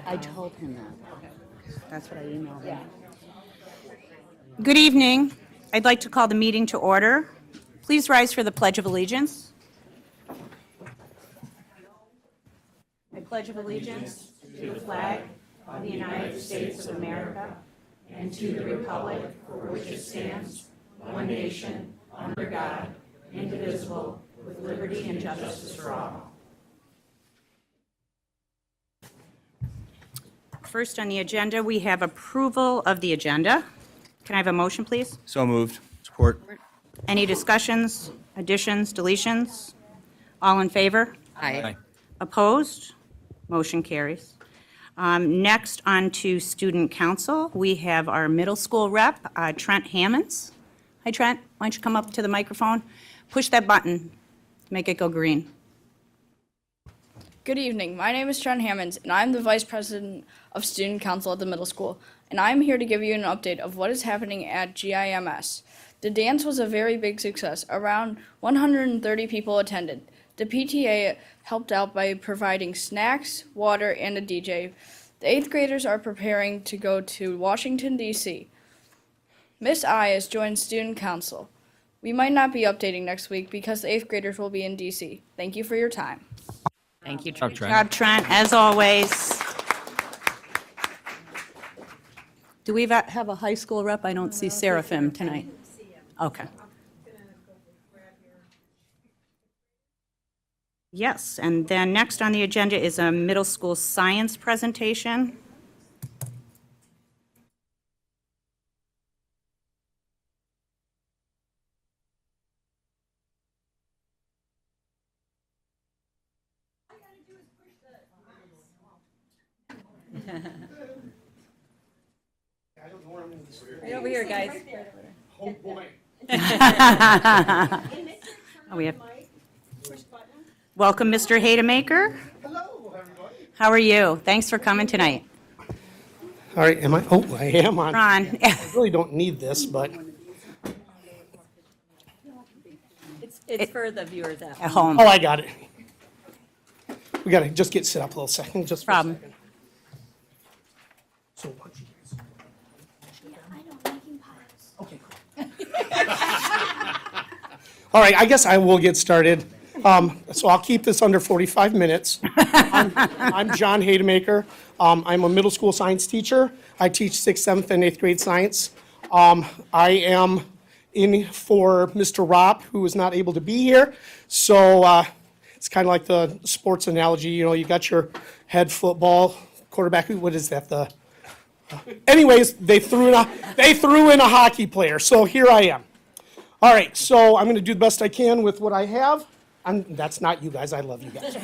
I told him that. That's what I emailed him. Good evening. I'd like to call the meeting to order. Please rise for the Pledge of Allegiance. I pledge of allegiance to the flag of the United States of America and to the republic for which it stands, one nation, under God, indivisible, with liberty and justice for all. First on the agenda, we have approval of the agenda. Can I have a motion, please? So moved. Support. Any discussions, additions, deletions? All in favor? Aye. Opposed? Motion carries. Next, on to Student Council. We have our middle school rep, Trent Hammonds. Hi, Trent. Why don't you come up to the microphone? Push that button. Make it go green. Good evening. My name is Trent Hammonds, and I'm the Vice President of Student Council at the middle school, and I'm here to give you an update of what is happening at GIMS. The dance was a very big success. Around 130 people attended. The PTA helped out by providing snacks, water, and a DJ. The 8th graders are preparing to go to Washington, D.C. Miss I has joined Student Council. We might not be updating next week because the 8th graders will be in D.C. Thank you for your time. Thank you, Trent. Good job, Trent, as always. Do we have a high school rep? I don't see Seraphim tonight. Okay. Yes, and then next on the agenda is a middle school science presentation. Right over here, guys. Oh, boy. Oh, we have. Welcome, Mr. Hademaker. Hello, everybody. How are you? Thanks for coming tonight. All right, am I? Oh, I am on. Ron, I really don't need this, but It's for the viewers at at home. home. I got it. We gotta just get set up a little second, just for a Problem. second. So, why don't you guys- Okay, cool. All right, I guess I will get started. So I'll keep this under 45 minutes. I'm John Hademaker. I'm a middle school science teacher. I teach 6th, 7th, and 8th grade science. I am in for Mr. Ropp, who is not able to be here. So it's kind of like the sports analogy, you know, you got your head football quarterback. What is that? Anyways, they threw in a hockey player. So here I am. All right, so I'm going to do the best I can with what I have. That's not you guys. I love you guys.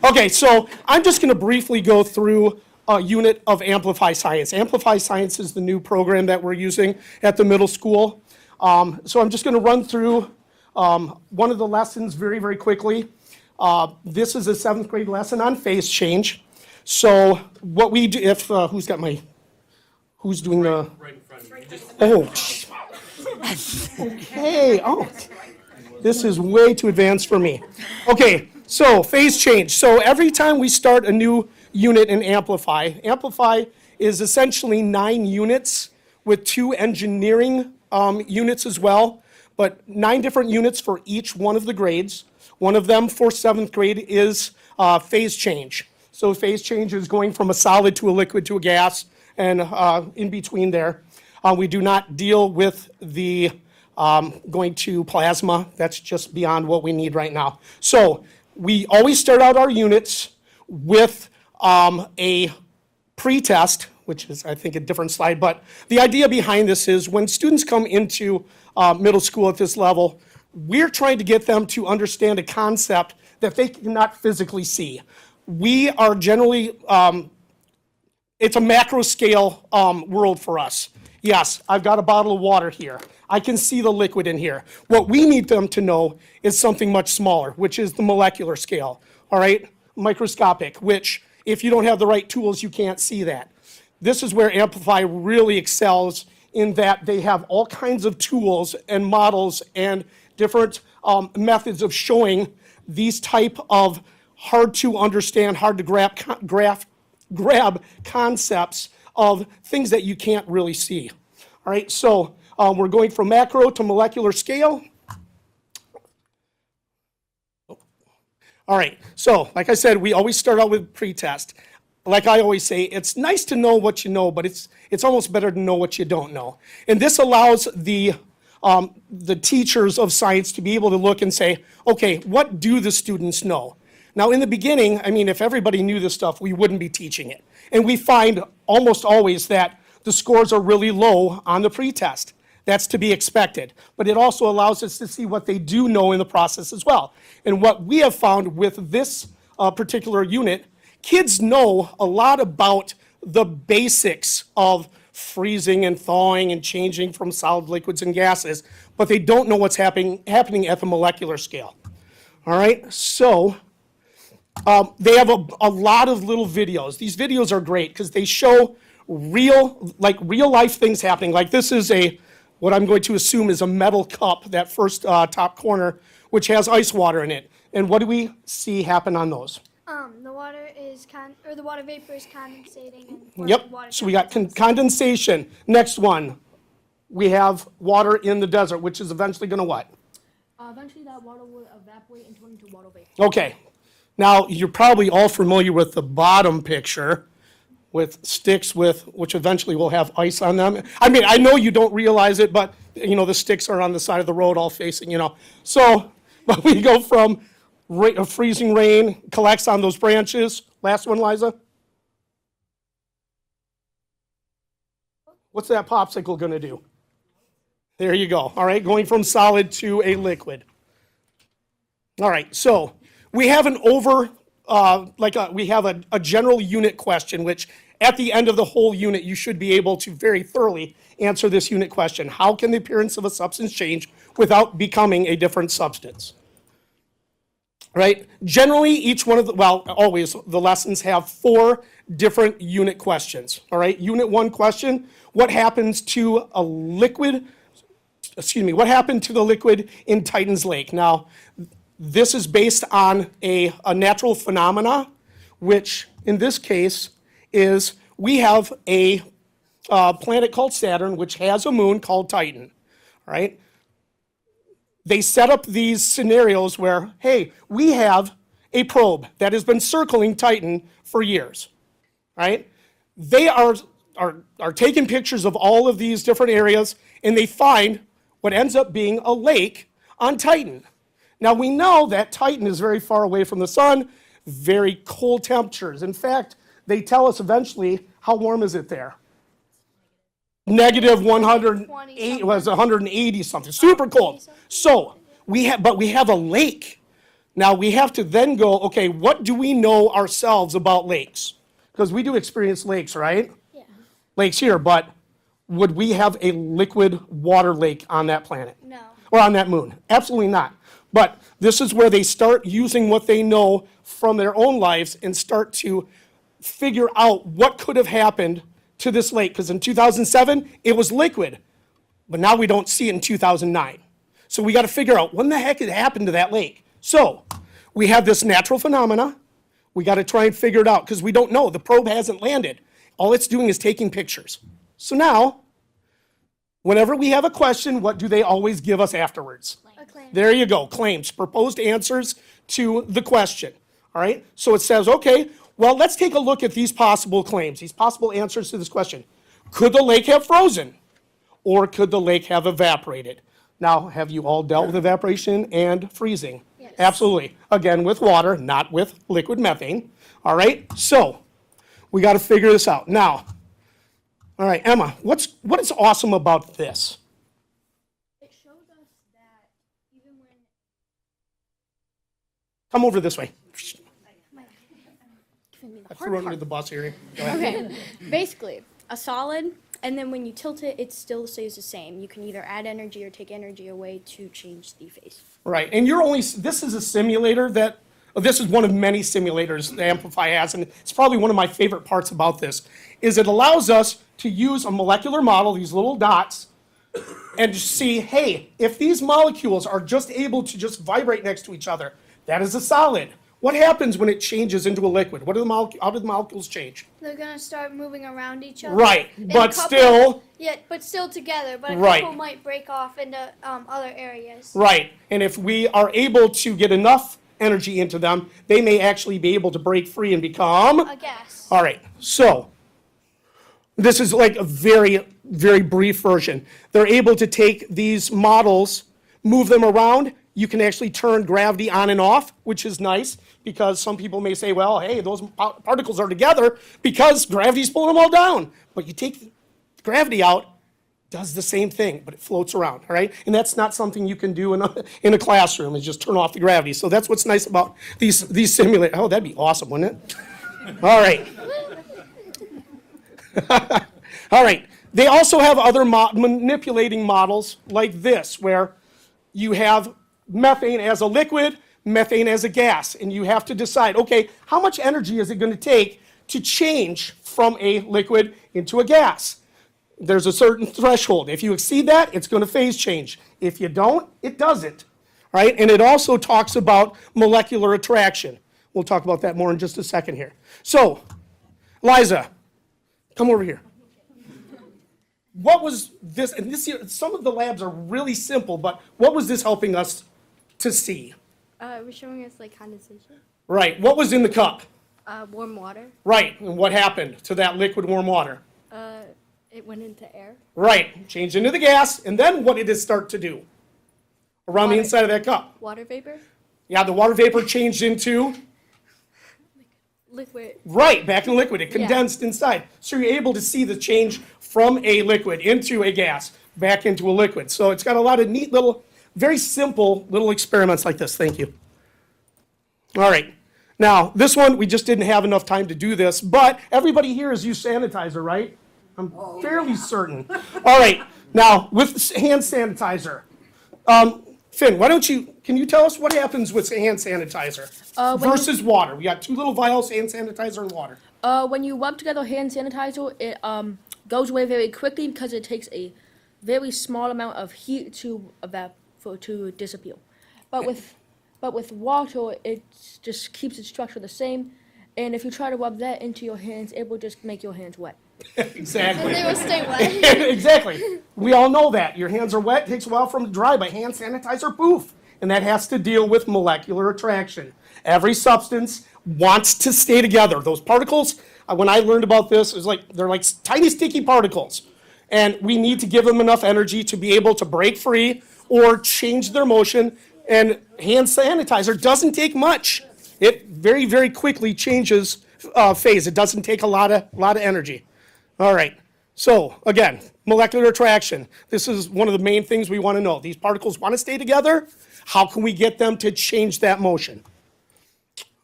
Okay, so I'm just going to briefly go through a unit of Amplify Science. Amplify Science is the new program that we're using at the middle school. So I'm just going to run through one of the lessons very, very quickly. This is a 7th grade lesson on phase change. So what we do, who's doing the? Right in front of you. Okay. Oh. This is way too advanced for me. Okay, so phase change. So every time we start a new unit in Amplify, Amplify is essentially 9 units with 2 engineering units as well, but 9 different units for each one of the grades. One of them for 7th grade is phase change. So phase change is going from a solid to a liquid to a gas, and in between there. We do not deal with the going to plasma. That's just beyond what we need right now. So we always start out our units with a pre-test, which is, I think, a different slide. But the idea behind this is when students come into middle school at this level, we're trying to get them to understand a concept that they cannot physically see. We are generally, it's a macro scale world for us. Yes, I've got a bottle of water here. I can see the liquid in here. What we need them to know is something much smaller, which is the molecular scale, all right? Microscopic, which if you don't have the right tools, you can't see that. This is where Amplify really excels in that they have all kinds of tools and models and different methods of showing these type of hard to understand, hard to grasp grab concepts of things that you can't really see. All right, so we're going from macro to molecular scale. All right, so like I said, we always start out with pretest. Like I always say, it's nice to know what you know, but it's almost better to know what you don't know. And this allows the teachers of science to be able to look and say, okay, what do the students know? Now, in the beginning, I mean, if everybody knew this stuff, we wouldn't be teaching it. And we find almost always that the scores are really low on the pretest. That's to be expected. But it also allows us to see what they do know in the process as well. And what we have found with this particular unit, kids know a lot about the basics of freezing and thawing and changing from solid liquids and gases, but they don't know what's happening at the molecular scale. All right, so they have a lot of little videos. These videos are great because they show real life things happening. Like this is what I'm going to assume is a metal cup, that first top corner, which has ice water in it. And what do we see happen on those? The water vapor is condensating. And Yep, water so we got condensates. condensation. Next one, we have water in the desert, which is eventually gonna what? Eventually, that water will evaporate and turn into water vapor. Okay, now you're probably all familiar with the bottom picture with sticks which eventually will have ice on them. I mean, I know you don't realize it, but the sticks are on the side of the road all facing, So, but we go from freezing rain collects on those branches. Last one, Liza. What's that popsicle gonna do? There you go. All right, going from solid to a liquid. All right, so we have we have a general unit question, which at the end of the whole unit, you should be able to very thoroughly answer this unit question. How can the appearance of a substance change without becoming a different substance? Right? Generally, each one of always, the lessons have 4 different unit questions. All right? Unit 1 question, what happens to a liquid, what happened to the liquid in Titan's Lake? Now, this is based on a natural phenomena, which in this case is we have a planet called Saturn, which has a moon called Titan. All right? They set up these scenarios where, hey, we have a probe that has been circling Titan for years, right? They are taking pictures of all of these different areas, and they find what ends up being a lake on Titan. Now, we know that Titan is very far away from the sun, very cold temperatures. In fact, they tell us eventually, how warm is it there? Negative 108 was 180 something, super cold. So we have a lake. Now we have to then go, okay, what do we know ourselves about lakes? Because we do experience lakes, right? Yeah. Lakes here, but would we have a liquid water lake on that planet? No. Or on that moon? Absolutely not. But this is where they start using what they know from their own lives and start to figure out what could have happened to this lake, because in 2007, it was liquid, but now we don't see it in 2009. So we got to figure out when the heck it happened to that lake. So we have this natural phenomena. We got to try and figure it out because we don't know. The probe hasn't landed. All it's doing is taking pictures. So now, whenever we have a question, what do they always give us afterwards? A claim. There you go, claims, proposed answers to the question. All right, so it says, okay, well, let's take a look at these possible claims, these possible answers to this question. Could the lake have frozen? Or could the lake have evaporated? Now, have you all dealt with evaporation and freezing? Yes. Absolutely. Again, with water, not with liquid methane. All right, so we got to figure this out. Now, all right, Emma, what is awesome about this? It shows us that even when Come over this way. Giving me the I hard threw under part. the bus here. Go ahead. Okay, basically, a solid, and then when you tilt it, it still stays the same. You can either add energy or take energy away to change the phase. Right, and this is a simulator this is one of many simulators that Amplify has, and it's probably one of my favorite parts about this, is it allows us to use a molecular model, these little dots, and just see, hey, if these molecules are just able to just vibrate next to each other, that is a solid. What happens when it changes into a liquid? How do the molecules change? They're gonna start moving around each other. Right, And a but couple- still, Yeah, but still together. But a Right. couple might break off into other areas. right. And if we are able to get enough energy into them, they may actually be able to break free and become. I guess. All right, so this is like a very, very brief version. They're able to take these models, move them around. You can actually turn gravity on and off, which is nice because some people may say, well, hey, those particles are together because gravity's pulling them all down. But you take gravity out, does the same thing, but it floats around, all right? And that's not something you can do in a classroom, is just turn off the gravity. So that's what's nice about these simulators. Oh, that'd be awesome, wouldn't it? All right. All right. They also have other manipulating models like this, where you have methane as a liquid, methane as a gas, and you have to decide, okay, how much energy is it going to take to change from a liquid into a gas? There's a certain threshold. If you exceed that, it's going to phase change. If you don't, it doesn't. Right? And it also talks about molecular attraction. We'll talk about that more in just a second here. So, Liza, come over here. What was this? And this here, some of the labs are really simple, but what was this helping us to see? It was showing us like condensation. Right. What was in the cup? Warm water. Right. And what happened to that liquid warm water? It went into air. Right. Changed into the gas, and then what did it start to do around the Water. inside of that cup? Water vapor. Yeah, the water vapor changed into, Liquid. right, back in liquid. It condensed inside. So you're able to see the change from a liquid into a gas, back into a liquid. So it's got a lot of neat little, very simple little experiments like this. Thank you. All right. Now, this one, we just didn't have enough time to do this, but everybody here has used sanitizer, right? I'm fairly certain. All right. Now, with hand sanitizer, Finn, can you tell us what happens with hand sanitizer versus water? We got two little vials, hand sanitizer and water. When you rub together hand sanitizer, it goes away very quickly because it takes a very small amount of heat to disappear. But with water, it just keeps its structure the same. And if you try to rub that into your hands, it will just make your hands wet. Exactly. And they will stay wet. Exactly. We all know that. Your hands are wet, it takes a while for them to dry, but hand sanitizer, poof. And that has to deal with molecular attraction. Every substance wants to stay together. Those particles, when I learned about this, it was like they're like tiny sticky particles. And we need to give them enough energy to be able to break free or change their motion. And hand sanitizer doesn't take much. It very, very quickly changes phase. It doesn't take a lot of energy. All right. So again, molecular attraction. This is one of the main things we want to know. These particles want to stay together. How can we get them to change that motion?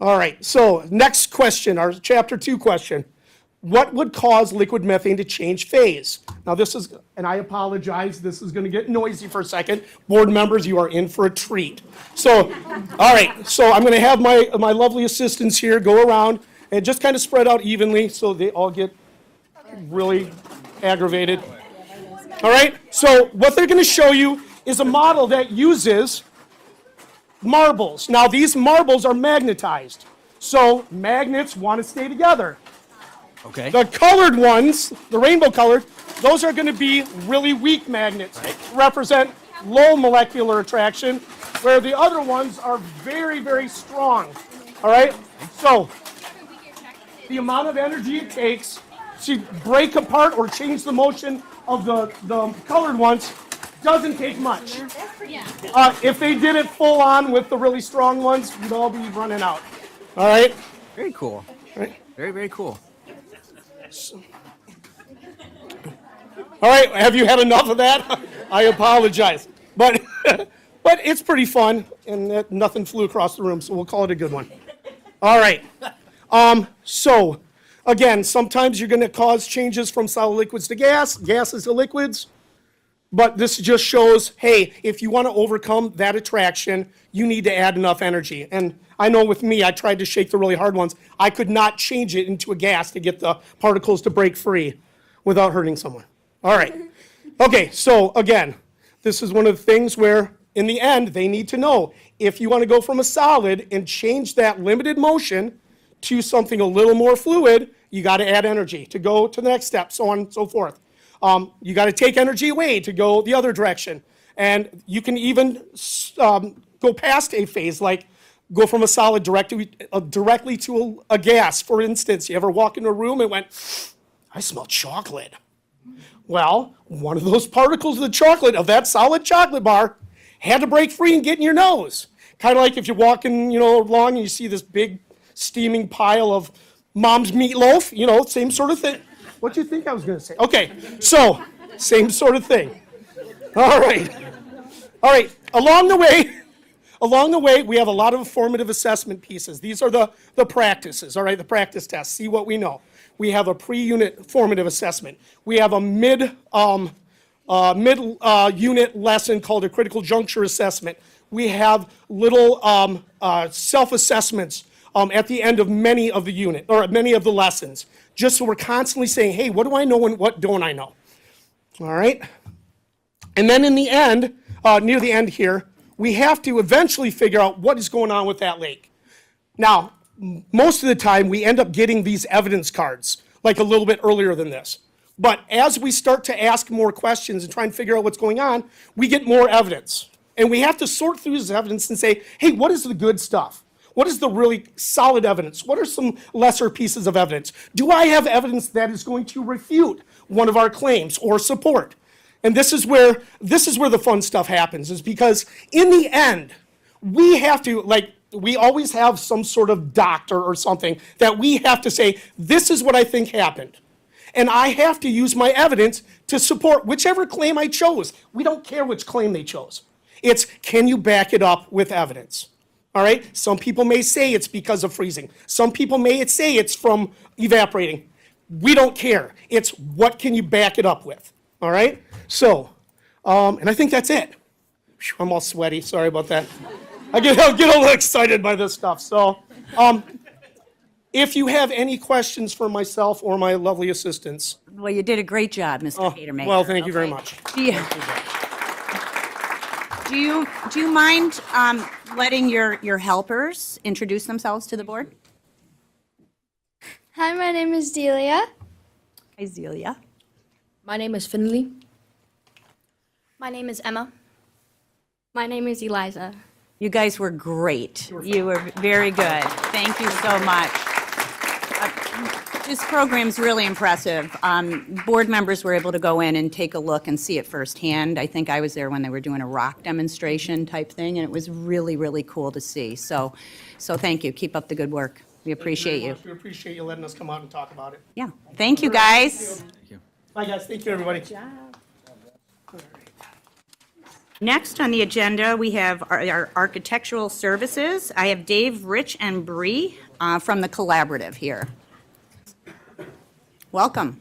All right. So next question, our chapter 2 question. What would cause liquid methane to change phase? Now this is, and I apologize, this is going to get noisy for a second. Board members, you are in for a treat. So, all right. So I'm going to have my lovely assistants here go around and just kind of spread out evenly so they all get really aggravated. All right, so what they're going to show you is a model that uses marbles. Now, these marbles are magnetized, so magnets want to stay together. Okay. The colored ones, the rainbow colored, those are going to be really weak magnets, represent low molecular attraction, where the other ones are very, very strong. All right, so the amount of energy it takes to break apart or change the motion of the colored ones doesn't take much. If they did it full on with the really strong ones, we'd all be running out. All right? Very cool. Right. Very, very cool. All right, have you had enough of that? I apologize. But but it's pretty fun, and nothing flew across the room, so we'll call it a good one. All right. So, again, sometimes you're going to cause changes from solid liquids to gases to liquids. But this just shows, hey, if you want to overcome that attraction, you need to add enough energy. And I know with me, I tried to shake the really hard ones. I could not change it into a gas to get the particles to break free without hurting someone. All right. Okay, so again, this is one of the things where in the end, they need to know if you want to go from a solid and change that limited motion to something a little more fluid, you got to add energy to go to the next step, so on and so forth. You got to take energy away to go the other direction. And you can even go past a phase, like go from a solid directly to a gas. For instance, you ever walk into a room and went, I smell chocolate. Well, one of those particles of the chocolate, of that solid chocolate bar, had to break free and get in your nose. Kind of like if you're walking, along and you see this big steaming pile of mom's meatloaf, same sort of thing. What do you think I was going to say? Okay, so same sort of thing. All right. Along the way, we have a lot of formative assessment pieces. These are the practices, all right, the practice tests. See what we know. We have a pre-unit formative assessment. We have a mid-unit lesson called a critical juncture assessment. We have little self-assessments at the end of many of the lessons, just so we're constantly saying, hey, what do I know and what don't I know? All right? And then in the end, near the end here, we have to eventually figure out what is going on with that lake. Now, most of the time, we end up getting these evidence cards, like a little bit earlier than this. But as we start to ask more questions and try and figure out what's going on, we get more evidence. And we have to sort through this evidence and say, hey, what is the good stuff? What is the really solid evidence? What are some lesser pieces of evidence? Do I have evidence that is going to refute one of our claims or support? And this is where the fun stuff happens, is because in the end, we have to, we always have some sort of doctor or something that we have to say, this is what I think happened. And I have to use my evidence to support whichever claim I chose. We don't care which claim they chose. It's, can you back it up with evidence? All right? Some people may say it's because of freezing. Some people may say it's from evaporating. We don't care. It's, what can you back it up with? All right? So, and I think that's it. Whew, I'm all sweaty. Sorry about that. I get a little excited by this stuff. So, if you have any questions for myself or my lovely assistants. Well, you did a great job, Mr. Petermaker. Well, thank you very much. Do you mind letting your helpers introduce themselves to the board? Hi, my name is Delia. Hi, Zelia. My name is Finley. My name is Emma. My name is Eliza. You guys were great. You were very good. Thank you so much. This program's really impressive. Board members were able to go in and take a look and see it firsthand. I think I was there when they were doing a rock demonstration type thing, and it was really, really cool to see. So thank you. Keep up the good work. We appreciate you. We appreciate you letting us come out and talk about it. Yeah. Thank you, guys. Bye, guys. Thank you, everybody. Next on the agenda, we have our architectural services. I have Dave, Rich, and Bree from the Collaborative here. Welcome.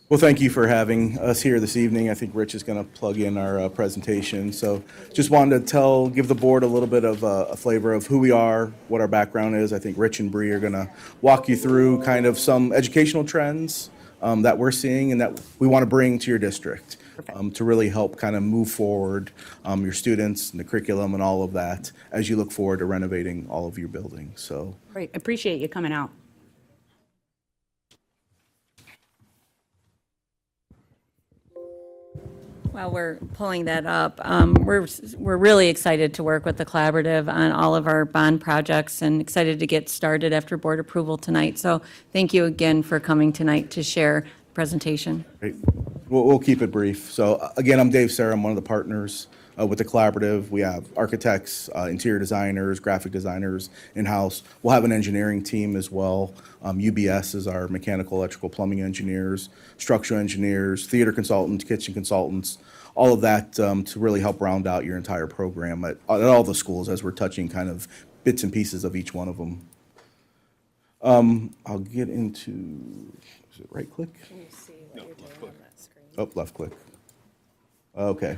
Well, thank you for having us here this evening. I think Rich is going to plug in our presentation. So just wanted to give the board a little bit of a flavor of who we are, what our background is. I think Rich and Bree are going to walk you through kind of some educational trends that we're seeing and that we want to bring to your district to really help kind of move forward your students and the curriculum and all of that as you look forward to renovating all of your buildings. So Great. Appreciate you coming out. While we're pulling that up, we're really excited to work with the Collaborative on all of our bond projects and excited to get started after board approval tonight. So thank you again for coming tonight to share the presentation. Great. We'll keep it brief. So again, I'm Dave Sarah. I'm one of the partners with the Collaborative. We have architects, interior designers, graphic designers in-house. We'll have an engineering team as well. UBS is our mechanical, electrical, plumbing engineers, structural engineers, theater consultants, kitchen consultants, all of that to really help round out your entire program at all the schools as we're touching kind of bits and pieces of each one of them. I'll get into, is it right click? Can you see what you're doing on that screen? Oh, left click. Okay.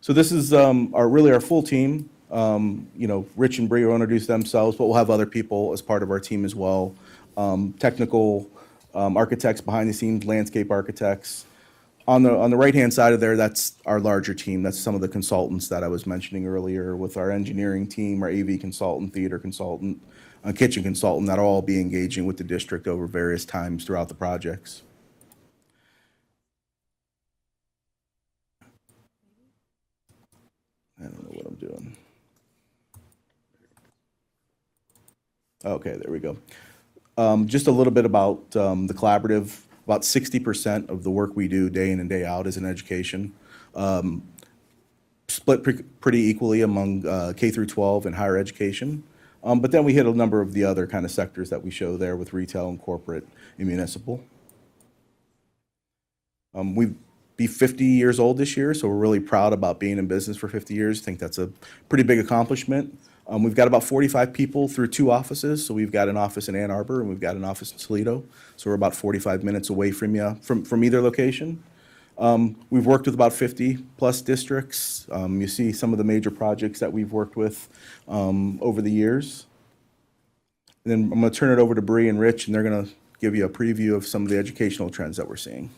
So this is our full team. Rich and Bree will introduce themselves, but we'll have other people as part of our team as well. Technical architects behind the scenes, landscape architects, On the right-hand side of there, that's our larger team. That's some of the consultants that I was mentioning earlier with our engineering team, our AV consultant, theater consultant, kitchen consultant, that'll all be engaging with the district over various times throughout the projects. I don't know what I'm doing. Okay, there we go. Just a little bit about the collaborative. About 60% of the work we do day in and day out is in education. Split pretty equally among K through 12 and higher education. But then we hit a number of the other kind of sectors that we show there with retail and corporate and municipal. We'll be 50 years old this year, so we're really proud about being in business for 50 years. I think that's a pretty big accomplishment. We've got about 45 people through 2 offices. So we've got an office in Ann Arbor and we've got an office in Toledo. So we're about 45 minutes away from you, from either location. We've worked with about 50 plus districts. You see some of the major projects that we've worked with over the years. And then I'm going to turn it over to Bree and Rich, and they're going to give you a preview of some of the educational trends that we're seeing.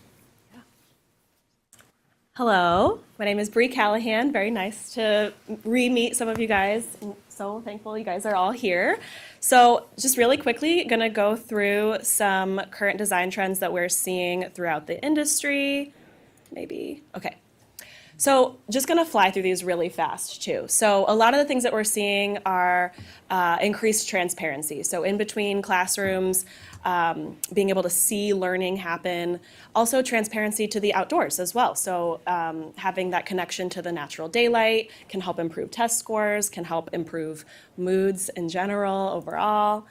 Hello, my name is Bree Callahan. Very nice to re-meet some of you guys. I'm so thankful you guys are all here. So just really quickly, going to go through some current design trends that we're seeing throughout the industry. Maybe, okay. So just going to fly through these really fast too. So a lot of the things that we're seeing are increased transparency. So in between classrooms, being able to see learning happen. Also transparency to the outdoors as well. So having that connection to the natural daylight can help improve test scores, can help improve moods in general overall.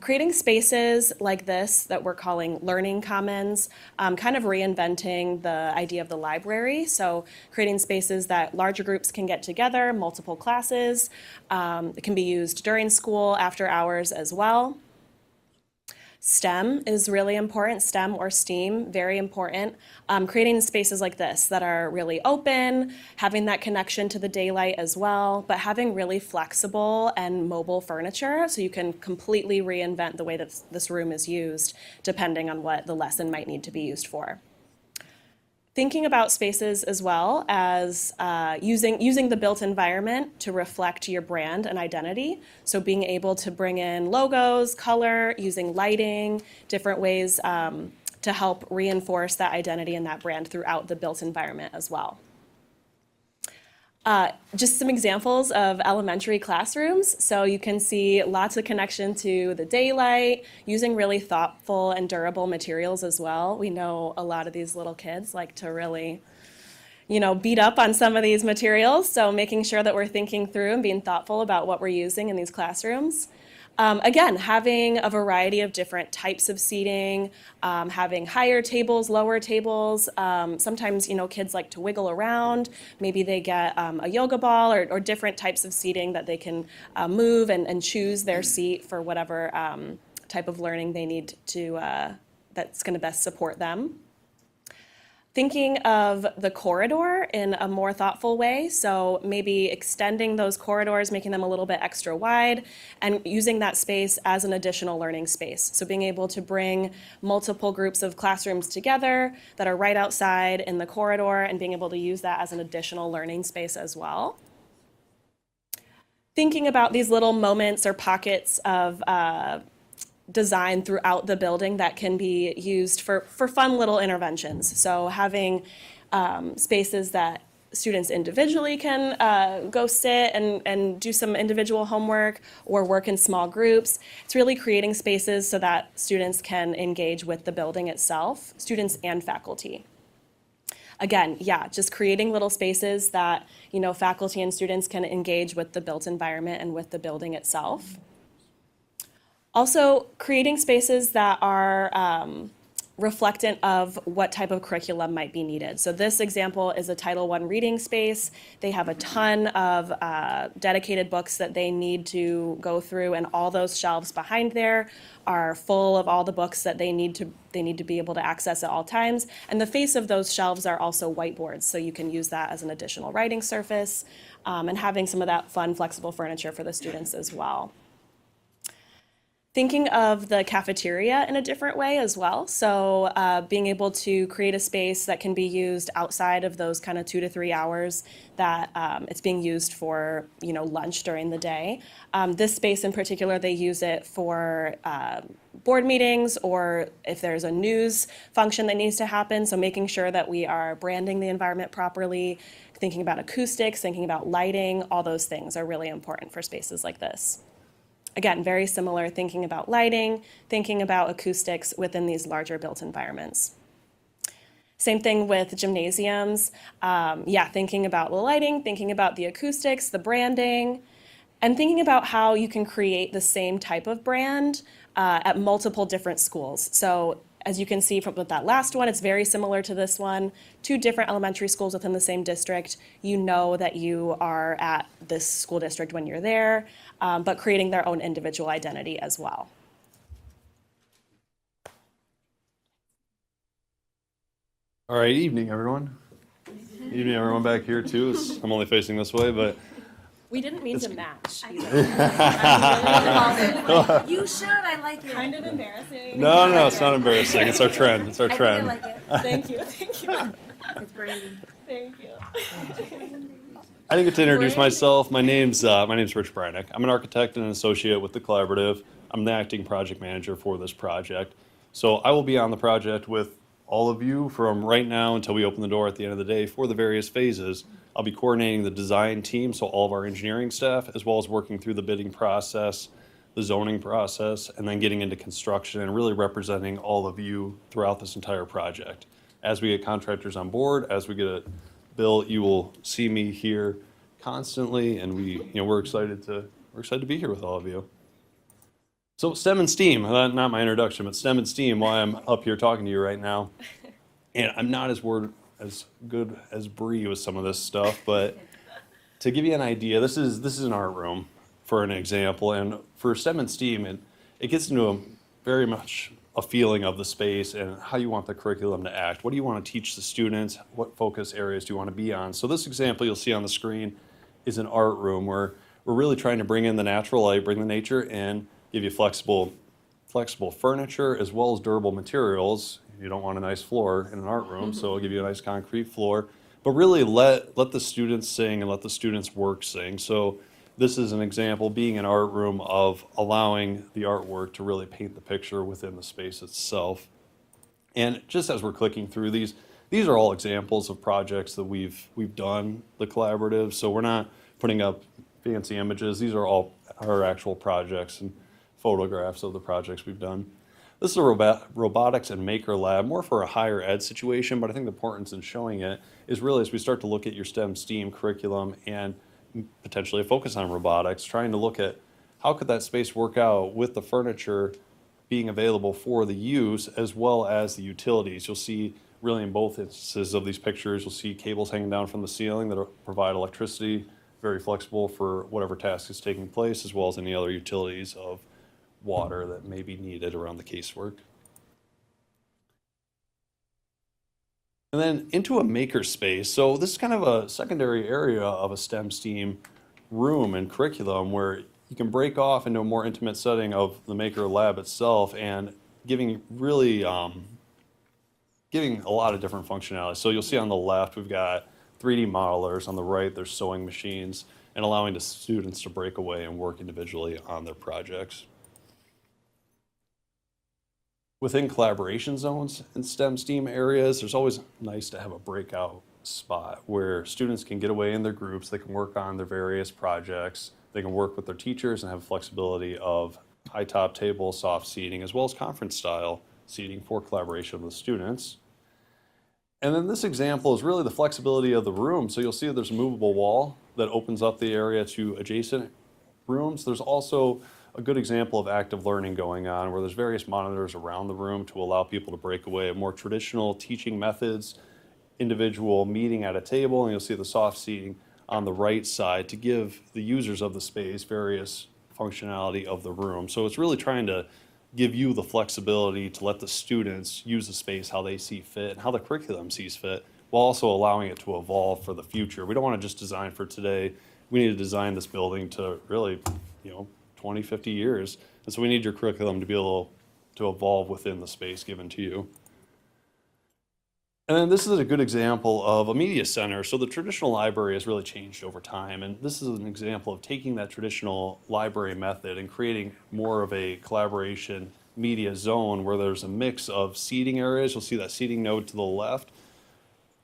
Creating spaces like this that we're calling learning commons, kind of reinventing the idea of the library. So creating spaces that larger groups can get together, multiple classes. It can be used during school, after hours as well. STEM is really important, STEM or STEAM, very important. Creating spaces like this that are really open, having that connection to the daylight as well, but having really flexible and mobile furniture so you can completely reinvent the way that this room is used depending on what the lesson might need to be used for. Thinking about spaces as well as using the built environment to reflect your brand and identity. So being able to bring in logos, color, using lighting, different ways to help reinforce that identity and that brand throughout the built environment as well. Just some examples of elementary classrooms. So you can see lots of connection to the daylight, using really thoughtful and durable materials as well. We know a lot of these little kids like to really, beat up on some of these materials. So making sure that we're thinking through and being thoughtful about what we're using in these classrooms. Again, having a variety of different types of seating, having higher tables, lower tables. Sometimes, kids like to wiggle around. Maybe they get a yoga ball or different types of seating that they can move and choose their seat for whatever type of learning they need to, that's going to best support them. Thinking of the corridor in a more thoughtful way, so maybe extending those corridors, making them a little bit extra wide, and using that space as an additional learning space. So being able to bring multiple groups of classrooms together that are right outside in the corridor and being able to use that as an additional learning space as well. Thinking about these little moments or pockets of design throughout the building that can be used for fun little interventions. So having spaces that students individually can go sit and do some individual homework or work in small groups. It's really creating spaces so that students can engage with the building itself, students and faculty. Again, just creating little spaces that, faculty and students can engage with the built environment and with the building itself. Also, creating spaces that are reflectant of what type of curriculum might be needed. So this example is a Title I reading space. They have a ton of dedicated books that they need to go through, and all those shelves behind there are full of all the books that they need to be able to access at all times. And the face of those shelves are also whiteboards, so you can use that as an additional writing surface, and having some of that fun, flexible furniture for the students as well. Thinking of the cafeteria in a different way as well. So being able to create a space that can be used outside of those kind of 2 to 3 hours that it's being used for, lunch during the day. This space in particular, they use it for board meetings or if there's a news function that needs to happen. So making sure that we are branding the environment properly, thinking about acoustics, thinking about lighting, all those things are really important for spaces like this. Again, very similar, thinking about lighting, thinking about acoustics within these larger built environments. Same thing with gymnasiums. Thinking about the lighting, thinking about the acoustics, the branding, and thinking about how you can create the same type of brand at multiple different schools. So as you can see from with that last one, it's very similar to this one. 2 different elementary schools within the same district. You know that you are at this school district when you're there, but creating their own individual identity as well. All right, evening, everyone. Evening, everyone back here, too. I'm only facing this way, but We didn't mean to match. You should, I like it. Kind of embarrassing. no, it's not embarrassing. It's our trend. It's our trend. I like it. Thank you. It's branding. Thank you. I didn't get to introduce myself. My name's Rich Brynick. I'm an architect and an associate with the Collaborative. I'm the acting project manager for this project. So I will be on the project with all of you from right now until we open the door at the end of the day for the various phases. I'll be coordinating the design team, so all of our engineering staff, as well as working through the bidding process, the zoning process, and then getting into construction and really representing all of you throughout this entire project. As we get contractors on board, as we get it built, you will see me here constantly, and we're excited to be here with all of you. So STEM and STEAM, not my introduction, but STEM and STEAM, why I'm up here talking to you right now. And I'm not as good as Bree with some of this stuff, but to give you an idea, this is an art room for an example, and for STEM and STEAM, it gets into very much a feeling of the space and how you want the curriculum to act. What do you want to teach the students? What focus areas do you want to be on? So this example you'll see on the screen is an art room where we're really trying to bring in the natural light, bring the nature in, give you flexible furniture as well as durable materials. You don't want a nice floor in an art room, so I'll give you a nice concrete floor. But really let the students sing and let the students' work sing. So this is an example, being an art room, of allowing the artwork to really paint the picture within the space itself. And just as we're clicking through these are all examples of projects that we've done, the Collaborative. So we're not putting up fancy images. These are all our actual projects and photographs of the projects we've done. This is a robotics and maker lab, more for a higher ed situation, but I think the importance in showing it is really as we start to look at your STEM STEAM curriculum and potentially a focus on robotics, trying to look at how could that space work out with the furniture being available for the use as well as the utilities. You'll see really in both instances of these pictures, you'll see cables hanging down from the ceiling that provide electricity, very flexible for whatever task is taking place, as well as any other utilities of water that may be needed around the casework. And then into a maker space. So this is kind of a secondary area of a STEM STEAM room and curriculum where you can break off into a more intimate setting of the maker lab itself and giving a lot of different functionality. So you'll see on the left, we've got 3D modelers. On the right, there's sewing machines, and allowing the students to break away and work individually on their projects. Within collaboration zones in STEM STEAM areas, there's always nice to have a breakout spot where students can get away in their groups, they can work on their various projects, they can work with their teachers and have flexibility of high top table, soft seating, as well as conference style seating for collaboration with students. And then this example is really the flexibility of the room. So you'll see there's a movable wall that opens up the area to adjacent rooms. There's also a good example of active learning going on where there's various monitors around the room to allow people to break away more traditional teaching methods, individual meeting at a table, and you'll see the soft seating on the right side to give the users of the space various functionality of the room. So it's really trying to give you the flexibility to let the students use the space how they see fit and how the curriculum sees fit, while also allowing it to evolve for the future. We don't want to just design for today. We need to design this building to really, 20, 50 years And so we need your curriculum to be able to evolve within the space given to you. And then this is a good example of a media center. So the traditional library has really changed over time. And this is an example of taking that traditional library method and creating more of a collaboration media zone where there's a mix of seating areas. You'll see that seating node to the left,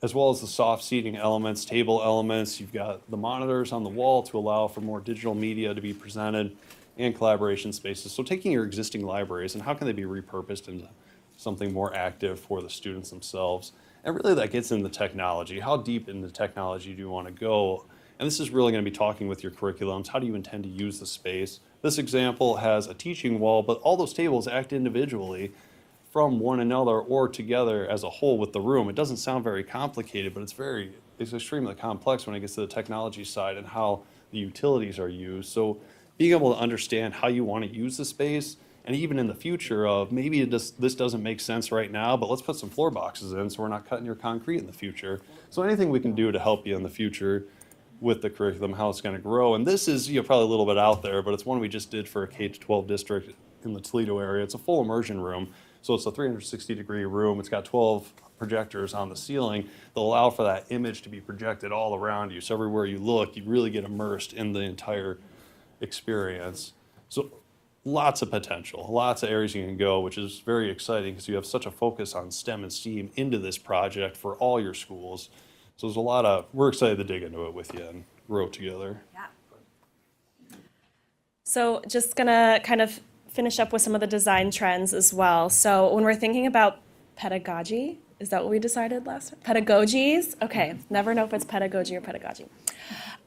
as well as the soft seating elements, table elements. You've got the monitors on the wall to allow for more digital media to be presented and collaboration spaces. So taking your existing libraries and how can they be repurposed into something more active for the students themselves. And really that gets into technology. How deep into technology do you want to go? And this is really going to be talking with your curriculums. How do you intend to use the space? This example has a teaching wall, but all those tables act individually from one another or together as a whole with the room. It doesn't sound very complicated, but it's extremely complex when it gets to the technology side and how the utilities are used. So being able to understand how you want to use the space, and even in the future of maybe this doesn't make sense right now, but let's put some floor boxes in so we're not cutting your concrete in the future. So anything we can do to help you in the future with the curriculum, how it's going to grow. And this is probably a little bit out there, but it's one we just did for a K-12 district in the Toledo area. It's a full immersion room. So it's a 360-degree room. It's got 12 projectors on the ceiling that allow for that image to be projected all around you. So everywhere you look, you really get immersed in the entire experience. So lots of potential, lots of areas you can go, which is very exciting because you have such a focus on STEM and STEAM into this project for all your schools. So there's we're excited to dig into it with you and grow together. Yeah. So just gonna kind of finish up with some of the design trends as well. So when we're thinking about pedagogy, is that what we decided last time? Pedagogies? Okay, never know if it's pedagogy or pedagogy.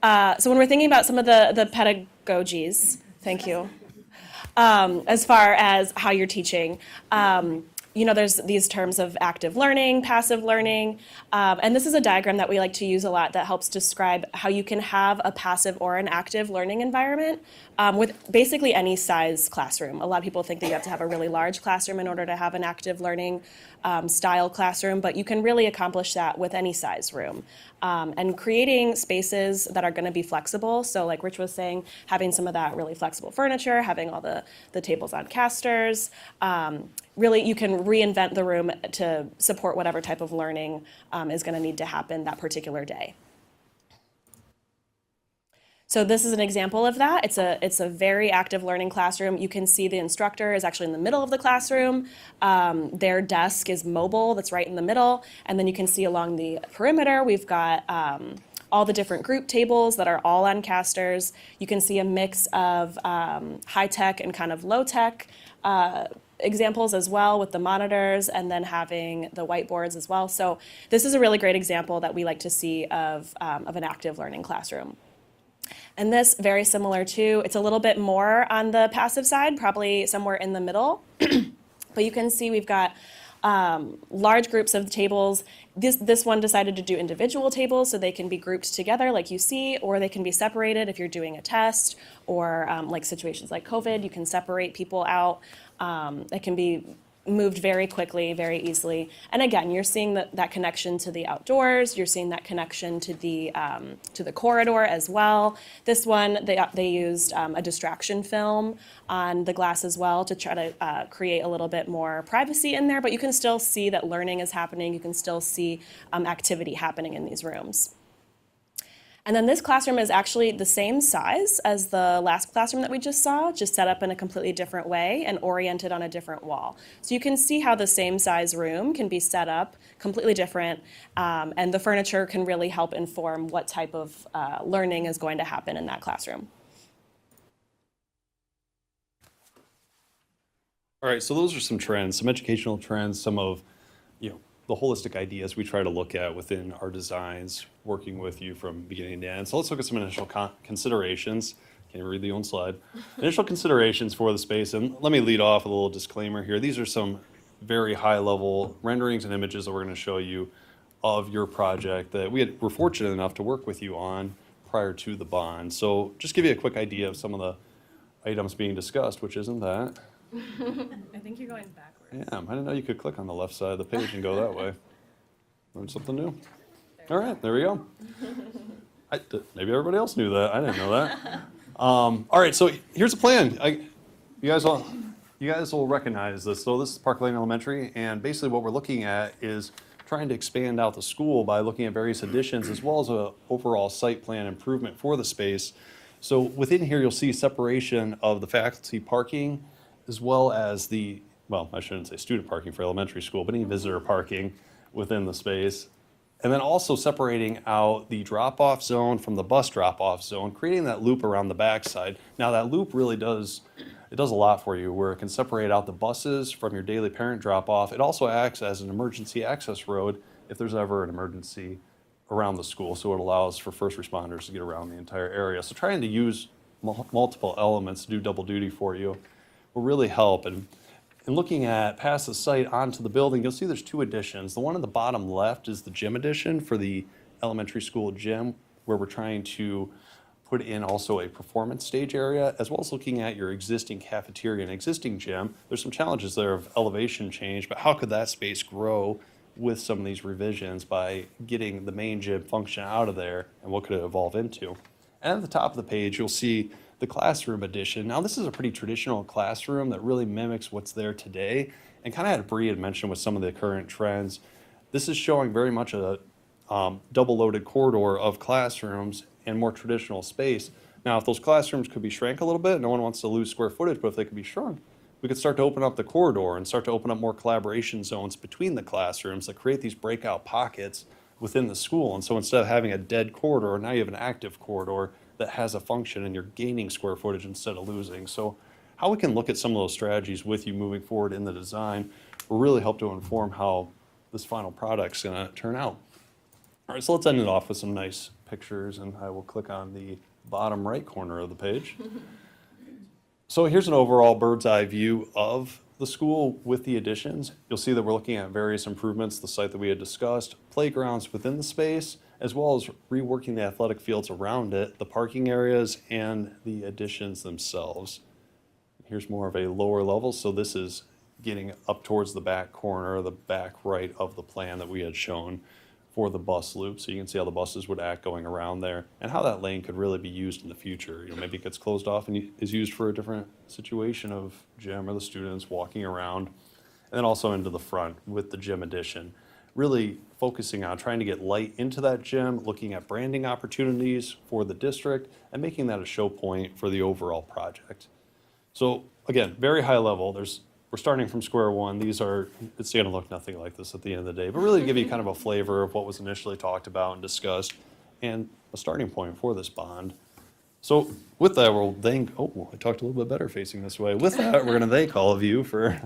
So when we're thinking about some of the pedagogies, thank you, as far as how you're teaching, there's these terms of active learning, passive learning, and this is a diagram that we like to use a lot that helps describe how you can have a passive or an active learning environment with basically any size classroom. A lot of people think that you have to have a really large classroom in order to have an active learning style classroom, but you can really accomplish that with any size room. And creating spaces that are going to be flexible. So like Rich was saying, having some of that really flexible furniture, having all the tables on casters. Really, you can reinvent the room to support whatever type of learning is going to need to happen that particular day. So this is an example of that. It's a very active learning classroom. You can see the instructor is actually in the middle of the classroom. Their desk is mobile, that's right in the middle. And then you can see along the perimeter, we've got all the different group tables that are all on casters. You can see a mix of high-tech and kind of low-tech examples as well with the monitors and then having the whiteboards as well. So this is a really great example that we like to see of an active learning classroom. And this, very similar to, it's a little bit more on the passive side, probably somewhere in the middle. But you can see we've got large groups of tables. This one decided to do individual tables so they can be grouped together like you see, or they can be separated if you're doing a test or like situations like COVID, you can separate people out. It can be moved very quickly, very easily. And again, you're seeing that connection to the outdoors. You're seeing that connection to the corridor as well. This one, they used a distraction film on the glass as well to try to create a little bit more privacy in there, but you can still see that learning is happening. You can still see activity happening in these rooms. And then this classroom is actually the same size as the last classroom that we just saw, just set up in a completely different way and oriented on a different wall. So you can see how the same size room can be set up completely different, and the furniture can really help inform what type of learning is going to happen in that classroom. All right, so those are some trends, some educational trends, some of the holistic ideas we try to look at within our designs, working with you from beginning to end. So let's look at some initial considerations. Can't read the own slide. Initial considerations for the space, and let me lead off with a little disclaimer here. These are some very high-level renderings and images that we're going to show you of your project that were fortunate enough to work with you on prior to the bond. So just give you a quick idea of some of the items being discussed, which isn't that. I think you're going backwards. Yeah, I didn't know you could click on the left side of the page and go that way. Learned something new. All right, there we go. Maybe everybody else knew that. I didn't know that. All right, so here's a plan. You guys will recognize this. So this is Park Lane Elementary, and basically what we're looking at is trying to expand out the school by looking at various additions as well as a overall site plan improvement for the space. So within here, you'll see separation of the faculty parking as well as the, well, I shouldn't say student parking for elementary school, but any visitor parking within the space. And then also separating out the drop-off zone from the bus drop-off zone, creating that loop around the backside. Now that loop really does a lot for you, where it can separate out the buses from your daily parent drop-off. It also acts as an emergency access road if there's ever an emergency around the school. So it allows for first responders to get around the entire area. So trying to use multiple elements to do double duty for you will really help. And looking at past the site onto the building, you'll see there's two additions. The one on the bottom left is the gym addition for the elementary school gym, where we're trying to put in also a performance stage area, as well as looking at your existing cafeteria and existing gym. There's some challenges there of elevation change, but how could that space grow with some of these revisions by getting the main gym function out of there, and what could it evolve into? And at the top of the page, you'll see the classroom addition. Now, this is a pretty traditional classroom that really mimics what's there today, and kind of had Bree had mentioned with some of the current trends. This is showing very much a double-loaded corridor of classrooms and more traditional space. Now, if those classrooms could be shrank a little bit, no one wants to lose square footage, but if they could be shrunk, we could start to open up the corridor and start to open up more collaboration zones between the classrooms that create these breakout pockets within the school. And so instead of having a dead corridor, now you have an active corridor that has a function, and you're gaining square footage instead of losing. So how we can look at some of those strategies with you moving forward in the design will really help to inform how this final product's gonna turn out. All right, so let's end it off with some nice pictures, and I will click on the bottom right corner of the page. So here's an overall bird's eye view of the school with the additions. You'll see that we're looking at various improvements, the site that we had discussed, playgrounds within the space, as well as reworking the athletic fields around it, the parking areas, and the additions themselves. Here's more of a lower level, so this is getting up towards the back corner, the back right of the plan that we had shown for the bus loop. So you can see how the buses would act going around there, and how that lane could really be used in the future. You know, maybe it gets closed off and is used for a different situation of gym or the students walking around. And then also into the front with the gym addition, really focusing on trying to get light into that gym, looking at branding opportunities for the district, and making that a show point for the overall project. So again, very high level. We're starting from square one. It's going to look nothing like this at the end of the day, but really to give you kind of a flavor of what was initially talked about and discussed, and a starting point for this bond. So with that, we'll thank, I talked a little bit better facing this way. With that, we're going to thank all of you for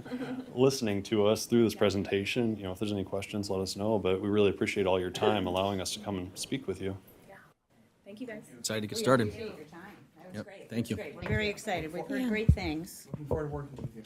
listening to us through this presentation. You know, if there's any questions, let us know, but we really appreciate all your time allowing us to come and speak with you. Thank you, guys. Excited to get started. Appreciate your time. That was Yep, great. thank you. That was great. We're very excited. We've heard great things. Looking forward to working with you.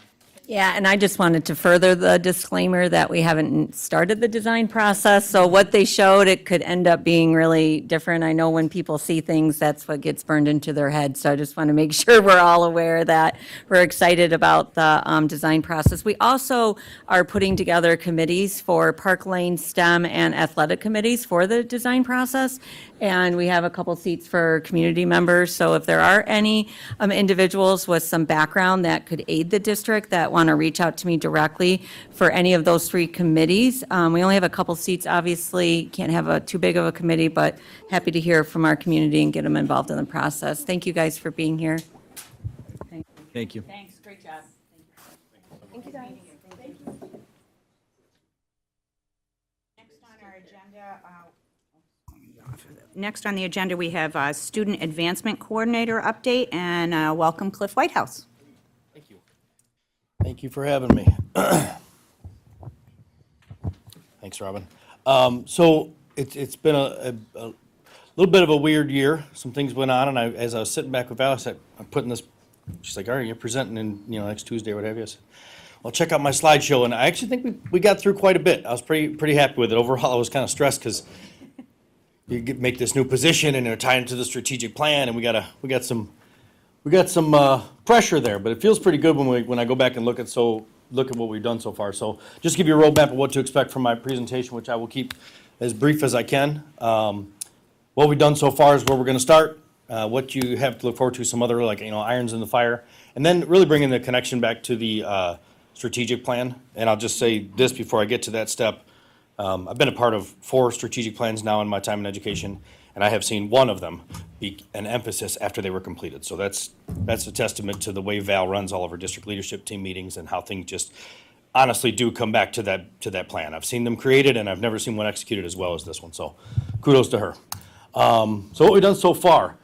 Yeah, and I just wanted to further the disclaimer that we haven't started the design process, so what they showed, it could end up being really different. I know when people see things, that's what gets burned into their head, so I just want to make sure we're all aware that we're excited about the design process. We also are putting together committees for Park Lane, STEM, and athletic committees for the design process, and we have a couple seats for community members, so if there are any individuals with some background that could aid the district that want to reach out to me directly for any of those three committees. We only have a couple seats, obviously, can't have too big of a committee, but happy to hear from our community and get them involved in the process. Thank you guys for being here. Thank you. Thanks. Great job. Thank you, guys. Next on the agenda, we have a Student Advancement Coordinator update, and welcome Cliff Whitehouse. Thank you for having me. Thanks, Robin. So it's been a little bit of a weird year. Some things went on, and as I was sitting back with Alice, I'm putting this. She's like, "All right, you're presenting in next Tuesday or what have you." I said, "Well, check out my slideshow," and I actually think we got through quite a bit. I was pretty happy with it. Overall, I was kind of stressed because you make this new position and they're tied into the strategic plan, and we got some pressure there, but it feels pretty good when I go back and look at what we've done so far. So just give you a roadmap of what to expect from my presentation, which I will keep as brief as I can. What we've done so far is where we're going to start. what you have to look forward to, some other like, irons in the fire, and then really bringing the connection back to the strategic plan. And I'll just say this before I get to that step. I've been a part of 4 strategic plans now in my time in education, and I have seen one of them be an emphasis after they were completed. So that's a testament to the way Val runs all of her district leadership team meetings and how things just honestly do come back to that plan. I've seen them created, and I've never seen one executed as well as this one. So kudos to her. So what we've done so far,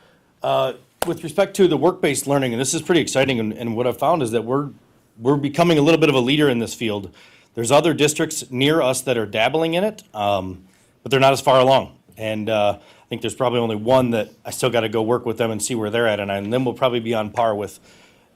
with respect to the work-based learning, and this is pretty exciting, and what I've found is that we're becoming a little bit of a leader in this field. There's other districts near us that are dabbling in it, but they're not as far along. And I think there's probably only one that I still got to go work with them and see where they're at, and then we'll probably be on par with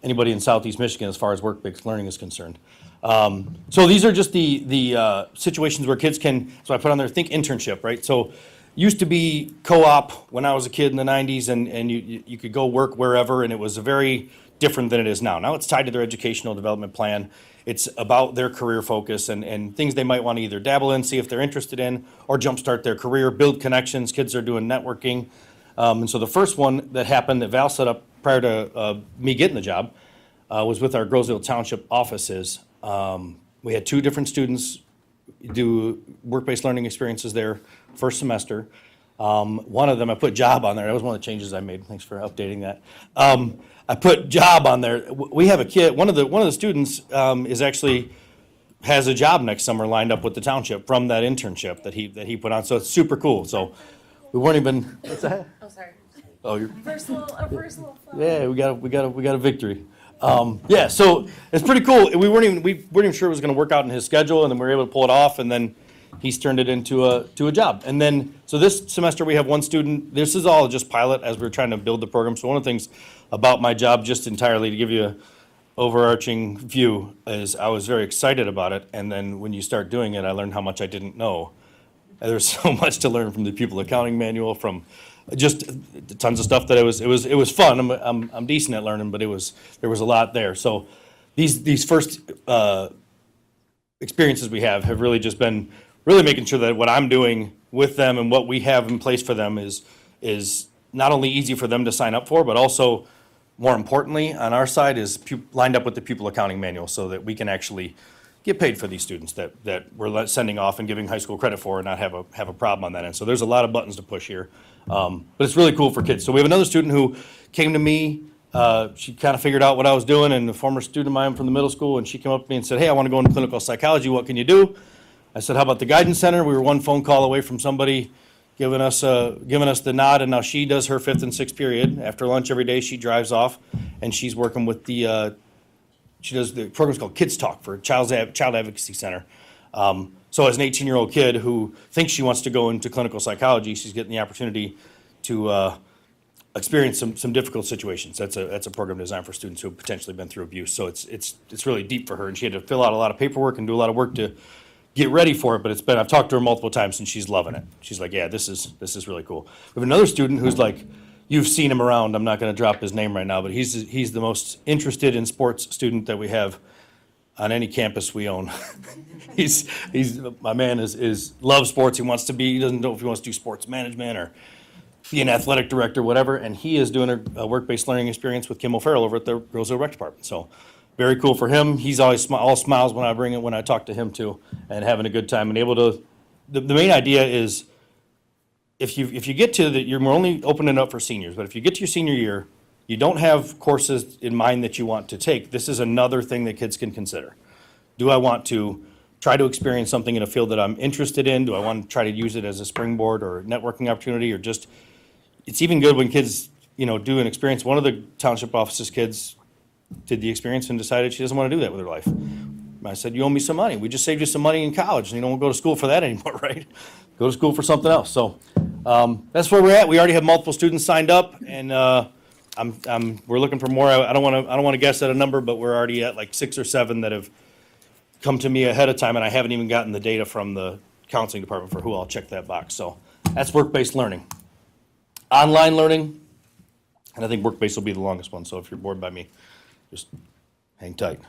anybody in Southeast Michigan as far as work-based learning is concerned. So these are just the situations where kids can, so I put on there, think internship, right? So used to be co-op when I was a kid in the 90s, and you could go work wherever, and it was very different than it is now. Now it's tied to their educational development plan. It's about their career focus and things they might want to either dabble in, see if they're interested in, or jumpstart their career, build connections. Kids are doing networking. And so the first one that happened that Val set up prior to me getting the job was with our Groesville Township offices. We had 2 different students do work-based learning experiences there first semester. One of them, I put job on there. That was one of the changes I made. Thanks for updating that. I put job on there. We have a kid, one of the students is actually has a job next summer lined up with the township from that internship that he put on. So it's super cool. So we weren't even, what's that? Oh, sorry. Oh, you're. First little fun. Yeah, we got a victory. Yeah, so it's pretty cool. We weren't even sure it was going to work out in his schedule, and then we were able to pull it off, and then he's turned it into a job. And then, so this semester we have one student. This is all just pilot as we're trying to build the program. So one of the things about my job, just entirely to give you an overarching view, is I was very excited about it, and then when you start doing it, I learned how much I didn't know. And there's so much to learn from the pupil accounting manual, from just tons of stuff that it was fun. I'm decent at learning, but there was a lot there. So these first experiences we have really just been really making sure that what I'm doing with them and what we have in place for them is not only easy for them to sign up for, but also more importantly on our side is lined up with the pupil accounting manual, so that we can actually get paid for these students that we're sending off and giving high school credit for, and not have a problem on that end. So there's a lot of buttons to push here, but it's really cool for kids. So we have another student who came to me. She kind of figured out what I was doing, and a former student of mine from the middle school, and she came up to me and said, "Hey, I want to go into clinical psychology. What can you do?" I said, "How about the guidance center?" We were one phone call away from somebody giving us the nod, and now she does her 5th and 6th period. After lunch every day, she drives off, and she's working with she does the program's called Kids Talk for Child Advocacy Center. So as an 18-year-old kid who thinks she wants to go into clinical psychology, she's getting the opportunity to experience some difficult situations. That's a program designed for students who have potentially been through abuse. So it's really deep for her, and she had to fill out a lot of paperwork and do a lot of work to get ready for it. But I've talked to her multiple times, and she's loving it. She's like, "Yeah, this is really cool." We have another student who's like, you've seen him around. I'm not going to drop his name right now, but he's the most interested in sports student that we have on any campus we own. he's my man is loves sports. He doesn't know if he wants to do sports management or be an athletic director, whatever. And he is doing a work-based learning experience with Kim O'Farrell over at the Roseville Rec Department. So very cool for him. He's always all smiles when I talk to him too, and having a good time and able to. The main idea is, if you get to we're only opening up for seniors, but if you get to your senior year, you don't have courses in mind that you want to take, this is another thing that kids can consider. Do I want to try to experience something in a field that I'm interested in? Do I want to try to use it as a springboard or a networking opportunity, or just, it's even good when kids, do an experience. One of the township office's kids did the experience and decided she doesn't want to do that with her life. I said, "You owe me some money. We just saved you some money in college, and you don't go to school for that anymore, right? Go to school for something else." So that's where we're at. We already have multiple students signed up, and we're looking for more. I don't want to guess at a number, but we're already at like 6 or 7 that have come to me ahead of time, and I haven't even gotten the data from the counseling department for who I'll check that box. So that's work-based learning. Online learning, and I think work-based will be the longest one. So if you're bored by me, just hang tight.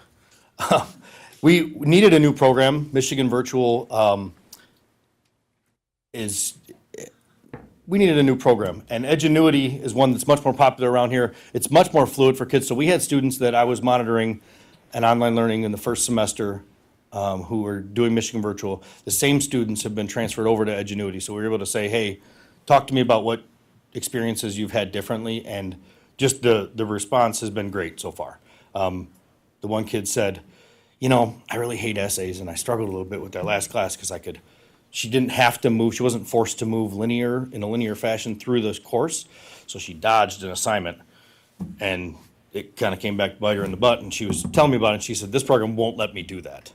We needed a new program. Michigan Virtual we needed a new program. And Edgenuity is one that's much more popular around here. It's much more fluid for kids. So we had students that I was monitoring and online learning in the first semester who were doing Michigan Virtual. The same students have been transferred over to Edgenuity. So we were able to say, hey, talk to me about what experiences you've had differently. And just the response has been great so far. The one kid said, you know, I really hate essays, and I struggled a little bit with that last class because she didn't have to move, she wasn't forced to move in a linear fashion through this course, so she dodged an assignment, and it kind of came back to bite her in the butt, and she was telling me about it, and she said, this program won't let me do that.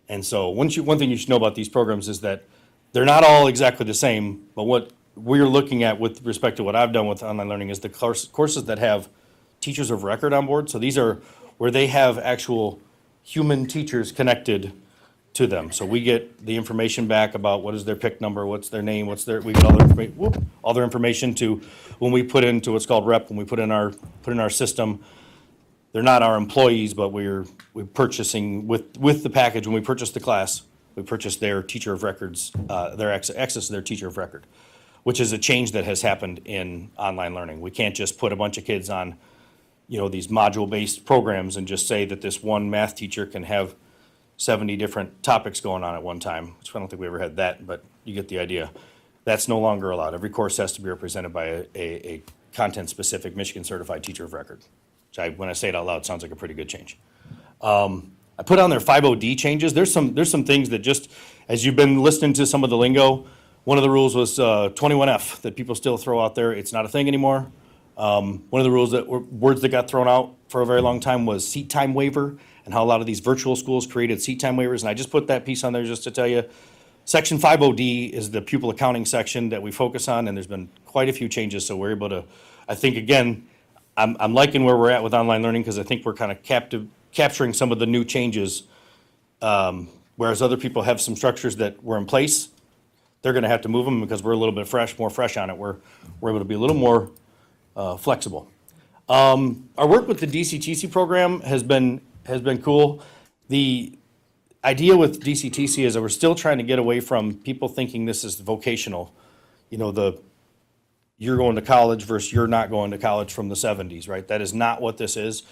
And so one thing you should know about these programs is that they're not all exactly the same, but what we're looking at with respect to what I've done with online learning is the courses that have teachers of record on board. So these are where they have actual human teachers connected to them. So we get the information back about what is their PIC number, what's their name, we get all their information to when we put into what's called rep, when we put in our system. They're not our employees, but we're purchasing with the package. When we purchase the class, we purchase their teacher of records, their access to their teacher of record, which is a change that has happened in online learning. We can't just put a bunch of kids on, these module-based programs and just say that this one math teacher can have 70 different topics going on at one time, which I don't think we ever had that, but you get the idea. That's no longer allowed. Every course has to be represented by a content-specific Michigan certified teacher of record. Which when I say it out loud, it sounds like a pretty good change. I put on there 50D changes. There's some things that just, as you've been listening to some of the lingo, one of the rules was 21F that people still throw out there. It's not a thing anymore. One of the rules words that got thrown out for a very long time was seat time waiver, and how a lot of these virtual schools created seat time waivers. And I just put that piece on there just to tell you, Section 50D is the pupil accounting section that we focus on, and there's been quite a few changes. So we're able to, I think, again, I'm liking where we're at with online learning because I think we're kind of capturing some of the new changes, whereas other people have some structures that were in place. They're going to have to move them because we're a little bit more fresh on it. We're able to be a little more flexible. Our work with the DCTC program has been cool. The idea with DCTC is that we're still trying to get away from people thinking this is vocational. You're going to college versus you're not going to college from the 70s, right? That is not what this is.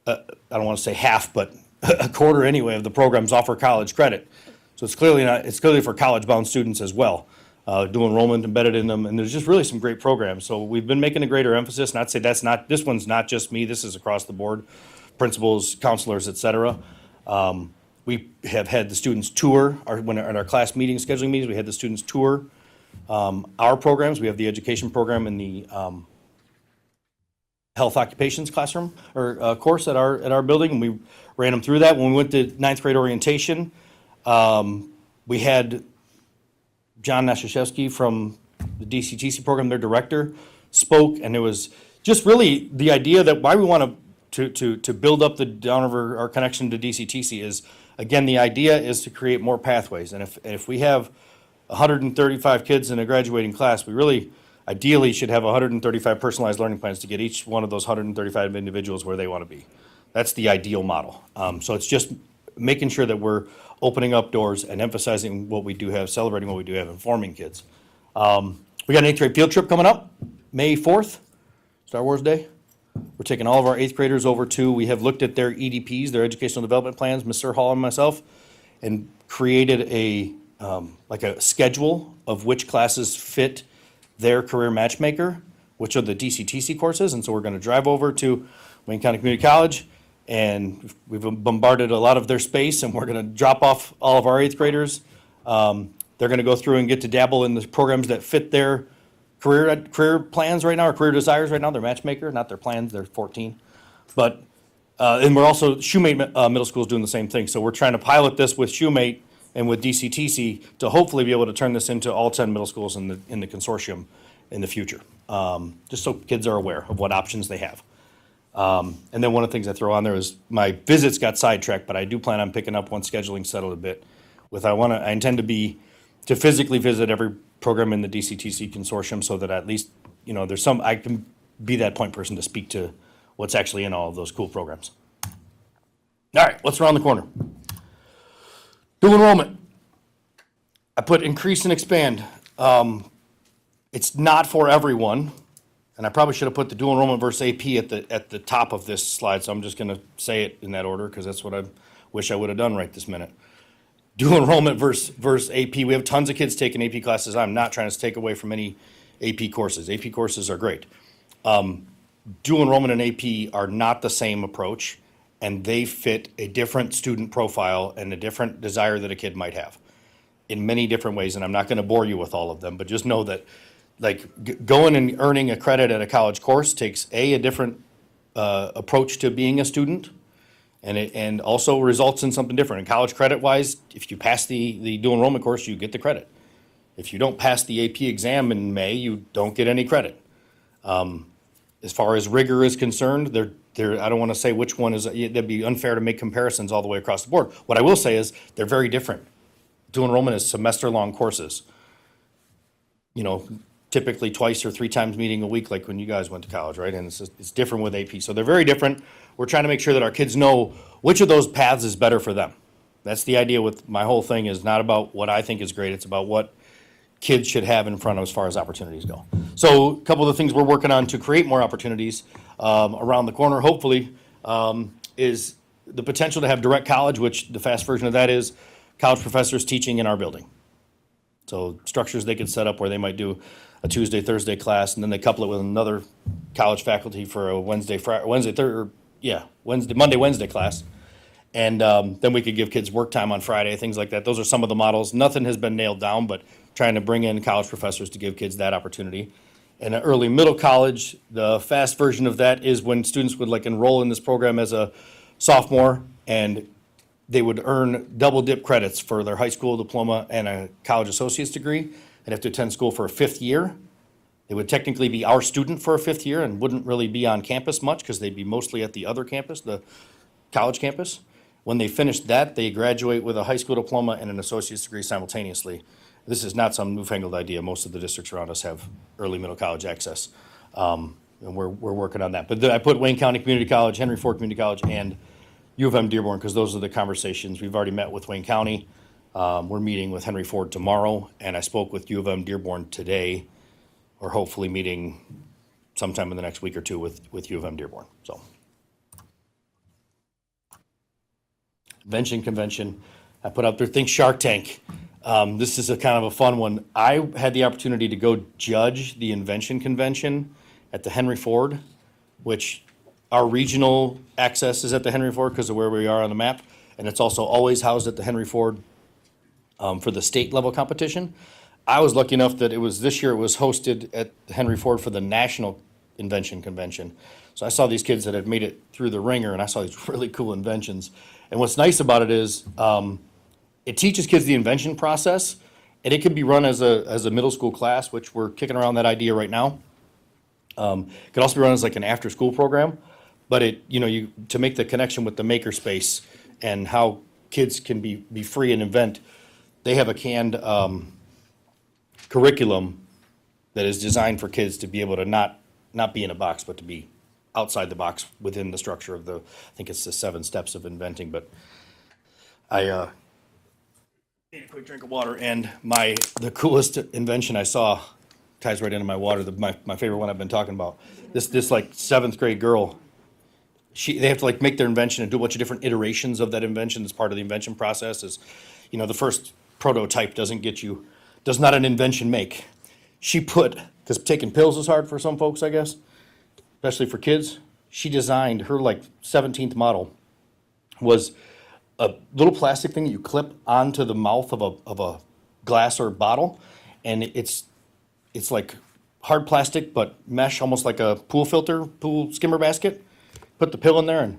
I don't want to say half, but a quarter anyway of the programs offer college credit. So it's clearly for college-bound students as well. Do enrollment embedded in them, and there's just really some great programs. So we've been making a greater emphasis, and I'd say this one's not just me, this is across the board, principals, counselors, et cetera. We have had the students tour, at our class meetings, scheduling meetings, we had the students tour our programs. We have the education program in the health occupations classroom or course at our building, and we ran them through that. When we went to ninth grade orientation, we had John Nashashevsky from the DCTC program, their director, spoke, and it was just really the idea that why we want to build up the Downriver, our connection to DCTC is, again, the idea is to create more pathways. And if we have 135 kids in a graduating class, we really ideally should have 135 personalized learning plans to get each one of those 135 individuals where they want to be. That's the ideal model. So it's just making sure that we're opening up doors and emphasizing what we do have, celebrating what we do have, informing kids. We got an 8th grade field trip coming up, May 4th, Star Wars Day. We're taking all of our 8th graders over we have looked at their EDPs, their educational development plans, Ms. Sir Hall and myself, and created a schedule of which classes fit their career matchmaker, which are the DCTC courses. And so we're going to drive over to Wayne County Community College, and we've bombarded a lot of their space, and we're going to drop off all of our 8th graders. They're going to go through and get to dabble in the programs that fit their career plans right now, or career desires right now. Their matchmaker, not their plans, they're 14. But, and we're also, Shoemate Middle School is doing the same thing. So we're trying to pilot this with Shoemate and with DCTC to hopefully be able to turn this into all 10 middle schools in the consortium in the future. Just so kids are aware of what options they have. And then one of the things I throw on there is my visits got sidetracked, but I do plan on picking up once scheduling settled a bit. I intend to physically visit every program in the DCTC consortium so that at least, I can be that point person to speak to what's actually in all of those cool programs. All right, what's around the corner? Dual enrollment. I put increase and expand. It's not for everyone, and I probably should have put the dual enrollment versus AP at the top of this slide, so I'm just gonna say it in that order, because that's what I wish I would have done right this minute. Dual enrollment versus AP, we have tons of kids taking AP classes. I'm not trying to take away from any AP courses. AP courses are great. Dual enrollment and AP are not the same approach, and they fit a different student profile and a different desire that a kid might have in many different ways, and I'm not gonna bore you with all of them, but just know that going and earning a credit at a college course takes a different approach to being a student, and also results in something different. And college credit wise, if you pass the dual enrollment course, you get the credit. If you don't pass the AP exam in May, you don't get any credit. As far as rigor is concerned, I don't want to say which one is. That'd be unfair to make comparisons all the way across the board. What I will say is they're very different. Dual enrollment is semester-long courses. Typically twice or 3 times meeting a week, like when you guys went to college, right? And it's different with AP. So they're very different. We're trying to make sure that our kids know which of those paths is better for them. That's the idea with my whole thing, is not about what I think is great. It's about what kids should have in front of as far as opportunities go. So a couple of the things we're working on to create more opportunities around the corner, hopefully, is the potential to have direct college, which the fast version of that is college professors teaching in our building. So structures they could set up where they might do a Tuesday, Thursday class, and then they couple it with another college faculty for a Monday, Wednesday class. And then we could give kids work time on Friday, things like that. Those are some of the models. Nothing has been nailed down, but trying to bring in college professors to give kids that opportunity. And early middle college, the fast version of that is when students would enroll in this program as a sophomore, and they would earn double dip credits for their high school diploma and a college associate's degree. They'd have to attend school for a 5th year. They would technically be our student for a 5th year and wouldn't really be on campus much, because they'd be mostly at the other campus, the college campus. When they finish that, they graduate with a high school diploma and an associate's degree simultaneously. This is not some newfangled idea. Most of the districts around us have early middle college access. And we're working on that. But I put Wayne County Community College, Henry Ford Community College, and U of M Dearborn, because those are the conversations. We've already met with Wayne County. We're meeting with Henry Ford tomorrow, and I spoke with U of M Dearborn today. We're hopefully meeting sometime in the next week or two with U of M Dearborn. So, convention, I put up there, think Shark Tank. This is a kind of a fun one. I had the opportunity to go judge the invention convention at the Henry Ford, which our regional access is at the Henry Ford because of where we are on the map, and it's also always housed at the Henry Ford for the state level competition. I was lucky enough that this year it was hosted at Henry Ford for the National Invention Convention. So I saw these kids that had made it through the ringer, and I saw these really cool inventions. And what's nice about it is it teaches kids the invention process, and it can be run as a middle school class, which we're kicking around that idea right now. It could also be run as an after school program, but to make the connection with the makerspace and how kids can be free and invent, they have a canned curriculum that is designed for kids to be able to not be in a box, but to be outside the box within the structure of I think it's the 7 steps of inventing. But I need a quick drink of water, and the coolest invention I saw ties right into my water. My favorite one I've been talking about. This 7th grade girl. They have to make their invention and do a bunch of different iterations of that invention as part of the invention process. The first prototype does not an invention make. She because taking pills is hard for some folks, I guess, especially for kids. She designed her 17th model was a little plastic thing that you clip onto the mouth of a glass or bottle, and it's like hard plastic but mesh, almost like a pool skimmer basket. Put the pill in there and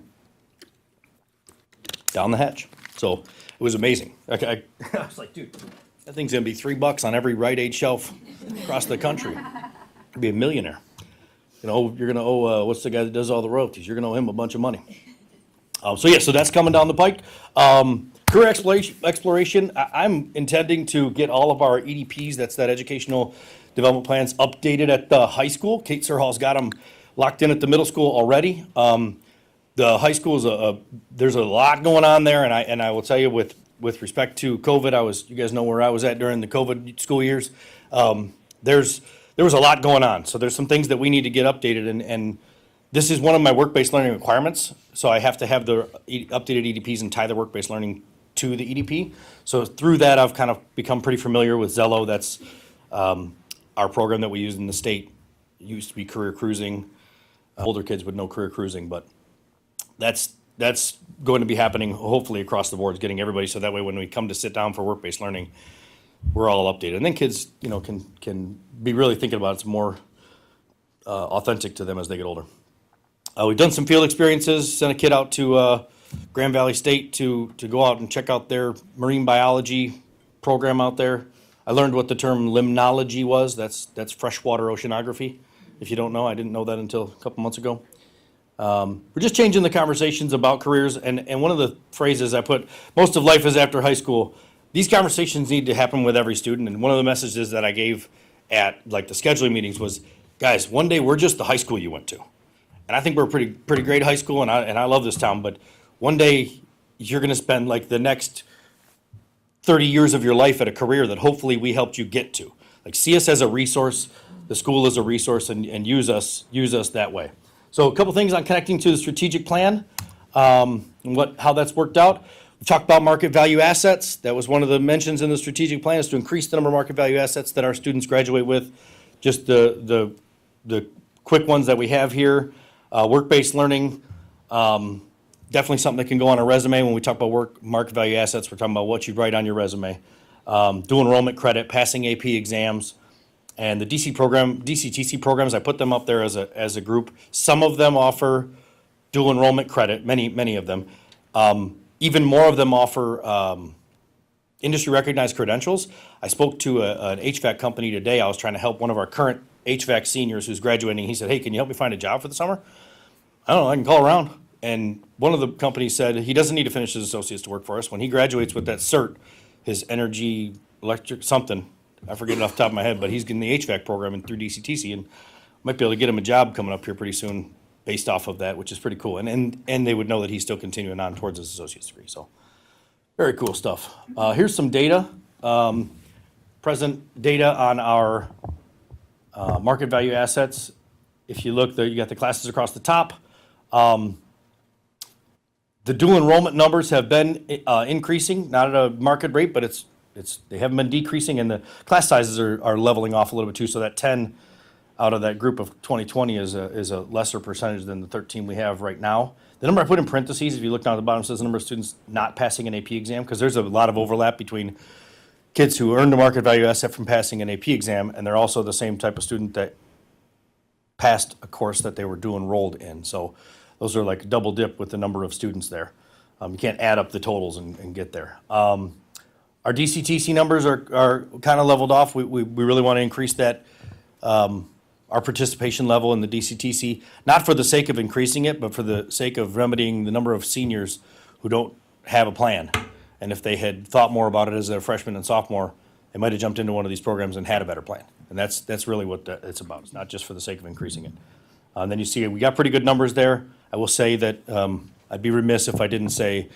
down the hatch. So it was amazing. I was like, dude, that thing's gonna be $3 on every Rite Aid shelf across the country. You'd be a millionaire. You're gonna owe what's the guy that does all the royalties? You're gonna owe him a bunch of money. So that's coming down the pike. Career exploration. I'm intending to get all of our EDPs, that's that educational development plans, updated at the high school. Kate Sirhall's got them locked in at the middle school already. The high school is there's a lot going on there, and I will tell you with respect to COVID, you guys know where I was at during the COVID school years. There's there was a lot going on. So there's some things that we need to get updated, and this is one of my work-based learning requirements. So I have to have the updated EDPs and tie the work-based learning to the EDP. So through that, I've kind of become pretty familiar with Zello. That's our program that we use in the state. It used to be Career Cruising. Older kids would know Career Cruising, but that's going to be happening hopefully across the board, getting everybody, so that way when we come to sit down for work-based learning, we're all updated. And then kids, can be really thinking about it's more authentic to them as they get older. We've done some field experiences, sent a kid out to Grand Valley State to go out and check out their marine biology program out there. I learned what the term limnology was. That's freshwater oceanography. If you don't know, I didn't know that until a couple months ago. We're just changing the conversations about careers, and one of the phrases I put, most of life is after high school. These conversations need to happen with every student, and one of the messages that I gave at like the scheduling meetings was, guys, one day we're just the high school you went to. And I think we're a pretty great high school, and I love this town, but one day you're gonna spend like the next 30 years of your life at a career that hopefully we helped you get to. Like, see us as a resource, the school as a resource, and use us that way. So a couple things on connecting to the strategic plan, and how that's worked out. We talked about market value assets. That was one of the mentions in the strategic plan, is to increase the number of market value assets that our students graduate with. Just the quick ones that we have here. Work-based learning, definitely something that can go on a resume. When we talk about market value assets, we're talking about what you'd write on your resume. Dual enrollment credit, passing AP exams, and the DCTC programs, I put them up there as a group. Some of them offer dual enrollment credit, many of them. Even more of them offer industry recognized credentials. I spoke to an HVAC company today. I was trying to help one of our current HVAC seniors who's graduating. He said, hey, can you help me find a job for the summer? I don't know, I can call around. And one of the companies said he doesn't need to finish his associates to work for us. When he graduates with that cert, his energy, electric, something, I forget it off the top of my head, but he's getting the HVAC program through DCTC, and might be able to get him a job coming up here pretty soon based off of that, which is pretty cool. And they would know that he's still continuing on towards his associate's degree. So very cool stuff. Here's some data, present data on our market value assets. If you look there, you got the classes across the top. The dual enrollment numbers have been increasing, not at a market rate, but they haven't been decreasing, and the class sizes are leveling off a little bit too. So that 10 out of that group of 2020 is a lesser percentage than the 13 we have right now. The number I put in parentheses, if you look down at the bottom, says the number of students not passing an AP exam, because there's a lot of overlap between kids who earned a market value asset from passing an AP exam, and they're also the same type of student that passed a course that they were dual enrolled in. So those are like a double dip with the number of students there. You can't add up the totals and get there. Our DCTC numbers are kind of leveled off. We really want to increase that, our participation level in the DCTC, not for the sake of increasing it, but for the sake of remedying the number of seniors who don't have a plan. And if they had thought more about it as a freshman and sophomore, they might have jumped into one of these programs and had a better plan. And that's really what it's about. It's not just for the sake of increasing it. And then you see we got pretty good numbers there. I will say that I'd be remiss if I didn't say,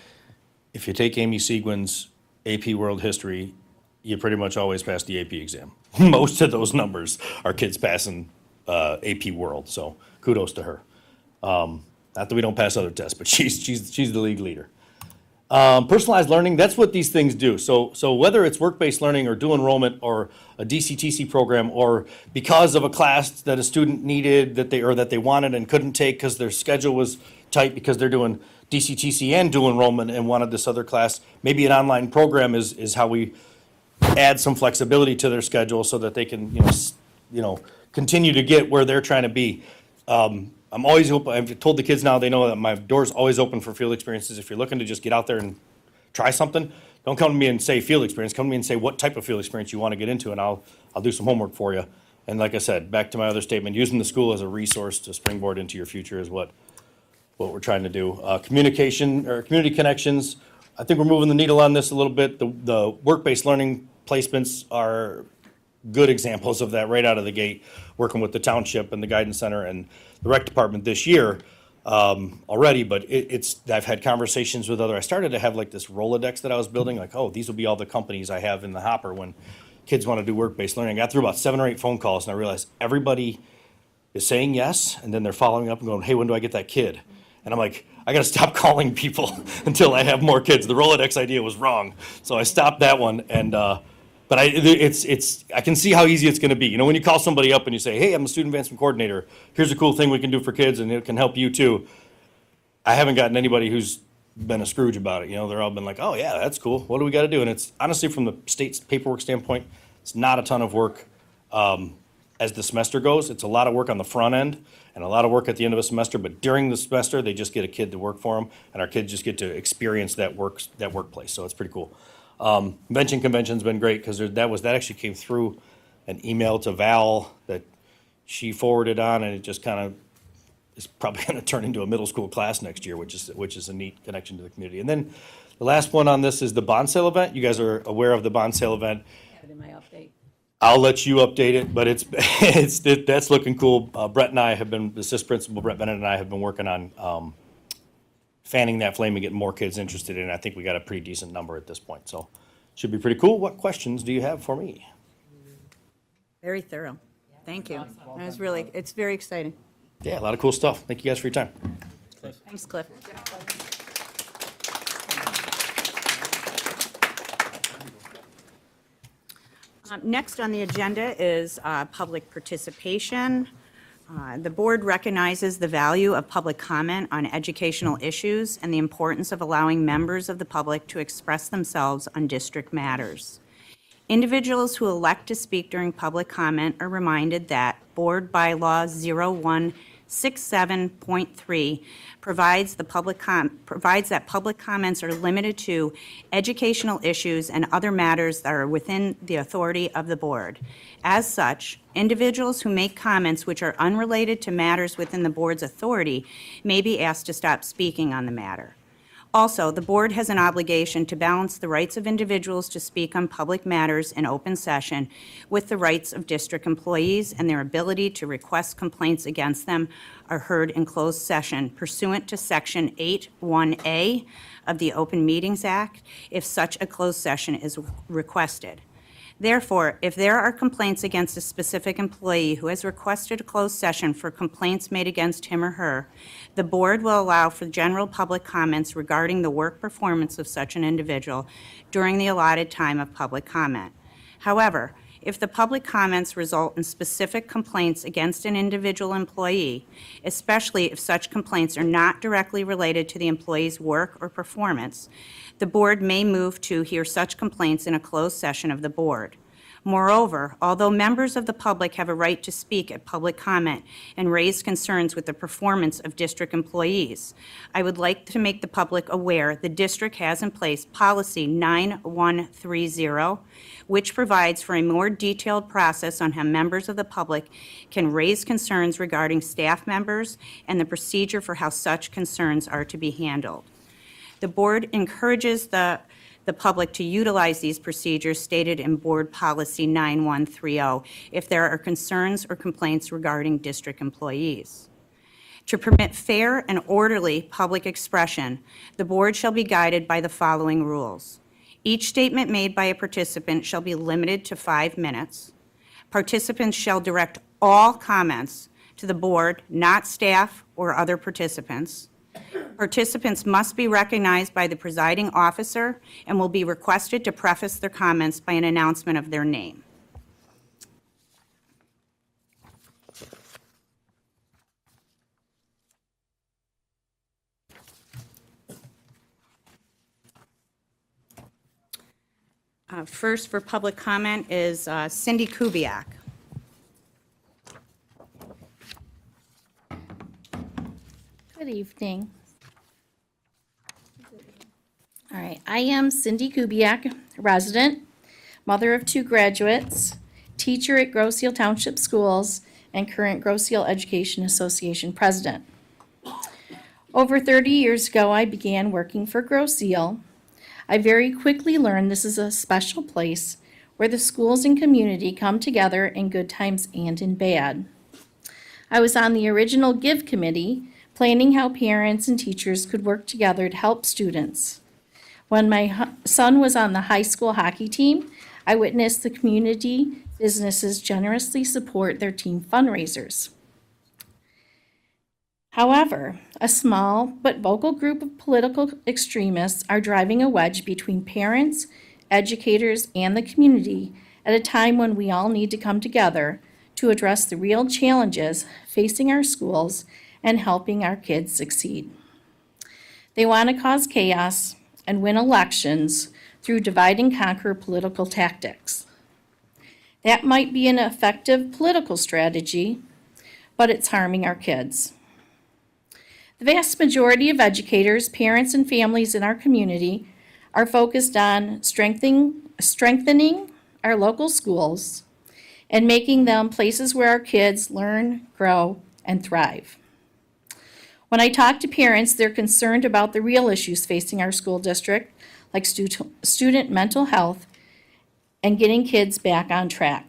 if you take Amy Seguin's AP World History, you pretty much always pass the AP exam. Most of those numbers are kids passing AP World, so kudos to her. Not that we don't pass other tests, but she's the league leader. Personalized learning, that's what these things do. So whether it's work-based learning or dual enrollment or a DCTC program, or because of a class that a student needed that they wanted and couldn't take because their schedule was tight because they're doing DCTC and dual enrollment and wanted this other class, maybe an online program is how we add some flexibility to their schedule so that they can continue to get where they're trying to be. I'm always open. I've told the kids now, they know that my door's always open for field experiences. If you're looking to just get out there and try something, don't come to me and say field experience. Come to me and say what type of field experience you want to get into, and I'll do some homework for you. And like I said, back to my other statement, using the school as a resource to springboard into your future is what we're trying to do. Communication or community connections, I think we're moving the needle on this a little bit. The work-based learning placements are good examples of that right out of the gate, working with the township and the guidance center and the rec department this year already, but I've had conversations with I started to have like this Rolodex that I was building, like, oh, these will be all the companies I have in the hopper when kids want to do work-based learning. I got through about 7 or 8 phone calls, and I realized everybody is saying yes, and then they're following up and going, hey, when do I get that kid? And I'm like, I got to stop calling people until I have more kids. The Rolodex idea was wrong, so I stopped that one. And but I can see how easy it's going to be. You know, when you call somebody up and you say, hey, I'm a student advancement coordinator. Here's a cool thing we can do for kids, and it can help you too. I haven't gotten anybody who's been a Scrooge about it. You know, they're all been like, oh yeah, that's cool. What do we got to do? And it's honestly, from the state's paperwork standpoint, it's not a ton of work as the semester goes. It's a lot of work on the front end and a lot of work at the end of a semester. But during the semester, they just get a kid to work for them, and our kids just get to experience that workplace. So it's pretty cool. Invention Convention's been great because that actually came through an email to Val that she forwarded on, and it just kind of is probably going to turn into a middle school class next year, which is a neat connection to the community. And then the last one on this is the bond sale event. You guys are aware of the bond sale event. Have it in my update. I'll let you update it, but that's looking cool. Brett and I have been, the assistant principal, Brett Bennett, and I have been working on fanning that flame and getting more kids interested in it. I think we got a pretty decent number at this point, so should be pretty cool. What questions do you have for me? Very thorough. Thank you. It's very exciting. Yeah, a lot of cool stuff. Thank you guys for your time. Thanks, Cliff. Next on the agenda is public participation. The board recognizes the value of public comment on educational issues and the importance of allowing members of the public to express themselves on district matters. Individuals who elect to speak during public comment are reminded that Board Bylaw 0167.3 provides that public comments are limited to educational issues and other matters that are within the authority of the board. As such, individuals who make comments which are unrelated to matters within the board's authority may be asked to stop speaking on the matter. Also, the board has an obligation to balance the rights of individuals to speak on public matters in open session with the rights of district employees, and their ability to request complaints against them are heard in closed session pursuant to Section 8(1)A of the Open Meetings Act if such a closed session is requested. Therefore, if there are complaints against a specific employee who has requested a closed session for complaints made against him or her, the board will allow for general public comments regarding the work performance of such an individual during the allotted time of public comment. However, if the public comments result in specific complaints against an individual employee, especially if such complaints are not directly related to the employee's work or performance, the board may move to hear such complaints in a closed session of the board. Moreover, although members of the public have a right to speak at public comment and raise concerns with the performance of district employees, I would like to make the public aware the district has in place Policy 9130, which provides for a more detailed process on how members of the public can raise concerns regarding staff members and the procedure for how such concerns are to be handled. The board encourages the public to utilize these procedures stated in Board Policy 9130 if there are concerns or complaints regarding district employees. To permit fair and orderly public expression, the board shall be guided by the following rules. Each statement made by a participant shall be limited to 5 minutes. Participants shall direct all comments to the board, not staff or other participants. Participants must be recognized by the presiding officer and will be requested to preface their comments by an announcement of their name. First for public comment is Cindy Kubiak. Good evening. All right, I am Cindy Kubiak, resident, mother of 2 graduates, teacher at Grosse Ile Township Schools, and current Grosse Ile Education Association president. Over 30 years ago, I began working for Grosse Ile. I very quickly learned this is a special place where the schools and community come together in good times and in bad. I was on the original GIVE committee, planning how parents and teachers could work together to help students. When my son was on the high school hockey team, I witnessed the community businesses generously support their team fundraisers. However, a small but vocal group of political extremists are driving a wedge between parents, educators, and the community at a time when we all need to come together to address the real challenges facing our schools and helping our kids succeed. They want to cause chaos and win elections through divide and conquer political tactics. That might be an effective political strategy, but it's harming our kids. The vast majority of educators, parents, and families in our community are focused on strengthening our local schools and making them places where our kids learn, grow, and thrive. When I talk to parents, they're concerned about the real issues facing our school district, like student mental health and getting kids back on track.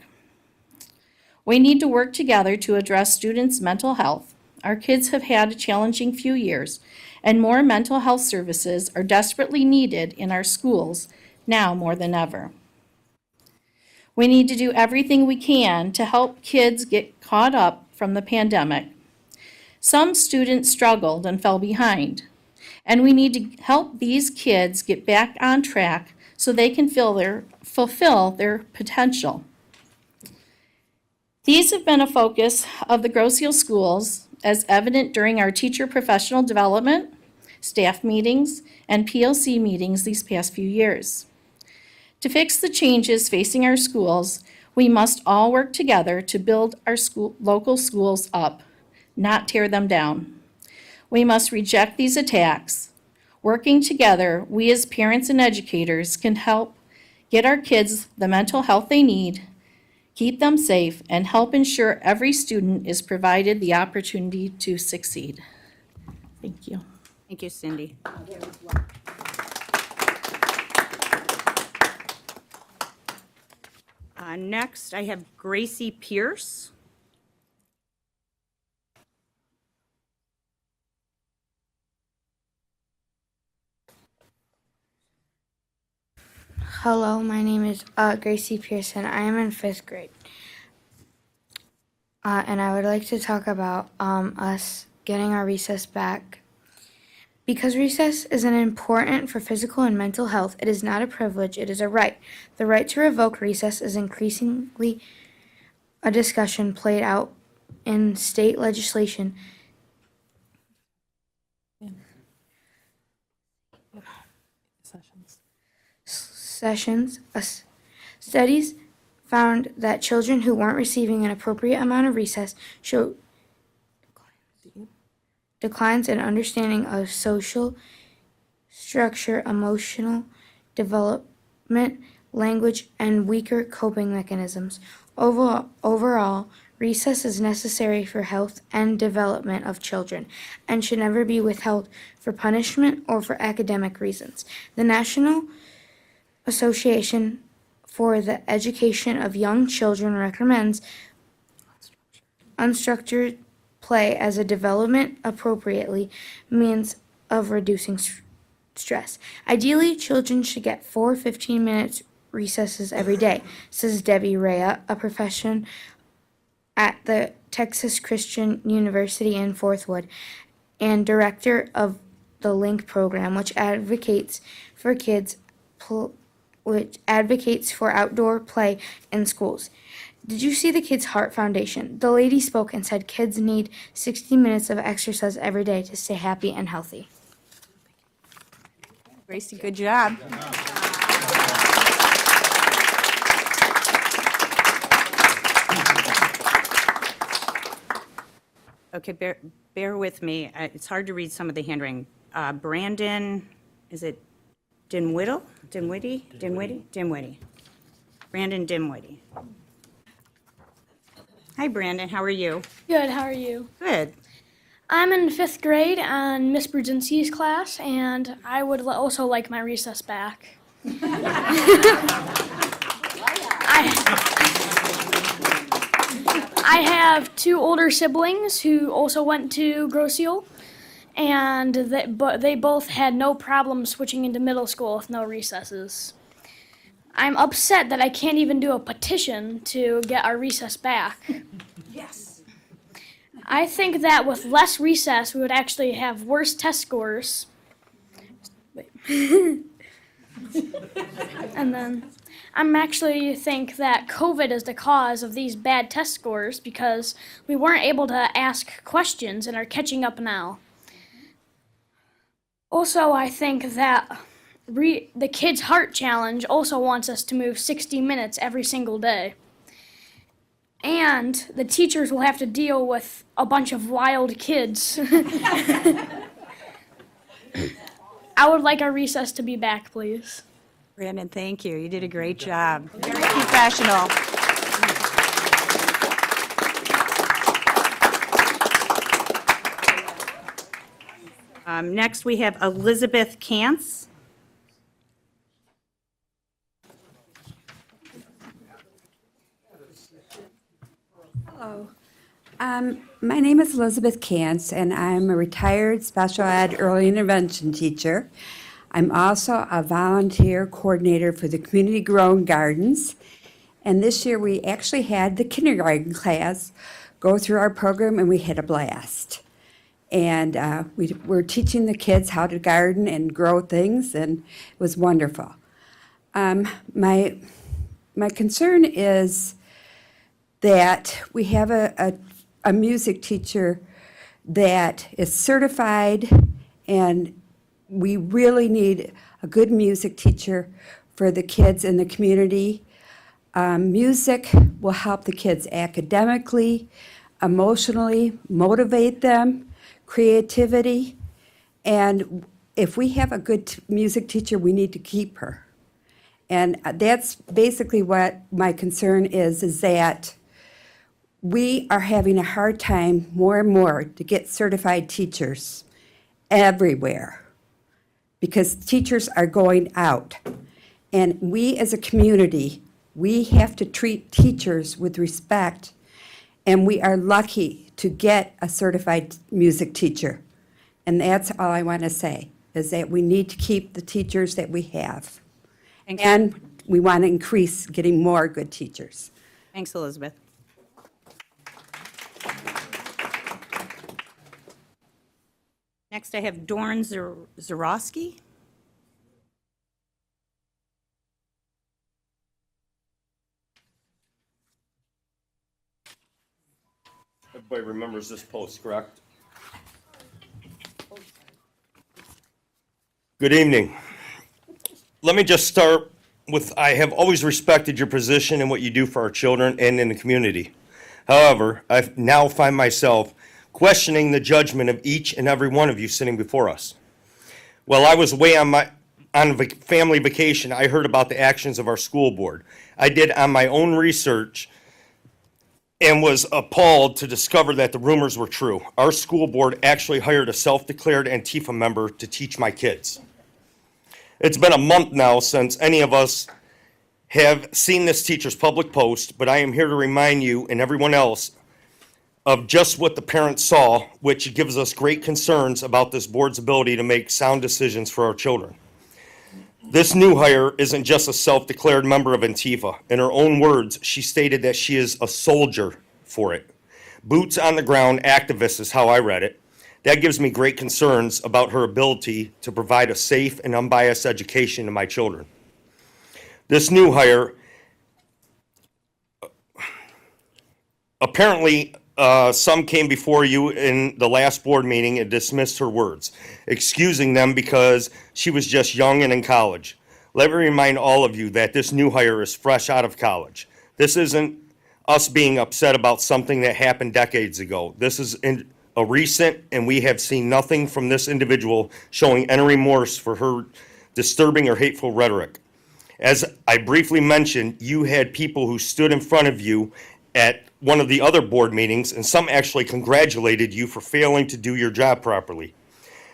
We need to work together to address students' mental health. Our kids have had a challenging few years, and more mental health services are desperately needed in our schools now more than ever. We need to do everything we can to help kids get caught up from the pandemic. Some students struggled and fell behind, and we need to help these kids get back on track so they can fulfill their potential. These have been a focus of the Grosse Ile schools, as evident during our teacher professional development, staff meetings, and PLC meetings these past few years. To fix the changes facing our schools, we must all work together to build our local schools up, not tear them down. We must reject these attacks. Working together, we as parents and educators can help get our kids the mental health they need, keep them safe, and help ensure every student is provided the opportunity to succeed. Thank you. Thank you, Cindy. Next, I have Gracie Pierce. Hello, my name is Gracie Pearson. I am in 5th grade. And I would like to talk about us getting our recess back. Because recess is important for physical and mental health, it is not a privilege, it is a right. The right to revoke recess is increasingly a discussion played out in state legislation. Studies found that children who weren't receiving an appropriate amount of recess showed declines in understanding of social structure, emotional development, language, and weaker coping mechanisms. Overall, recess is necessary for health and development of children and should never be withheld for punishment or for academic reasons. The National Association for the Education of Young Children recommends unstructured play as a development appropriately means of reducing stress. Ideally, children should get 4 15-minute recesses every day, says Debbie Rea, a professor at the Texas Christian University in Fort Worth and director of the LINK program, which advocates for outdoor play in schools. Did you see the Kids Heart Foundation? The lady spoke and said kids need 60 minutes of exercise every day to stay happy and healthy. Gracie, good job. Okay, bear with me. It's hard to read some of the handwriting. Brandon, is it Dinwiddie? Brandon Dinwiddie. Hi, Brandon. How are you? Good, how are you? Good. I'm in 5th grade on Miss Brzezinski's class, and I would also like my recess back. I have 2 older siblings who also went to Grosse Ile, and they both had no problem switching into middle school with no recesses. I'm upset that I can't even do a petition to get our recess back. Yes. I think that with less recess, we would actually have worse test scores. And then I'm actually think that COVID is the cause of these bad test scores because we weren't able to ask questions and are catching up now. Also, I think that the Kids Heart Challenge also wants us to move 60 minutes every single day. And the teachers will have to deal with a bunch of wild kids. I would like our recess to be back, please. Brandon, thank you. You did a great job. Very professional. Next, we have Elizabeth Cantz. Hello. My name is Elizabeth Cantz, and I'm a retired special ed early intervention teacher. I'm also a volunteer coordinator for the Community Grown Gardens. And this year, we actually had the kindergarten class go through our program, and we had a blast. And we're teaching the kids how to garden and grow things, and it was wonderful. My concern is that we have a music teacher that is certified, and we really need a good music teacher for the kids in the community. Music will help the kids academically, emotionally, motivate them, creativity, and if we have a good music teacher, we need to keep her. And that's basically what my concern is that we are having a hard time more and more to get certified teachers everywhere because teachers are going out. And we as a community, we have to treat teachers with respect, and we are lucky to get a certified music teacher. And that's all I want to say, is that we need to keep the teachers that we have. And we want to increase getting more good teachers. Thanks, Elizabeth. Next, I have Dorn Zarowski. Everybody remembers this post, correct? Good evening. Let me just start with, I have always respected your position and what you do for our children and in the community. However, I now find myself questioning the judgment of each and every one of you sitting before us. While I was away on family vacation, I heard about the actions of our school board. I did on my own research and was appalled to discover that the rumors were true. Our school board actually hired a self-declared Antifa member to teach my kids. It's been a month now since any of us have seen this teacher's public post, but I am here to remind you and everyone else of just what the parents saw, which gives us great concerns about this board's ability to make sound decisions for our children. This new hire isn't just a self-declared member of Antifa. In her own words, she stated that she is a soldier for it. Boots on the ground activist is how I read it. That gives me great concerns about her ability to provide a safe and unbiased education to my children. This new hire, apparently, some came before you in the last board meeting and dismissed her words, excusing them because she was just young and in college. Let me remind all of you that this new hire is fresh out of college. This isn't us being upset about something that happened decades ago. This is a recent, and we have seen nothing from this individual showing any remorse for her disturbing or hateful rhetoric. As I briefly mentioned, you had people who stood in front of you at one of the other board meetings, and some actually congratulated you for failing to do your job properly.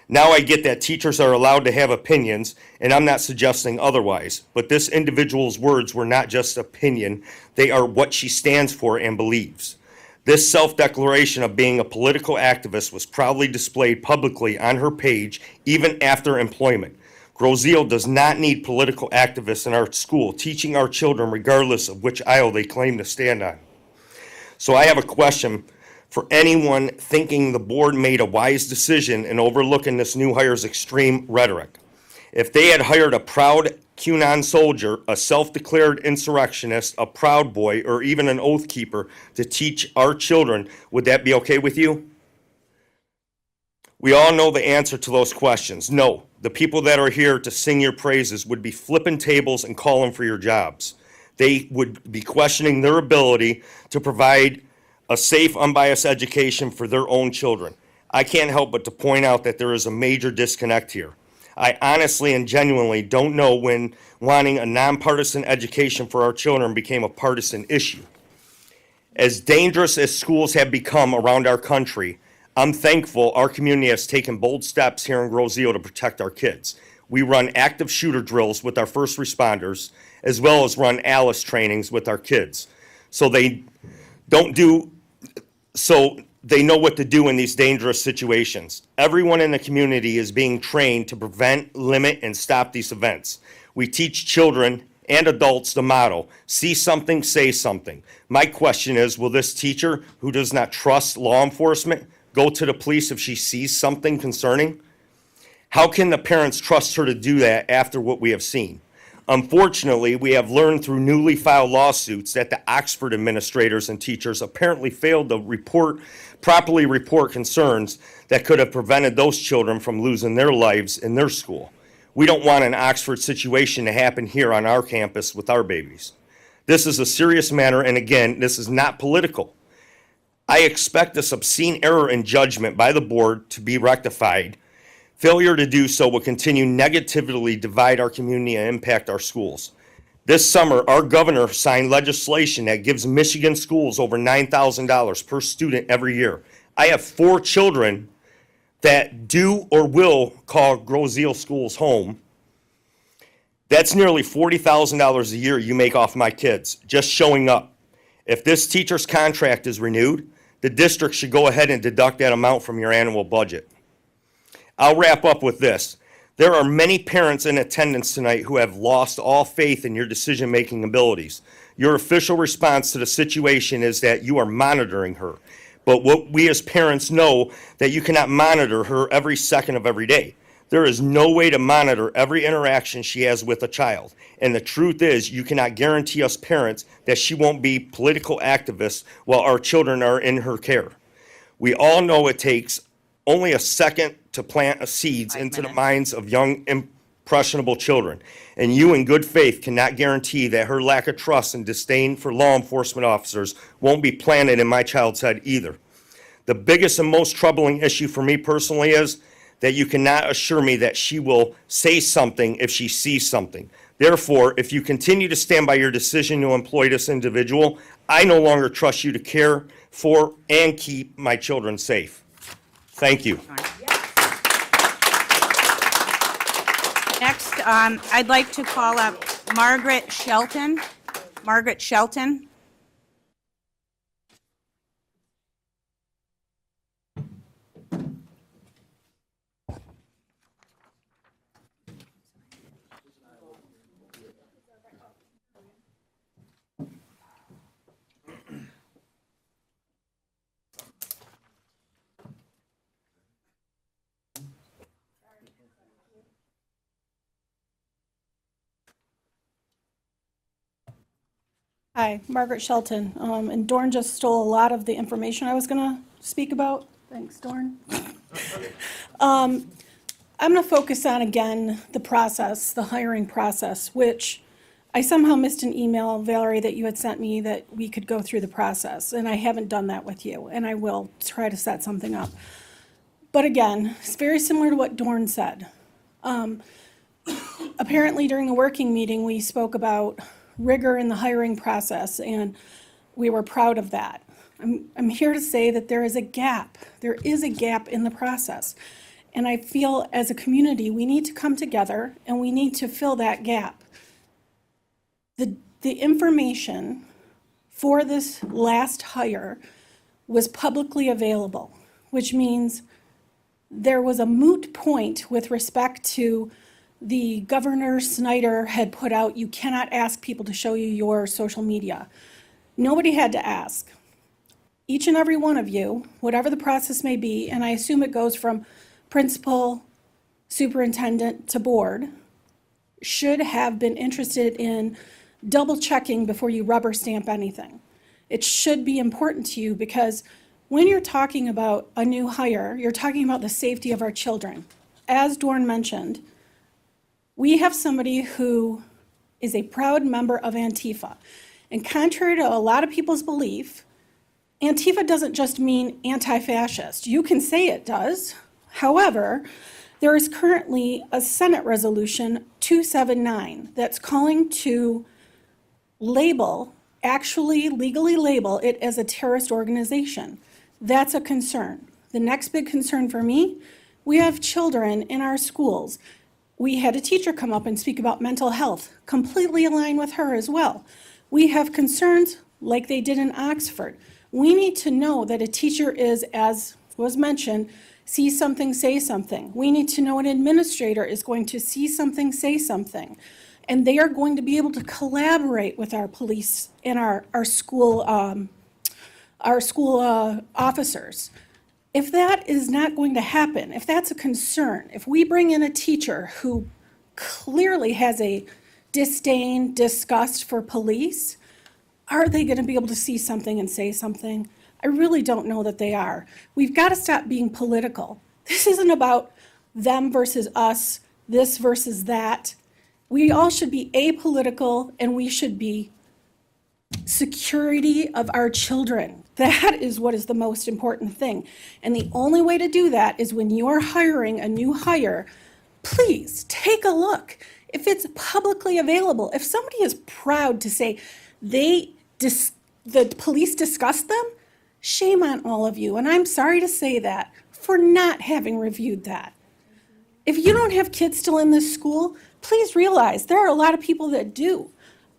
Now I get that teachers are allowed to have opinions, and I'm not suggesting otherwise, but this individual's words were not just opinion, they are what she stands for and believes. This self-declaration of being a political activist was proudly displayed publicly on her page even after employment. Groseal does not need political activists in our school teaching our children regardless of which aisle they claim to stand on. So I have a question for anyone thinking the board made a wise decision in overlooking this new hire's extreme rhetoric. If they had hired a proud QAnon soldier, a self-declared insurrectionist, a Proud Boy, or even an Oath Keeper to teach our children, would that be okay with you? We all know the answer to those questions. No, the people that are here to sing your praises would be flipping tables and calling for your jobs. They would be questioning their ability to provide a safe, unbiased education for their own children. I can't help but to point out that there is a major disconnect here. I honestly and genuinely don't know when wanting a nonpartisan education for our children became a partisan issue. As dangerous as schools have become around our country, I'm thankful our community has taken bold steps here in Groseal to protect our kids. We run active shooter drills with our first responders, as well as run ALICE trainings with our kids. So they know what to do in these dangerous situations. Everyone in the community is being trained to prevent, limit, and stop these events. We teach children and adults the motto, see something, say something. My question is, will this teacher who does not trust law enforcement go to the police if she sees something concerning? How can the parents trust her to do that after what we have seen? Unfortunately, we have learned through newly filed lawsuits that the Oxford administrators and teachers apparently failed to properly report concerns that could have prevented those children from losing their lives in their school. We don't want an Oxford situation to happen here on our campus with our babies. This is a serious matter, and again, this is not political. I expect this obscene error in judgment by the board to be rectified. Failure to do so will continue negatively divide our community and impact our schools. This summer, our governor signed legislation that gives Michigan schools over $9,000 per student every year. I have 4 children that do or will call Groseal schools home. That's nearly $40,000 a year you make off my kids, just showing up. If this teacher's contract is renewed, the district should go ahead and deduct that amount from your annual budget. I'll wrap up with this. There are many parents in attendance tonight who have lost all faith in your decision-making abilities. Your official response to the situation is that you are monitoring her. But what we as parents know that you cannot monitor her every second of every day. There is no way to monitor every interaction she has with a child. And the truth is, you cannot guarantee us parents that she won't be political activists while our children are in her care. We all know it takes only a second to plant seeds into the minds of young, impressionable children. And you, in good faith, cannot guarantee that her lack of trust and disdain for law enforcement officers won't be planted in my child's head either. The biggest and most troubling issue for me personally is that you cannot assure me that she will say something if she sees something. Therefore, if you continue to stand by your decision to employ this individual, I no longer trust you to care for and keep my children safe. Thank you. Next, I'd like to call up Margaret Shelton. Margaret Shelton. Hi, Margaret Shelton. And Dorn just stole a lot of the information I was going to speak about. Thanks, Dorn. I'm going to focus on, again, the process, the hiring process, which I somehow missed an email, Valerie, that you had sent me that we could go through the process. And I haven't done that with you, and I will try to set something up. But again, it's very similar to what Dorn said. Apparently, during the working meeting, we spoke about rigor in the hiring process, and we were proud of that. I'm here to say that there is a gap. There is a gap in the process. And I feel as a community, we need to come together and we need to fill that gap. The information for this last hire was publicly available, which means there was a moot point with respect to the Governor Snyder had put out, you cannot ask people to show you your social media. Nobody had to ask. Each and every one of you, whatever the process may be, and I assume it goes from principal, superintendent to board, should have been interested in double checking before you rubber stamp anything. It should be important to you because when you're talking about a new hire, you're talking about the safety of our children. As Dorn mentioned, we have somebody who is a proud member of Antifa. And contrary to a lot of people's belief, Antifa doesn't just mean anti-fascist. You can say it does. However, there is currently a Senate Resolution 279 that's calling to actually legally label it as a terrorist organization. That's a concern. The next big concern for me, we have children in our schools. We had a teacher come up and speak about mental health, completely aligned with her as well. We have concerns like they did in Oxford. We need to know that a teacher is, as was mentioned, see something, say something. We need to know an administrator is going to see something, say something. And they are going to be able to collaborate with our police and our school officers. If that is not going to happen, if that's a concern, if we bring in a teacher who clearly has a disdain, disgust for police, are they going to be able to see something and say something? I really don't know that they are. We've got to stop being political. This isn't about them versus us, this versus that. We all should be apolitical and we should be security of our children. That is what is the most important thing. And the only way to do that is when you are hiring a new hire, please take a look. If it's publicly available, if somebody is proud to say the police discussed them, shame on all of you. And I'm sorry to say that for not having reviewed that. If you don't have kids still in this school, please realize there are a lot of people that do.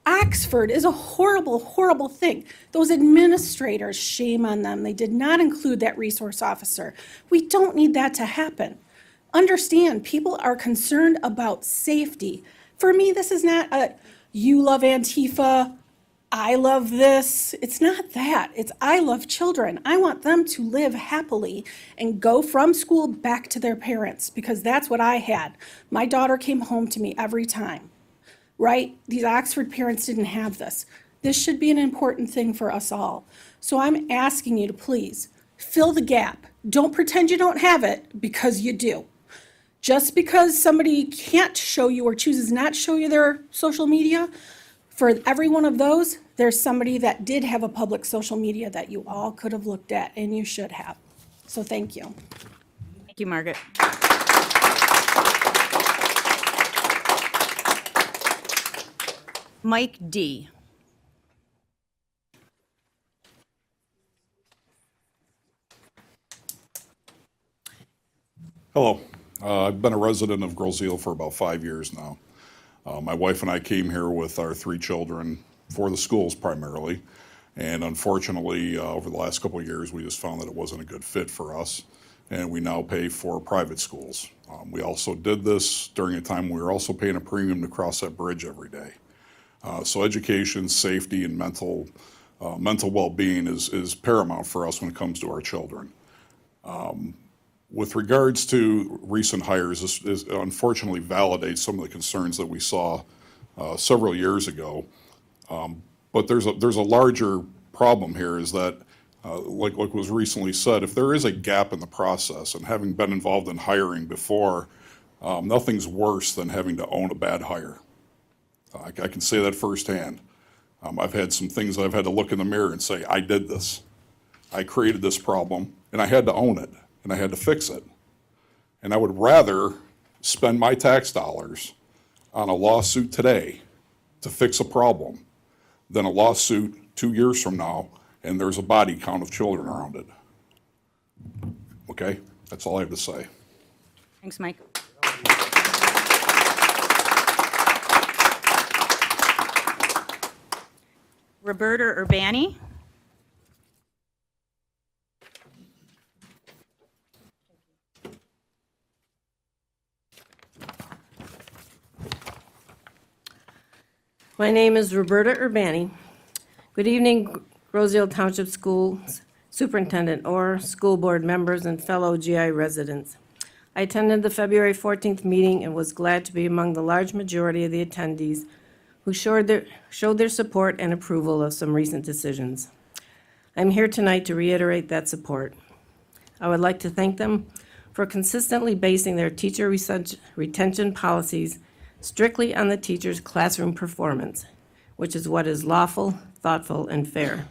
Oxford is a horrible, horrible thing. Those administrators, shame on them. They did not include that resource officer. We don't need that to happen. Understand, people are concerned about safety. For me, this is not a, you love Antifa, I love this. It's not that. It's I love children. I want them to live happily and go from school back to their parents because that's what I had. My daughter came home to me every time, right? These Oxford parents didn't have this. This should be an important thing for us all. So I'm asking you to please fill the gap. Don't pretend you don't have it because you do. Just because somebody can't show you or chooses not to show you their social media, for every one of those, there's somebody that did have a public social media that you all could have looked at and you should have. So thank you. Thank you, Margaret. Mike D. Hello. I've been a resident of Grosse Ile for about 5 years now. My wife and I came here with our 3 children for the schools primarily. And unfortunately, over the last couple of years, we just found that it wasn't a good fit for us. And we now pay for private schools. We also did this during a time we were also paying a premium to cross that bridge every day. So education, safety, and mental well-being is paramount for us when it comes to our children. With regards to recent hires, this unfortunately validates some of the concerns that we saw several years ago. But there's a larger problem here is that, like was recently said, if there is a gap in the process, and having been involved in hiring before, nothing's worse than having to own a bad hire. I can say that firsthand. I've had some things I've had to look in the mirror and say, I did this. I created this problem, and I had to own it. And I had to fix it. And I would rather spend my tax dollars on a lawsuit today to fix a problem than a lawsuit 2 years from now and there's a body count of children around it. Okay? That's all I have to say. Thanks, Mike. Roberta Urbani. My name is Roberta Urbani. Good evening, Rosehill Township Schools Superintendent or school board members and fellow GI residents. I attended the February 14th meeting and was glad to be among the large majority of the attendees who showed their support and approval of some recent decisions. I'm here tonight to reiterate that support. I would like to thank them for consistently basing their teacher retention policies strictly on the teacher's classroom performance, which is what is lawful, thoughtful, and fair.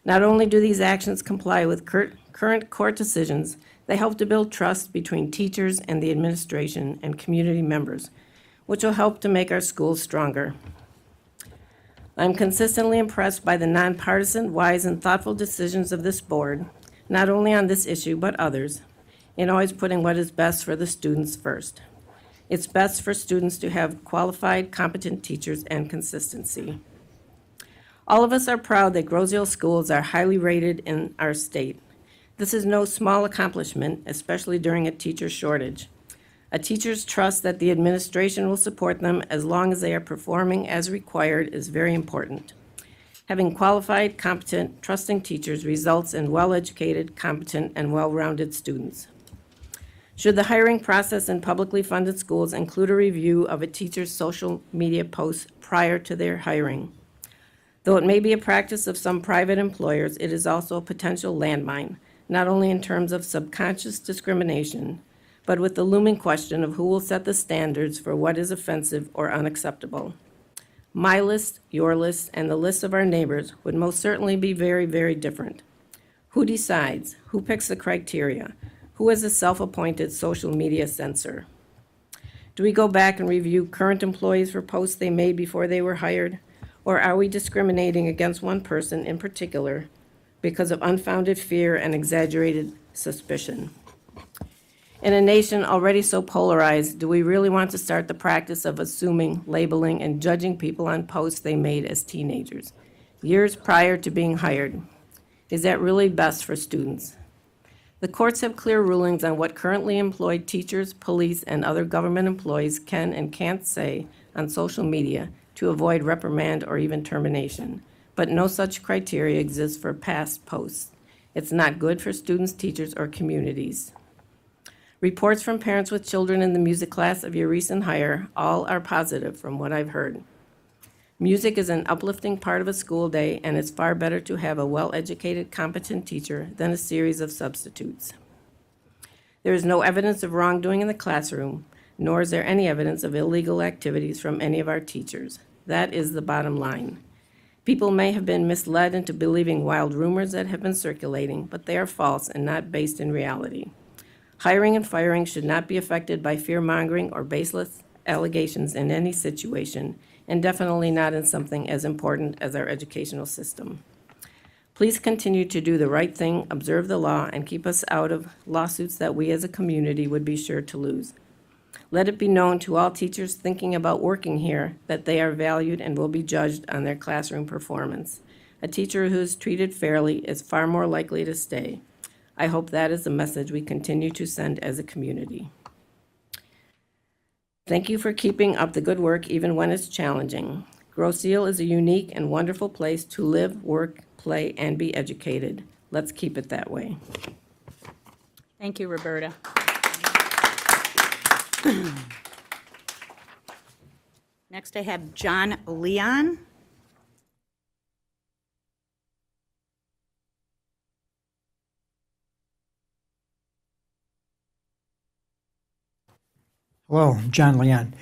Not only do these actions comply with current court decisions, they help to build trust between teachers and the administration and community members, which will help to make our schools stronger. I'm consistently impressed by the nonpartisan, wise, and thoughtful decisions of this board, not only on this issue but others, in always putting what is best for the students first. It's best for students to have qualified, competent teachers and consistency. All of us are proud that Groseal schools are highly rated in our state. This is no small accomplishment, especially during a teacher shortage. A teacher's trust that the administration will support them as long as they are performing as required is very important. Having qualified, competent, trusting teachers results in well-educated, competent, and well-rounded students. Should the hiring process in publicly funded schools include a review of a teacher's social media posts prior to their hiring? Though it may be a practice of some private employers, it is also a potential landmine, not only in terms of subconscious discrimination, but with the looming question of who will set the standards for what is offensive or unacceptable. My list, your list, and the list of our neighbors would most certainly be very, very different. Who decides? Who picks the criteria? Who is a self-appointed social media censor? Do we go back and review current employees for posts they made before they were hired? Or are we discriminating against one person in particular because of unfounded fear and exaggerated suspicion? In a nation already so polarized, do we really want to start the practice of assuming, labeling, and judging people on posts they made as teenagers, years prior to being hired? Is that really best for students? The courts have clear rulings on what currently employed teachers, police, and other government employees can and can't say on social media to avoid reprimand or even termination, but no such criteria exists for past posts. It's not good for students, teachers, or communities. Reports from parents with children in the music class of your recent hire all are positive from what I've heard. Music is an uplifting part of a school day, and it's far better to have a well-educated, competent teacher than a series of substitutes. There is no evidence of wrongdoing in the classroom, nor is there any evidence of illegal activities from any of our teachers. That is the bottom line. People may have been misled into believing wild rumors that have been circulating, but they are false and not based in reality. Hiring and firing should not be affected by fear-mongering or baseless allegations in any situation, and definitely not in something as important as our educational system. Please continue to do the right thing, observe the law, and keep us out of lawsuits that we as a community would be sure to lose. Let it be known to all teachers thinking about working here that they are valued and will be judged on their classroom performance. A teacher who is treated fairly is far more likely to stay. I hope that is the message we continue to send as a community. Thank you for keeping up the good work even when it's challenging. Groseal is a unique and wonderful place to live, work, play, and be educated. Let's keep it that way. Thank you, Roberta. Next, I have John Leon. Hello, John Leon.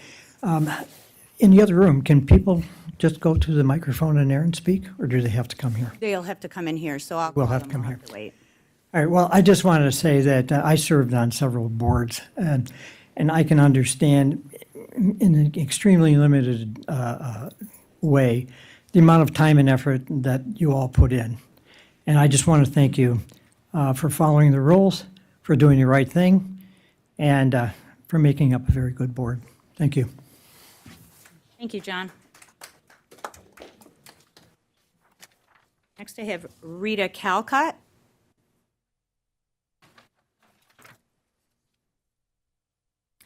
In the other room, can people just go to the microphone in there and speak, or do they have to come here? They'll have to come in here, so I'll We'll call have to them. come I'll here. have to wait. All right, well, I just wanted to say that I served on several boards, and I can understand in an extremely limited way the amount of time and effort that you all put in. And I just want to thank you for following the rules, for doing the right thing, and for making up a very good board. Thank you. Thank you, John. Next, I have Rita Calcott.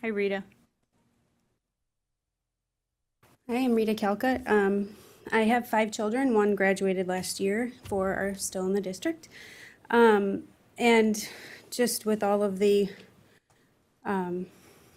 Hi, Rita. Hi, I'm Rita Calcutt. I have 5 children. 1 graduated last year, 4 are still in the district. And just with all of the,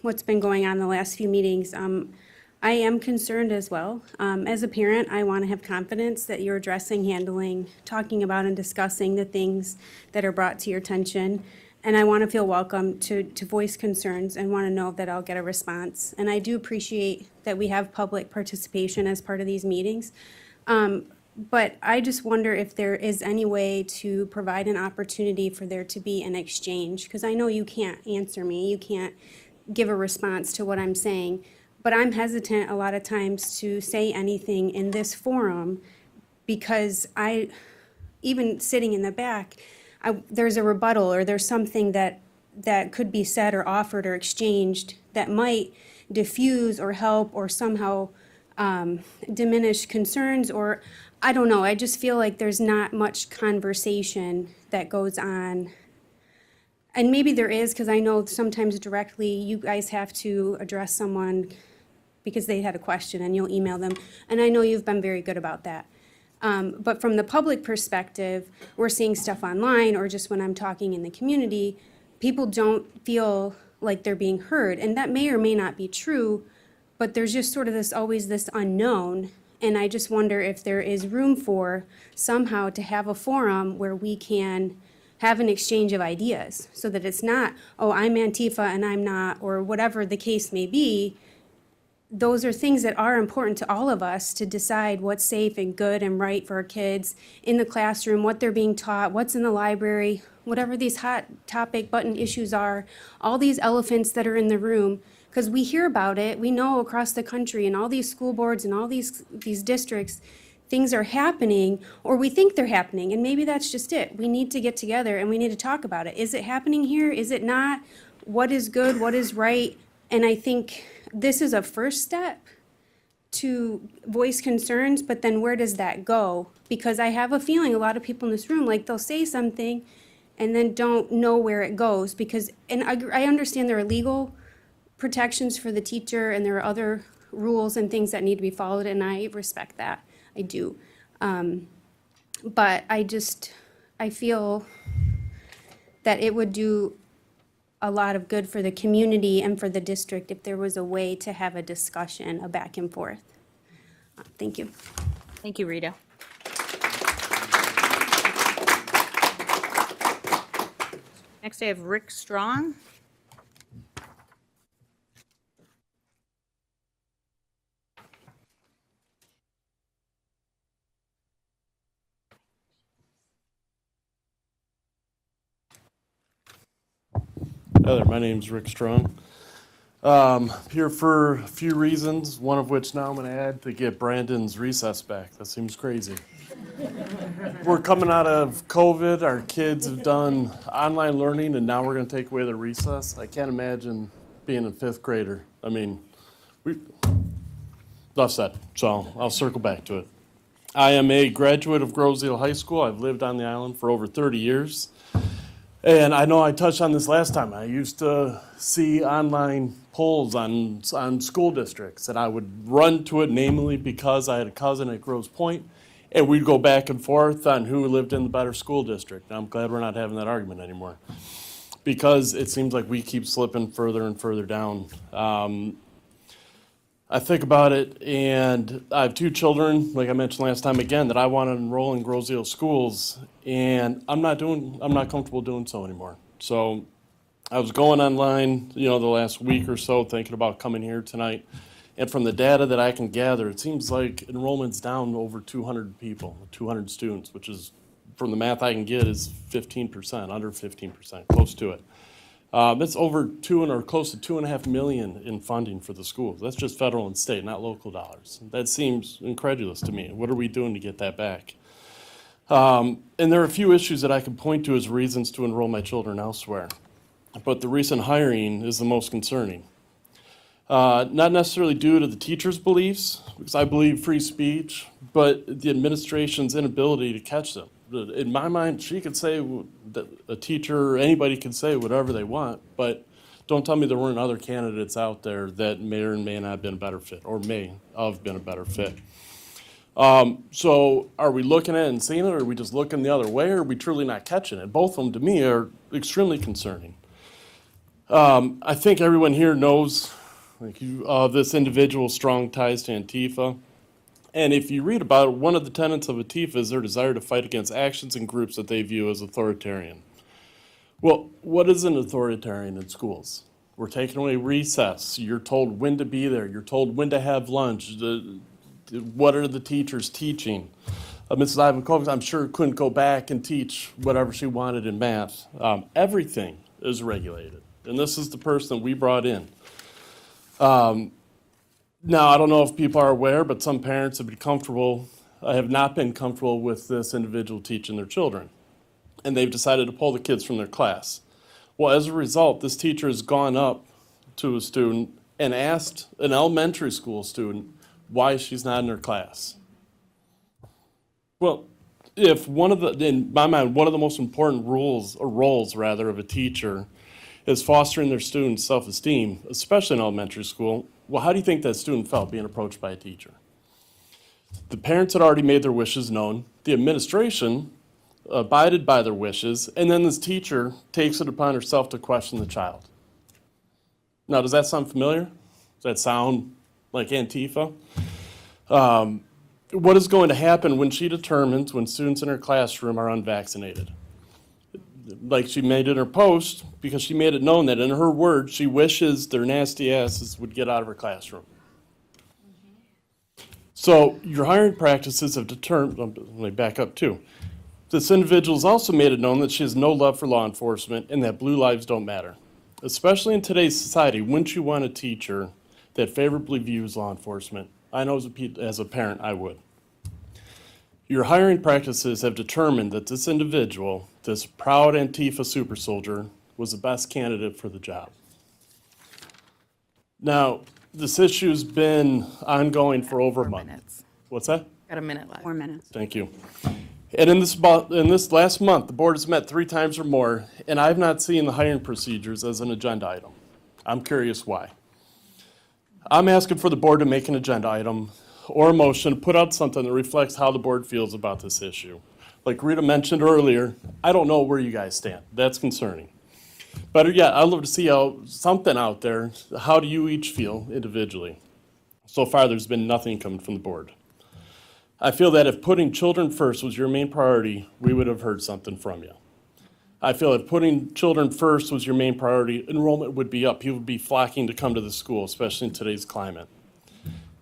what's been going on the last few meetings, I am concerned as well. As a parent, I want to have confidence that you're addressing, handling, talking about and discussing the things that are brought to your attention. And I want to feel welcome to voice concerns and want to know that I'll get a response. And I do appreciate that we have public participation as part of these meetings. But I just wonder if there is any way to provide an opportunity for there to be an exchange, because I know you can't answer me, you can't give a response to what I'm saying, but I'm hesitant a lot of times to say anything in this forum because even sitting in the back, there's a rebuttal or there's something that could be said or offered or exchanged that might diffuse or help or somehow diminish concerns, or I don't know. I just feel like there's not much conversation that goes on. And maybe there is, because I know sometimes directly you guys have to address someone because they had a question and you'll email them. And I know you've been very good about that. But from the public perspective, we're seeing stuff online or just when I'm talking in the community, people don't feel like they're being heard. And that may or may not be true, but there's just sort of always this unknown. And I just wonder if there is room for somehow to have a forum where we can have an exchange of ideas so that it's not, oh, I'm Antifa and I'm not, or whatever the case may be. Those are things that are important to all of us to decide what's safe and good and right for our kids in the classroom, what they're being taught, what's in the library, whatever these hot topic button issues are, all these elephants that are in the room, because we hear about it, we know across the country and all these school boards and all these districts, things are happening, or we think they're happening, and maybe that's just it. We need to get together and we need to talk about it. Is it happening here? Is it not? What is good? What is right? And I think this is a first step to voice concerns, but then where does that go? Because I have a feeling a lot of people in this room, like they'll say something and then don't know where it goes because, and I understand there are legal protections for the teacher and there are other rules and things that need to be followed, and I respect that. I do. But I feel that it would do a lot of good for the community and for the district if there was a way to have a discussion, a back and forth. Thank you. Thank you, Rita. Next, I have Rick Strong. Hi there, my name's Rick Strong. Here for a few reasons, one of which now I'm going to add to get Brandon's recess back. That seems crazy. We're coming out of COVID. Our kids have done online learning, and now we're going to take away the recess. I can't imagine being a 5th grader. I mean, enough said, so I'll circle back to it. I am a graduate of Groseal High School. I've lived on the island for over 30 years. And I know I touched on this last time. I used to see online polls on school districts, and I would run to it namely because I had a cousin at Grosse Pointe, and we'd go back and forth on who lived in the better school district. And I'm glad we're not having that argument anymore because it seems like we keep slipping further and further down. I think about it, and I have 2 children, like I mentioned last time again, that I want to enroll in Groseal schools, and I'm not comfortable doing so anymore. So I was going online, the last week or so, thinking about coming here tonight, and from the data that I can gather, it seems like enrollment's down over 200 people, 200 students, which is, from the math I can get, is 15%, under 15%, close to it. That's over close to $2.5 million in funding for the schools. That's just federal and state, not local dollars. That seems incredulous to me. What are we doing to get that back? And there are a few issues that I can point to as reasons to enroll my children elsewhere. But the recent hiring is the most concerning. Not necessarily due to the teachers' beliefs, because I believe free speech, but the administration's inability to catch them. In my mind, she could say that a teacher or anybody can say whatever they want, but Don't tell me there weren't other candidates out there that may or may not have been a better fit, or may have been a better fit. So are we looking at it and seeing it, or are we just looking the other way, or are we truly not catching it? Both of them, to me, are extremely concerning. I think everyone here knows this individual's strong ties to Antifa. And if you read about it, one of the tenets of Antifa is their desire to fight against actions and groups that they view as authoritarian. Well, what is an authoritarian in schools? We're taking away recess. You're told when to be there. You're told when to have lunch. What are the teachers teaching? Mrs. Ivankovich, I'm sure, couldn't go back and teach whatever she wanted in math. Everything is regulated. And this is the person we brought in. Now, I don't know if people are aware, but some parents have not been comfortable with this individual teaching their children. And they've decided to pull the kids from their class. Well, as a result, this teacher has gone up to a student and asked an elementary school student why she's not in her class. Well, if in my mind, one of the most important roles of a teacher is fostering their students' self-esteem, especially in elementary school, well, how do you think that student felt being approached by a teacher? The parents had already made their wishes known. The administration abided by their wishes, and then this teacher takes it upon herself to question the child. Now, does that sound familiar? Does that sound like Antifa? What is going to happen when she determines when students in her classroom are unvaccinated? Like she made in her post, because she made it known that in her words, she wishes their nasty asses would get out of her classroom. So your hiring practices have determined, let me back up too. This individual has also made it known that she has no love for law enforcement and that blue lives don't matter. Especially in today's society, wouldn't you want a teacher that favorably views law enforcement? I know as a parent, I would. Your hiring practices have determined that this individual, this proud Antifa super soldier, was the best candidate for the job. Now, this issue's been ongoing for over a month. What's that? Got a minute left. 4 minutes. Thank you. And in this last month, the board has met 3 times or more, and I've not seen the hiring procedures as an agenda item. I'm curious why. I'm asking for the board to make an agenda item or a motion to put out something that reflects how the board feels about this issue. Like Rita mentioned earlier, I don't know where you guys stand. That's concerning. But yeah, I'd love to see something out there. How do you each feel individually? So far, there's been nothing coming from the board. I feel that if putting children first was your main priority, we would have heard something from you. I feel if putting children first was your main priority, enrollment would be up. People would be flocking to come to the school, especially in today's climate.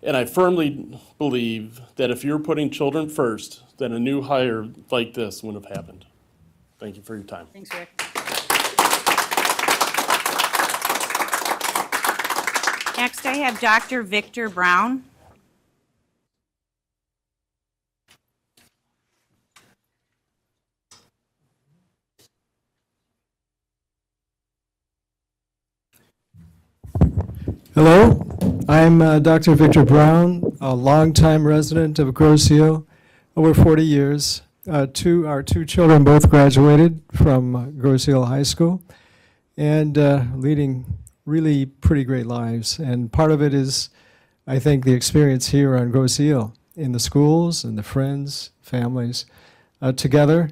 And I firmly believe that if you're putting children first, then a new hire like this wouldn't have happened. Thank you for your time. Thanks, Rick. Next, I have Dr. Victor Brown. Hello, I'm Dr. Victor Brown, a longtime resident of Grosse-Ile, over 40 years. Our two children both graduated from Grosse-Ile High School and leading really pretty great lives. And part of it is, I think, the experience here on Grosse-Ile in the schools and the friends, families, together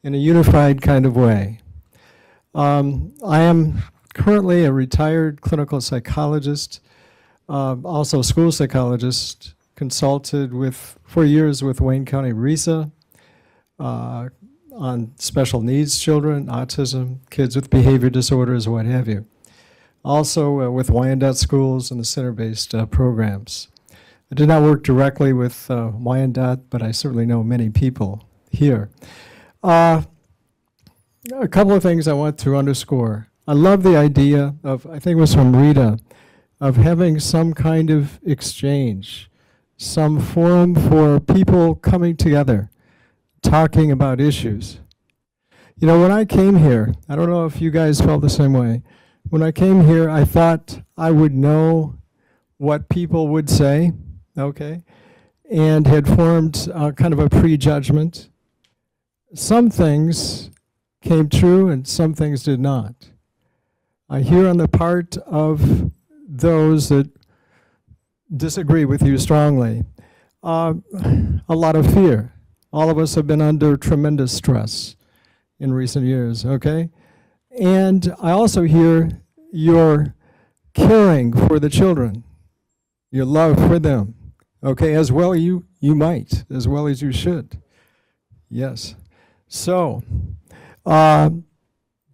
in a unified kind of way. I am currently a retired clinical psychologist, also school psychologist, consulted for years with Wayne County RESA on special needs children, autism, kids with behavior disorders, what have you. Also with Wyandotte schools and the center-based programs. I did not work directly with Wyandotte, but I certainly know many people here. A couple of things I want to underscore. I love the idea of, I think it was from Rita, of having some kind of exchange, some forum for people coming together, talking about issues. You know, when I came here, I don't know if you guys felt the same way. When I came here, I thought I would know what people would say, okay, and had formed kind of a prejudgment. Some things came true and some things did not. I hear on the part of those that disagree with you strongly a lot of fear. All of us have been under tremendous stress in recent years, okay? And I also hear your caring for the children, your love for them, okay? As well you might, as well as you should. Yes. So,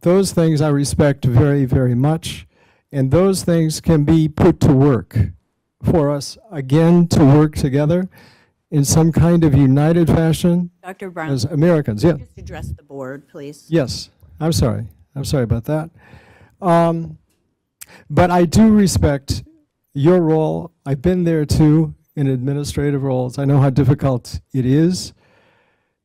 those things I respect very, very much, and those things can be put to work for us, again, to work together in some kind of united fashion Dr. Brown. as Americans. Yeah. Just address the board, please. Yes. I'm sorry. I'm sorry about that. But I do respect your role. I've been there too in administrative roles. I know how difficult it is.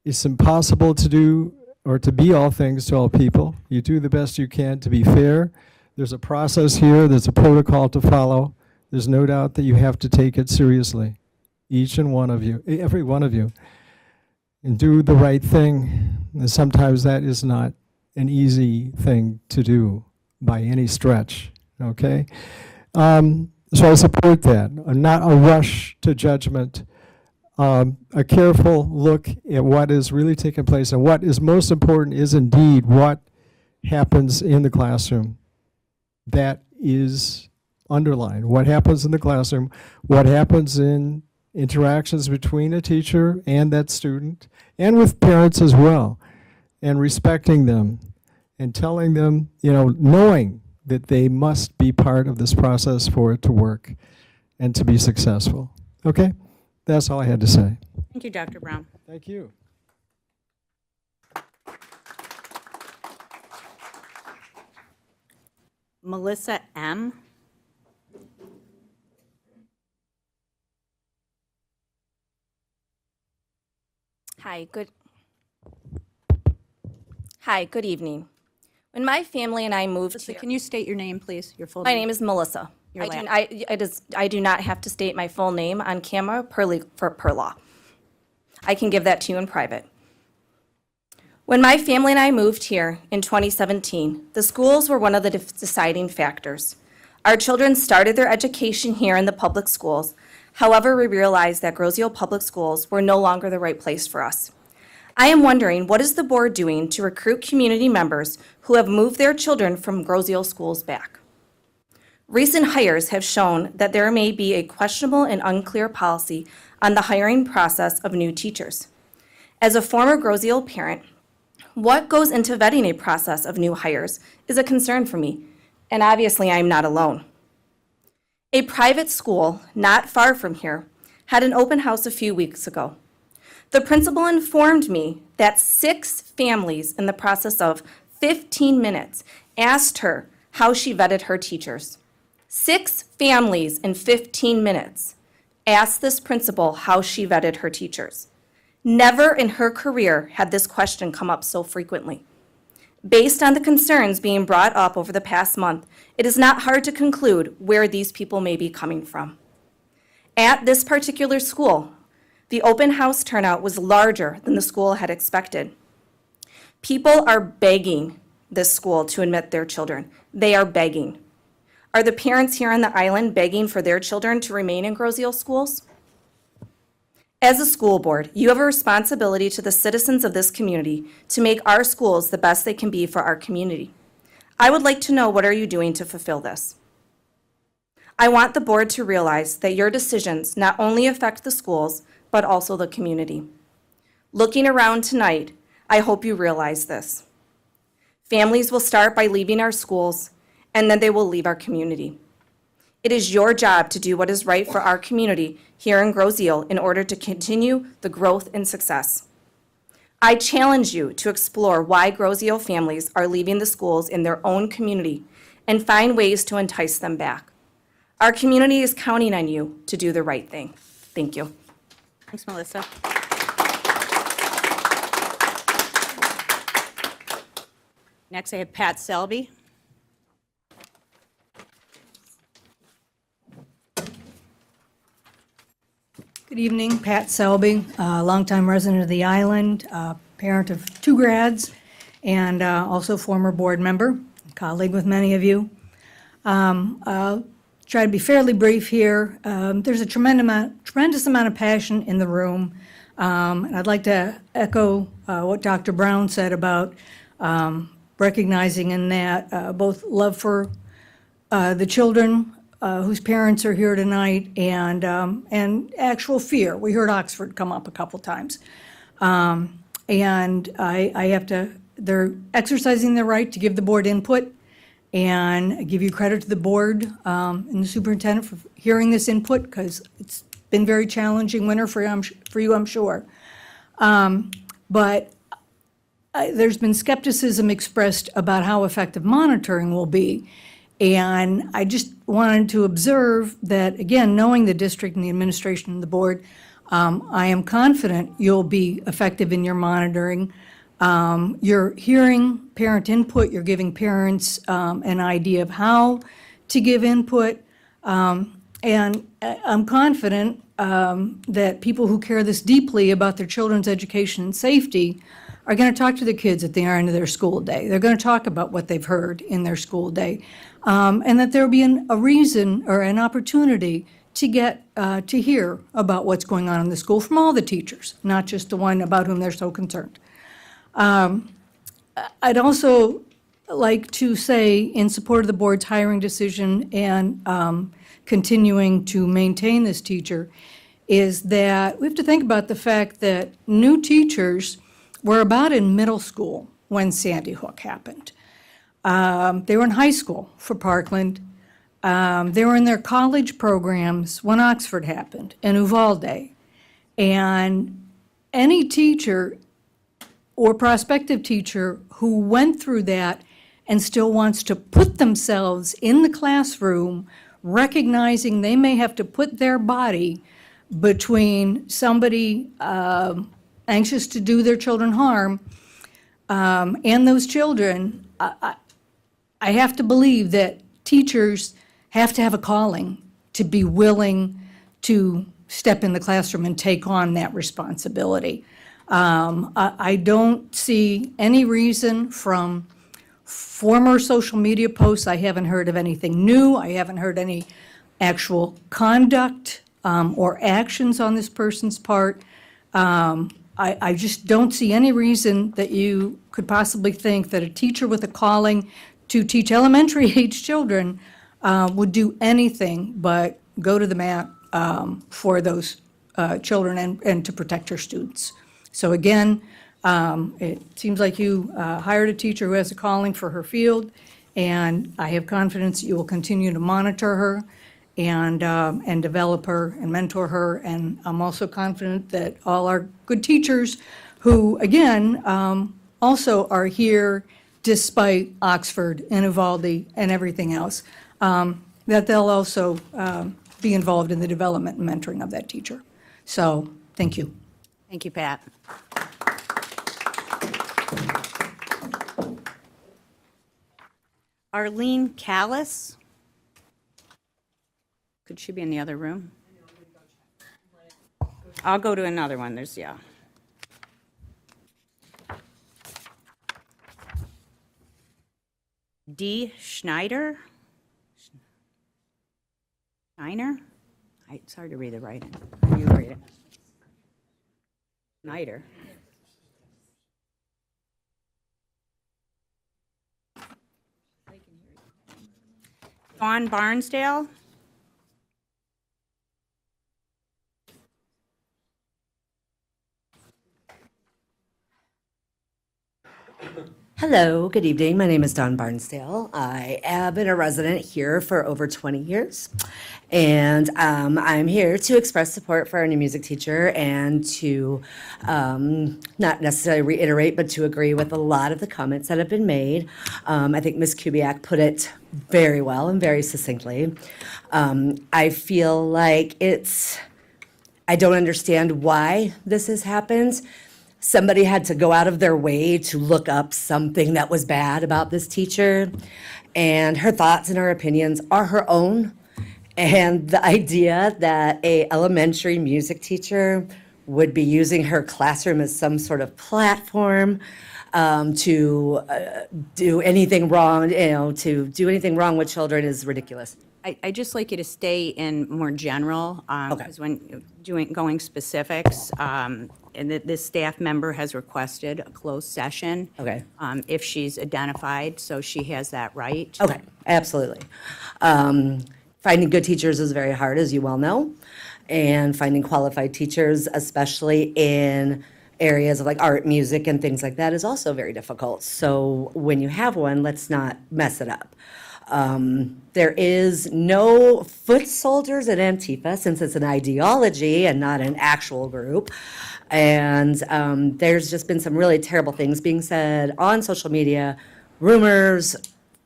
It's impossible to do or to be all things to all people. You do the best you can to be fair. There's a process here. There's a protocol to follow. There's no doubt that you have to take it seriously, each and one of you, every one of you, and do the right thing. And sometimes that is not an easy thing to do by any stretch, okay? So I support that. Not a rush to judgment, a careful look at what is really taking place, and what is most important is indeed what happens in the classroom. That is underlined. What happens in the classroom, what happens in interactions between a teacher and that student, and with parents as well, and respecting them and telling them, knowing that they must be part of this process for it to work and to be successful. Okay? That's all I had to say. Thank you, Dr. Brown. Thank you. Melissa M. Hi, good evening. When my family and I moved here, Can you state your name, please? Your full my name? name is Melissa. Your I do not have to state my full name on camera per law. I can give that to you in private. When my family and I moved here in 2017, the schools were one of the deciding factors. Our children started their education here in the public schools. However, we realized that Groseal Public Schools were no longer the right place for us. I am wondering, what is the board doing to recruit community members who have moved their children from Groseal schools back? Recent hires have shown that there may be a questionable and unclear policy on the hiring process of new teachers. As a former Groseal parent, what goes into vetting a process of new hires is a concern for me, and obviously I am not alone. A private school not far from here had an open house a few weeks ago. The principal informed me that 6 families in the process of 15 minutes asked her how she vetted her teachers. 6 families in 15 minutes asked this principal how she vetted her teachers. Never in her career had this question come up so frequently. Based on the concerns being brought up over the past month, it is not hard to conclude where these people may be coming from. At this particular school, the open house turnout was larger than the school had expected. People are begging this school to admit their children. They are begging. Are the parents here on the island begging for their children to remain in Groseal schools? As a school board, you have a responsibility to the citizens of this community to make our schools the best they can be for our community. I would like to know, what are you doing to fulfill this? I want the board to realize that your decisions not only affect the schools, but also the community. Looking around tonight, I hope you realize this. Families will start by leaving our schools, and then they will leave our community. It is your job to do what is right for our community here in Groseal in order to continue the growth and success. I challenge you to explore why Groseal families are leaving the schools in their own community and find ways to entice them back. Our community is counting on you to do the right thing. Thank you. Thanks, Melissa. Next, I have Pat Selby. Good evening, Pat Selby, longtime resident of the island, parent of 2 grads, and also former board member, colleague with many of you. I'll try to be fairly brief here. There's a tremendous amount of passion in the room. And I'd like to echo what Dr. Brown said about recognizing in that both love for the children whose parents are here tonight and actual fear. We heard Oxford come up a couple times. And they're exercising their right to give the board input, and I give you credit to the board and the superintendent for hearing this input, because it's been very challenging winter for you, I'm sure. But there's been skepticism expressed about how effective monitoring will be. And I just wanted to observe that, again, knowing the district and the administration and the board, I am confident you'll be effective in your monitoring. You're hearing parent input, you're giving parents an idea of how to give input. And I'm confident that people who care this deeply about their children's education and safety are going to talk to the kids at the end of their school day. They're going to talk about what they've heard in their school day. And that there'll be a reason or an opportunity to get to hear about what's going on in the school from all the teachers, not just the one about whom they're so concerned. I'd also like to say, in support of the board's hiring decision and continuing to maintain this teacher, is that we have to think about the fact that new teachers were about in middle school when Sandy Hook happened. They were in high school for Parkland. They were in their college programs when Oxford happened and Uvalde. And any teacher or prospective teacher who went through that and still wants to put themselves in the classroom, recognizing they may have to put their body between somebody anxious to do their children harm and those children, I have to believe that teachers have to have a calling to be willing to step in the classroom and take on that responsibility. I don't see any reason from former social media posts. I haven't heard of anything new. I haven't heard any actual conduct or actions on this person's part. I just don't see any reason that you could possibly think that a teacher with a calling to teach elementary age children would do anything but go to the mat for those children and to protect her students. So again, it seems like you hired a teacher who has a calling for her field, and I have confidence that you will continue to monitor her and develop her and mentor her. And I'm also confident that all our good teachers who, again, also are here despite Oxford and Uvalde and everything else, that they'll also be involved in the development and mentoring of that teacher. So, thank you. Thank you, Pat. Arlene Callis. Could she be in the other room? I'll go to another one. There's, yeah. D. Schneider? Schneider? It's hard to read the writing. How do you read it? Schneider. Dawn Barnsdale? Hello, good evening. My name is Dawn Barnsdale. I have been a resident here for over 20 years. And I'm here to express support for our new music teacher and to not necessarily reiterate, but to agree with a lot of the comments that have been made. I think Ms. Kubiak put it very well and very succinctly. I feel like I don't understand why this has happened. Somebody had to go out of their way to look up something that was bad about this teacher, and her thoughts and her opinions are her own. And the idea that a elementary music teacher would be using her classroom as some sort of platform to do anything wrong, to do anything wrong with children is ridiculous. I'd just like you to stay in more general, because when going specifics, and this staff member has requested a closed session. Okay. If she's identified, so she has that right. Okay, absolutely. Finding good teachers is very hard, as you well know, and finding qualified teachers, especially in areas of like art, music, and things like that, is also very difficult. So when you have one, let's not mess it up. There is no foot soldiers at Antifa, since it's an ideology and not an actual group. And there's just been some really terrible things being said on social media, rumors,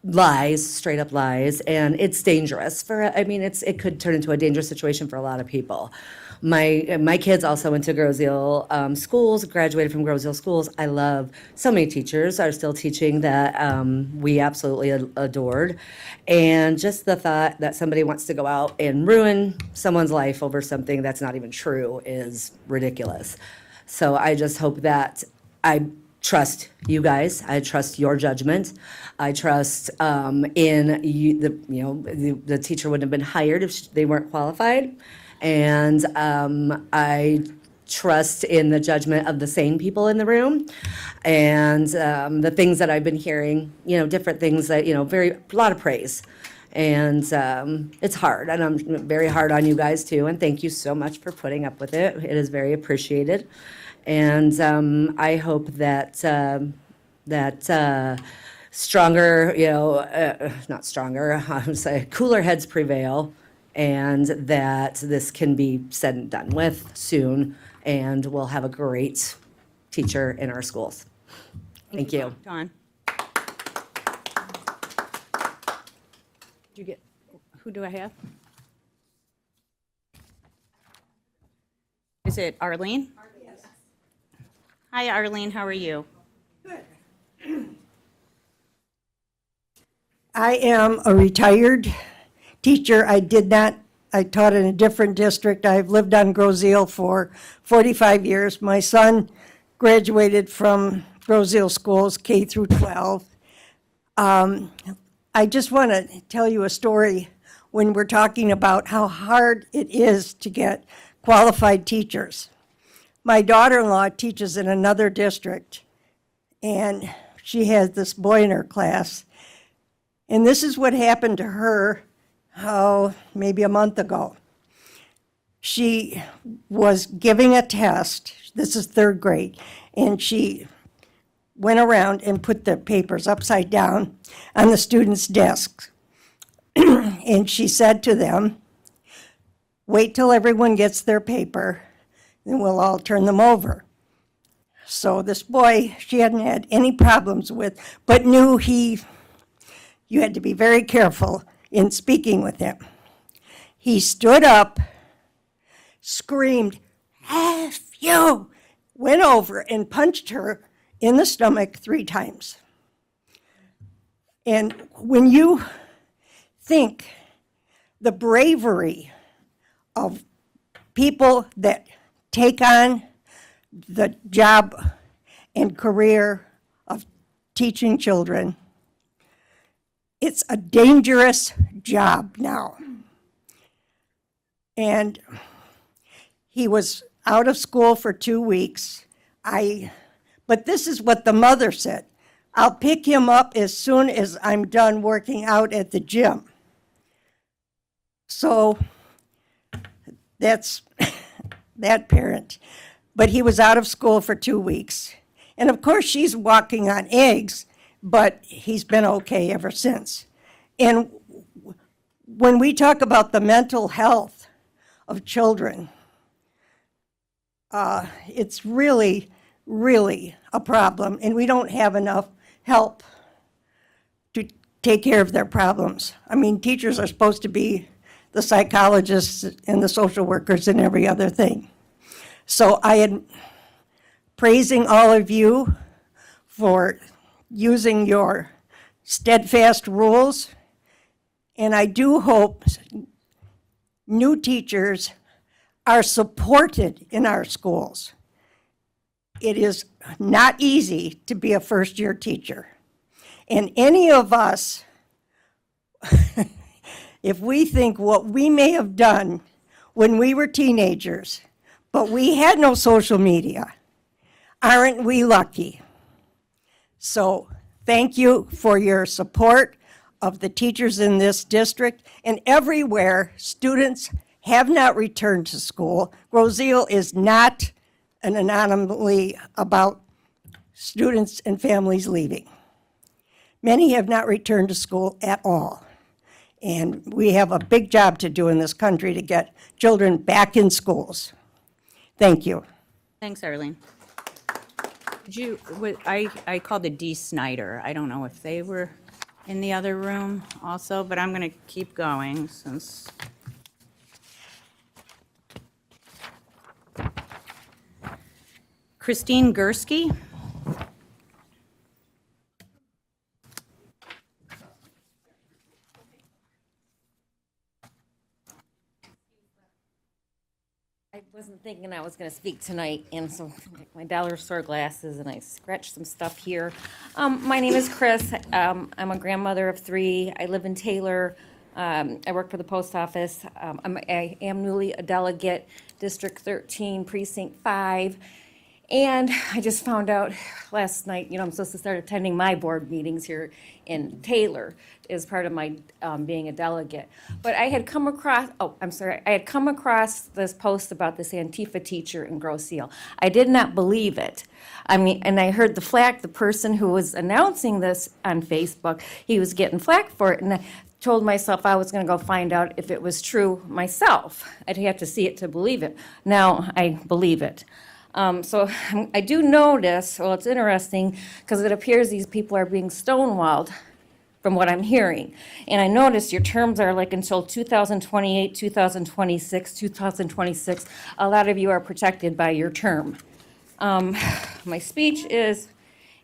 lies, straight up lies, and it's dangerous it could turn into a dangerous situation for a lot of people. My kids also went to Groseal schools, graduated from Groseal schools. I love so many teachers are still teaching that we absolutely adored. And just the thought that somebody wants to go out and ruin someone's life over something that's not even true is ridiculous. So I just hope that I trust you guys. I trust your judgment. I trust in you, the teacher wouldn't have been hired if they weren't qualified. And I trust in the judgment of the sane people in the room. And the things that I've been hearing, different things that, a lot of praise. And it's hard, and I'm very hard on you guys too, and thank you so much for putting up with it. It is very appreciated. And I hope that stronger, not stronger, I'm saying cooler heads prevail, and that this can be said and done with soon, and we'll have a great teacher in our schools. Thank you. Dawn. Who do I have? Is it Arlene? Yes. Hi, Arlene, how are you? I am a retired teacher. I taught in a different district. I've lived on Groseal for 45 years. My son graduated from Groseal schools, K through 12. I just want to tell you a story when we're talking about how hard it is to get qualified teachers. My daughter-in-law teaches in another district, and she has this boy in her class. And this is what happened to her, maybe a month ago. She was giving a test, this is third grade, and she went around and put the papers upside down on the students' desks. And she said to them, "Wait till everyone gets their paper, then we'll all turn them over." So this boy, she hadn't had any problems with, but knew you had to be very careful in speaking with him. He stood up, screamed, "F you," went over and punched her in the stomach 3 times. And when you think the bravery of people that take on the job and career of teaching children, it's a dangerous job now. And he was out of school for 2 weeks. But this is what the mother said: "I'll pick him up as soon as I'm done working out at the gym." So that's that parent. But he was out of school for 2 weeks. And of course, she's walking on eggs, but he's been okay ever since. And when we talk about the mental health of children, it's really, really a problem, and we don't have enough help to take care of their problems. I mean, teachers are supposed to be the psychologists and the social workers and every other thing. So I am praising all of you for using your steadfast rules, and I do hope new teachers are supported in our schools. it is not easy to be a first-year teacher. And any of us, if we think what we may have done when we were teenagers, but we had no social media, aren't we lucky? So thank you for your support of the teachers in this district. And everywhere students have not returned to school, Groseal is not an anomaly about students and families leaving. Many have not returned to school at all. And we have a big job to do in this country to get children back in schools. Thank you. Thanks, Arlene. I called the D. Snyder. I don't know if they were in the other room also, but I'm going to keep going since. Christine Gursky. I wasn't thinking I was going to speak tonight, and so my dollar store glasses, and I scratched some stuff here. My name is Chris. I'm a grandmother of 3. I live in Taylor. I work for the post office. I am newly a delegate, District 13, Precinct 5. And I just found out last night, I'm supposed to start attending my board meetings here in Taylor as part of my being a delegate. But I had come across, I had come across this post about this Antifa teacher in Groseal. I did not believe it. And I heard the person who was announcing this on Facebook, he was getting flack for it. And I told myself I was going to go find out if it was true myself. I'd have to see it to believe it. Now I believe it. So I do notice, well, it's interesting because it appears these people are being stonewalled from what I'm hearing. And I notice your terms are like until 2028, 2026, 2026. A lot of you are protected by your term. My speech is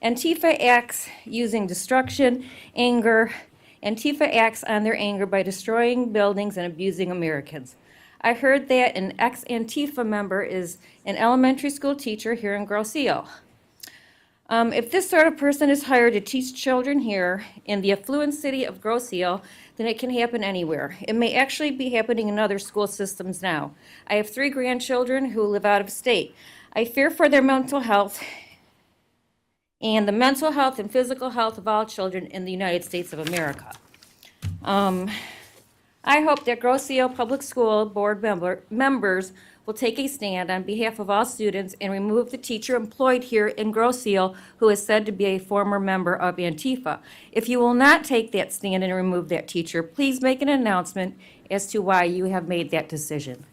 Antifa acts using destruction, anger. Antifa acts on their anger by destroying buildings and abusing Americans. I heard that an ex-Antifa member is an elementary school teacher here in Groseal. If this sort of person is hired to teach children here in the affluent city of Groseal, then it can happen anywhere. It may actually be happening in other school systems now. I have 3 grandchildren who live out of state. I fear for their mental health and the mental health and physical health of all children in the United States of America. I hope that Groseal Public School Board members will take a stand on behalf of all students and remove the teacher employed here in Groseal who is said to be a former member of Antifa. If you will not take that stand and remove that teacher, please make an announcement as to why you have made that decision.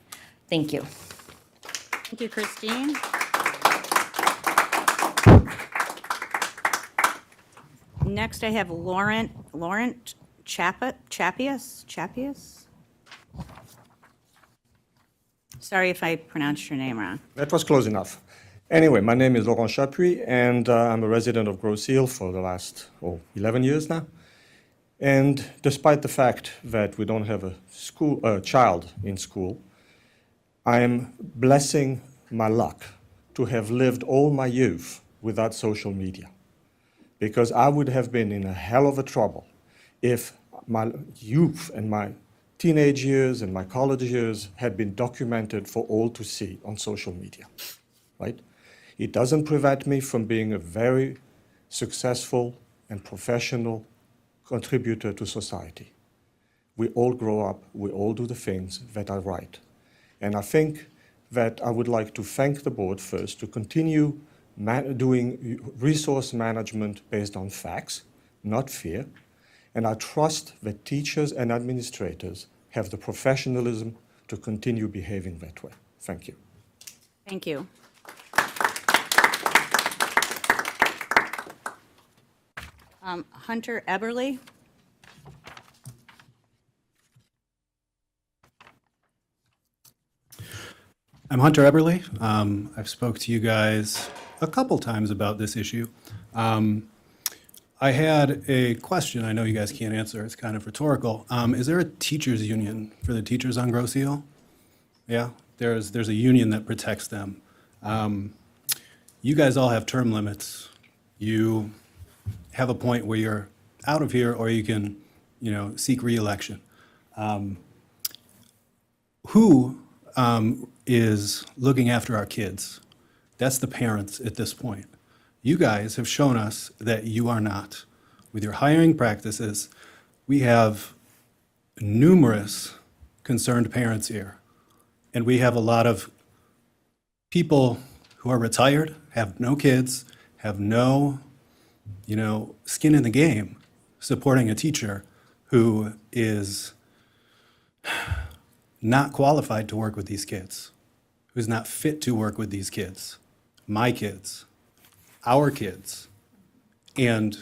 Thank you. Thank you, Christine. Next, I have Laurent Chapius? Sorry if I pronounced your name wrong. That was close enough. Anyway, my name is Laurent Chapuis, and I'm a resident of Groseal for the last 11 years now. And despite the fact that we don't have a child in school, I am blessing my luck to have lived all my youth without social media, because I would have been in a hell of a trouble if my youth and my teenage years and my college years had been documented for all to see on social media, right? It doesn't prevent me from being a very successful and professional contributor to society. We all grow up, we all do the things that are right. And I think that I would like to thank the board first to continue doing resource management based on facts, not fear. And I trust that teachers and administrators have the professionalism to continue behaving that way. Thank you. Thank you. Hunter Eberly. I'm Hunter Eberly. I've spoke to you guys a couple times about this issue. I had a question. I know you guys can't answer. It's kind of rhetorical. Is there a teachers union for the teachers on Groseal? Yeah, there's a union that protects them. you guys all have term limits. You have a point where you're out of here, or you can, seek reelection. Who is looking after our kids? That's the parents at this point. You guys have shown us that you are not. With your hiring practices, we have numerous concerned parents here. And we have a lot of people who are retired, have no kids, have no, skin in the game, supporting a teacher who is not qualified to work with these kids, who's not fit to work with these kids, my kids, our kids. And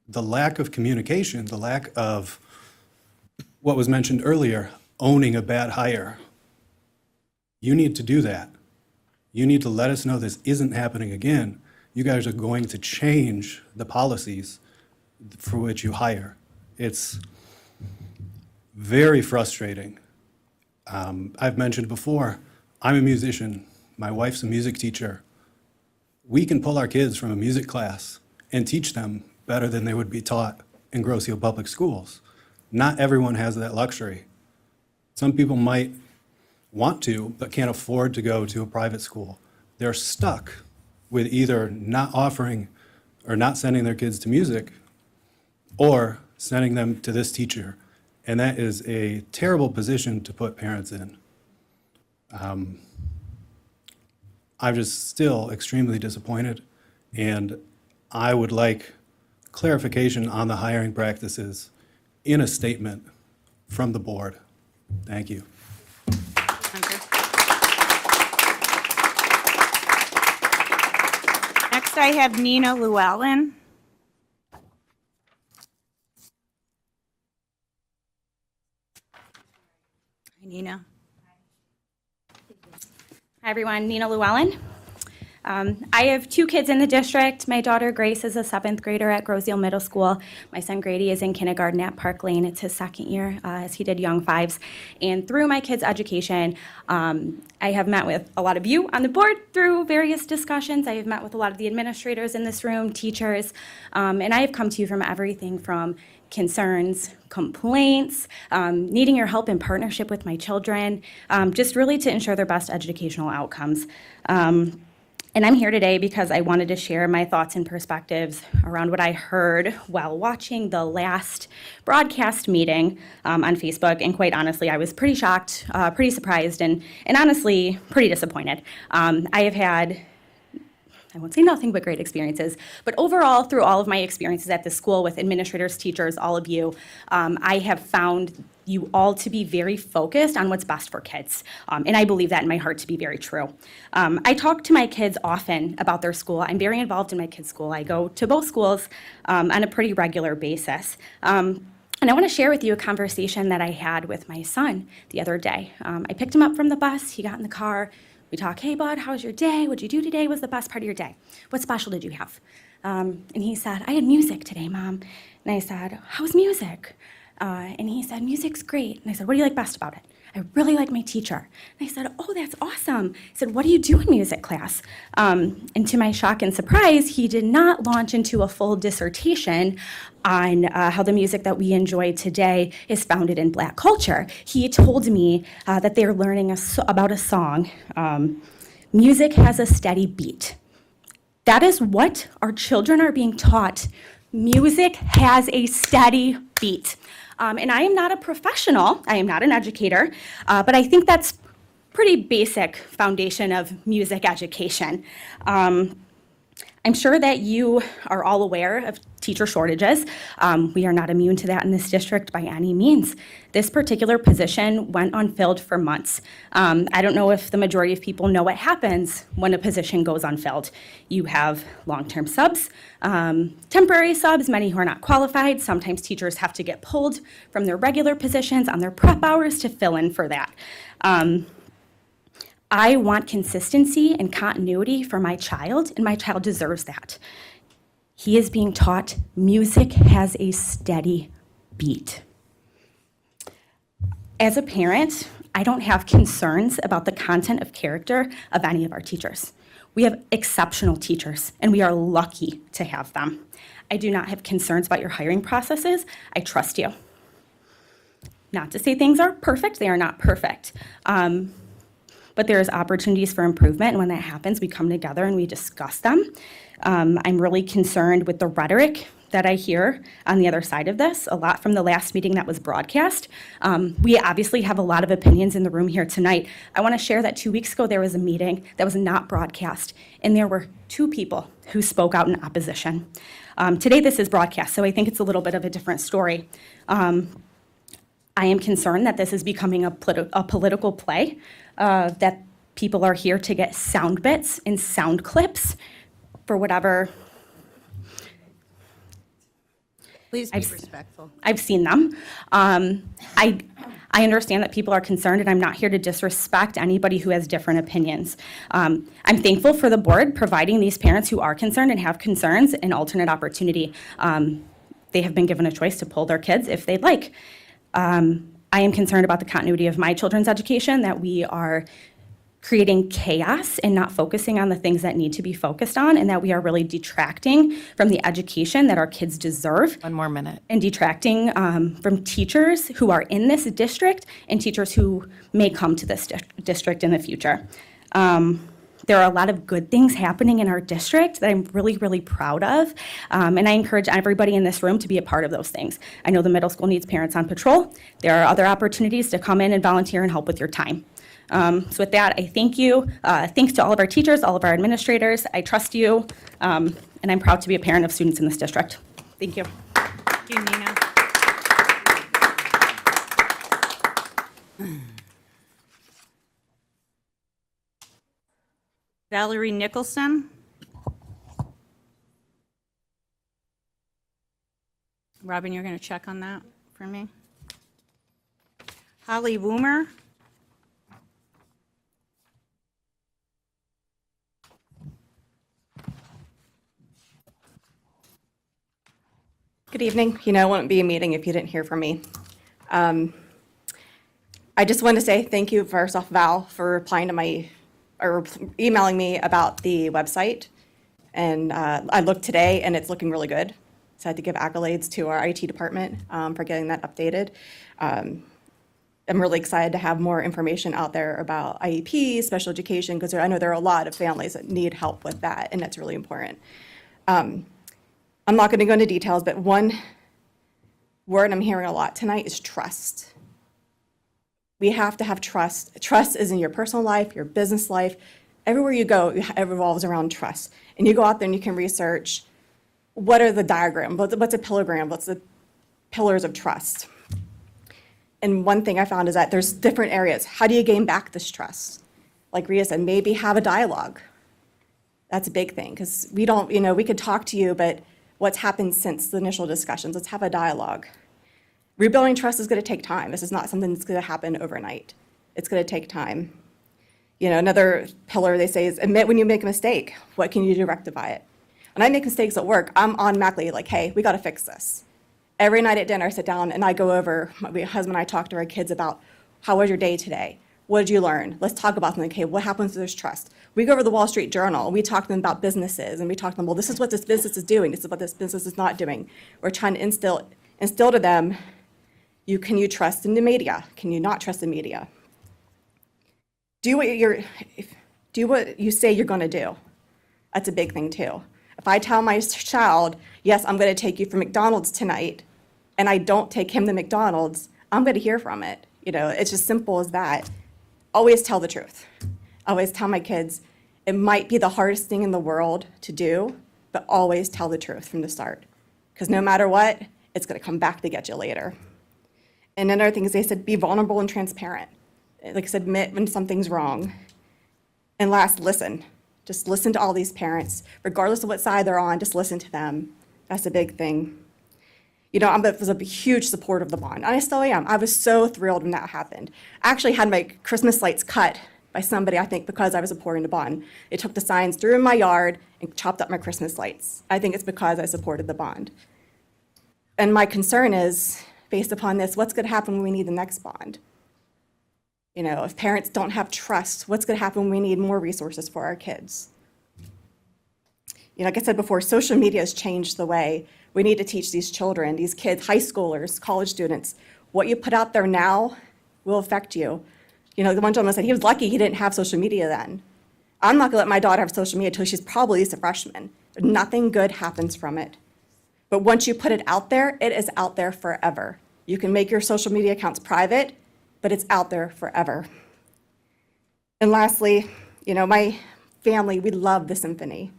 the lack of communication, the lack of what was mentioned earlier, owning a bad hire. You need to do that. You need to let us know this isn't happening again. You guys are going to change the policies for which you hire. It's very frustrating. I've mentioned before, I'm a musician. My wife's a music teacher. We can pull our kids from a music class and teach them better than they would be taught in Grosse Ile Public Schools. Not everyone has that luxury. Some people might want to, but can't afford to go to a private school. They're stuck with either not offering or not sending their kids to music or sending them to this teacher. And that is a terrible position to put parents in. I'm just still extremely disappointed, and I would like clarification on the hiring practices in a statement from the board. Thank you. Next, I have Nina Llewellyn. Hi, Nina. Hi, everyone. Nina Llewellyn. I have 2 kids in the district. My daughter Grace is a 7th grader at Grosse Ile Middle School. My son Grady is in kindergarten at Park Lane. It's his 2nd year as he did Young Fives. And through my kids' education, I have met with a lot of you on the board through various discussions. I have met with a lot of the administrators in this room, teachers, and I have come to you from everything from concerns, complaints, needing your help in partnership with my children, just really to ensure their best educational outcomes. And I'm here today because I wanted to share my thoughts and perspectives around what I heard while watching the last broadcast meeting on Facebook. And quite honestly, I was pretty shocked, pretty surprised, and honestly, pretty disappointed. I have had, I won't say nothing but great experiences, but overall, through all of my experiences at this school with administrators, teachers, all of you, I have found you all to be very focused on what's best for kids. And I believe that in my heart to be very true. I talk to my kids often about their school. I'm very involved in my kids' school. I go to both schools on a pretty regular basis. And I want to share with you a conversation that I had with my son the other day. I picked him up from the bus. He got in the car. We talk, hey, bud, how was your day? What'd you do today? What was the best part of your day? What special did you have? And he said, I had music today, Mom. And I said, how's music? And he said, music's great. And I said, what do you like best about it? I really like my teacher. And I said, oh, that's awesome. I said, what do you do in music class? And to my shock and surprise, he did not launch into a full dissertation on how the music that we enjoy today is founded in Black culture. He told me that they were learning about a song, Music Has a Steady Beat. That is what our children are being taught. Music has a steady beat. And I am not a professional, I am not an educator, but I think that's pretty basic foundation of music education. I'm sure that you are all aware of teacher shortages. We are not immune to that in this district by any means. This particular position went unfilled for months. I don't know if the majority of people know what happens when a position goes unfilled. You have long-term subs, temporary subs, many who are not qualified. Sometimes teachers have to get pulled from their regular positions on their prep hours to fill in for that. I want consistency and continuity for my child, and my child deserves that. He is being taught music has a steady beat. As a parent, I don't have concerns about the content of character of any of our teachers. We have exceptional teachers, and we are lucky to have them. I do not have concerns about your hiring processes. I trust you. Not to say things are perfect, they are not perfect. But there's opportunities for improvement, and when that happens, we come together and we discuss them. I'm really concerned with the rhetoric that I hear on the other side of this, a lot from the last meeting that was broadcast. We obviously have a lot of opinions in the room here tonight. I want to share that 2 weeks ago there was a meeting that was not broadcast, and there were 2 people who spoke out in opposition. Today this is broadcast, so I think it's a little bit of a different story. I am concerned that this is becoming a political play, that people are here to get sound bits and sound clips for whatever. Please be respectful. I've seen them. I understand that people are concerned, and I'm not here to disrespect anybody who has different opinions. I'm thankful for the board providing these parents who are concerned and have concerns an alternate opportunity. They have been given a choice to pull their kids if they'd like. I am concerned about the continuity of my children's education, that we are creating chaos and not focusing on the things that need to be focused on, and that we are really detracting from the education that our kids deserve. 1 more minute. And detracting from teachers who are in this district and teachers who may come to this district in the future. There are a lot of good things happening in our district that I'm really, really proud of, and I encourage everybody in this room to be a part of those things. I know the middle school needs parents on patrol. There are other opportunities to come in and volunteer and help with your time. So with that, I thank you. Thanks to all of our teachers, all of our administrators. I trust you, and I'm proud to be a parent of students in this district. Thank you. Thank you, Nina. Valerie Nicholson. Robin, you're going to check on that for me. Holly Woomer. Good evening. You know, it wouldn't be a meeting if you didn't hear from me. I just want to say thank you, first off, Val, for replying to my, or emailing me about the website. And I looked today, and it's looking really good. So I had to give accolades to our IT department for getting that updated. I'm really excited to have more information out there about IEP, special education, because I know there are a lot of families that need help with that, and that's really important. I'm not going to go into details, but one word I'm hearing a lot tonight is trust. We have to have trust. Trust is in your personal life, your business life. Everywhere you go, it revolves around trust. And you go out there and you can research, what are the diagrams? What's a pillagram? What's the pillars of trust? And one thing I found is that there's different areas. How do you gain back this trust? Like Rhea said, maybe have a dialogue. That's a big thing, because we don't, we could talk to you, but what's happened since the initial discussions? Let's have a dialogue. Rebuilding trust is going to take time. This is not something that's going to happen overnight. It's going to take time. Another pillar they say is admit when you make a mistake. What can you do to rectify it? When I make mistakes at work, I'm automatically like, hey, we got to fix this. Every night at dinner, I sit down and I go over, my husband and I talk to our kids about, how was your day today? What did you learn? Let's talk about them. Okay, what happens if there's trust? We go over the Wall Street Journal, and we talk to them about businesses, and we talk to them, well, this is what this business is doing, this is what this business is not doing. We're trying to instill to them, can you trust in the media? Can you not trust the media? Do what you say you're going to do. That's a big thing too. If I tell my child, yes, I'm going to take you from McDonald's tonight, and I don't take him to McDonald's, I'm going to hear from it. It's just simple as that. Always tell the truth. Always tell my kids, it might be the hardest thing in the world to do, but always tell the truth from the start. Because no matter what, it's going to come back to get you later. And another thing is they said, be vulnerable and transparent. Like I said, admit when something's wrong. And last, listen. Just listen to all these parents. Regardless of what side they're on, just listen to them. That's a big thing. I was a huge supporter of the bond, and I still am. I was so thrilled when that happened. I actually had my Christmas lights cut by somebody, I think, because I was supporting the bond. They took the signs, threw in my yard, and chopped up my Christmas lights. I think it's because I supported the bond. And my concern is, based upon this, what's going to happen when we need the next bond? If parents don't have trust, what's going to happen when we need more resources for our kids? like I said before, social media has changed the way we need to teach these children, these kids, high schoolers, college students. What you put out there now will affect you. The one gentleman said he was lucky he didn't have social media then. I'm not gonna let my daughter have social media until she's probably at least a freshman. Nothing good happens from it. But once you put it out there, it is out there forever. You can make your social media accounts private, but it's out there forever. And lastly, my family, we love the symphony.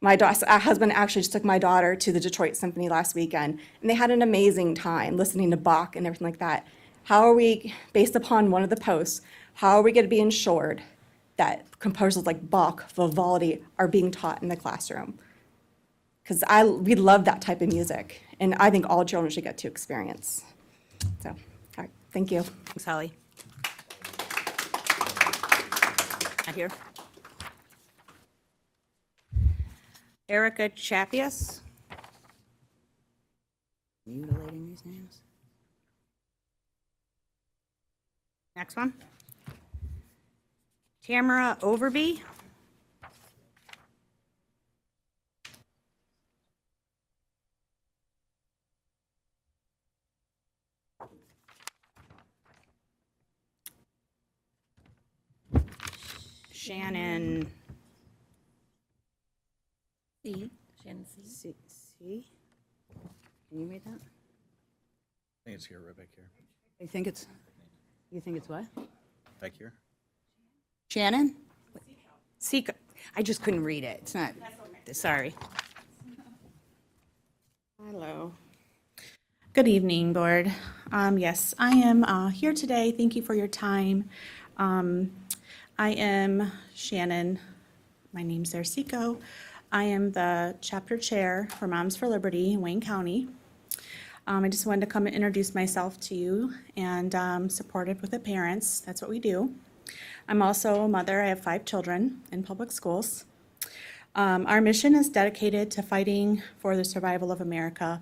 My husband actually just took my daughter to the Detroit Symphony last weekend, and they had an amazing time listening to Bach and everything like that. How are we, based upon one of the posts, how are we going to be ensured that composers like Bach, Vivaldi are being taught in the classroom? Because we love that type of music, and I think all children should get to experience. So, all right, thank you. Thanks, Holly. Not here. Erica Chapias. Mutilating these names. Next one. Tamara Overby. Shannon. Shannon C. C. Can you read that? I think it's here, right back here. You think it's what? Back here? Shannon? Seco. I just couldn't read it. It's not, sorry. Hello. Good evening, Board. Yes, I am here today. Thank you for your time. I am Shannon. My name's Ercico. I am the chapter chair for Moms for Liberty in Wayne County. I just wanted to come and introduce myself to you and support it with the parents. That's what we do. I'm also a mother. I have 5 children in public schools. Our mission is dedicated to fighting for the survival of America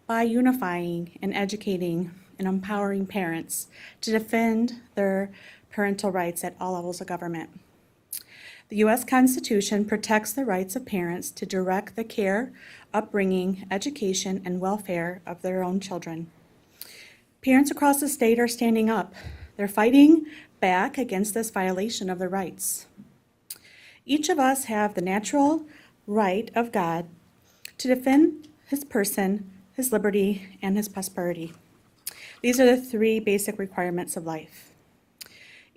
by unifying and educating and empowering parents to defend their parental rights at all levels of government. The U.S. Constitution protects the rights of parents to direct the care, upbringing, education, and welfare of their own children. Parents across the state are standing up. They're fighting back against this violation of their rights. Each of us have the natural right of God to defend his person, his liberty, and his prosperity. These are the 3 basic requirements of life.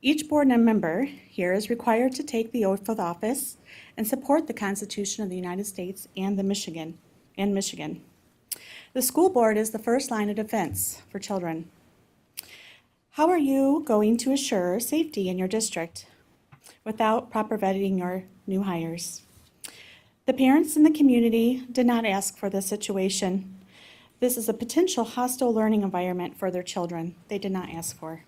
Each board member here is required to take the oath of office and support the Constitution of the United States and Michigan. The school board is the first line of defense for children. How are you going to assure safety in your district without proper vetting your new hires? The parents in the community did not ask for this situation. This is a potential hostile learning environment for their children. They did not ask for.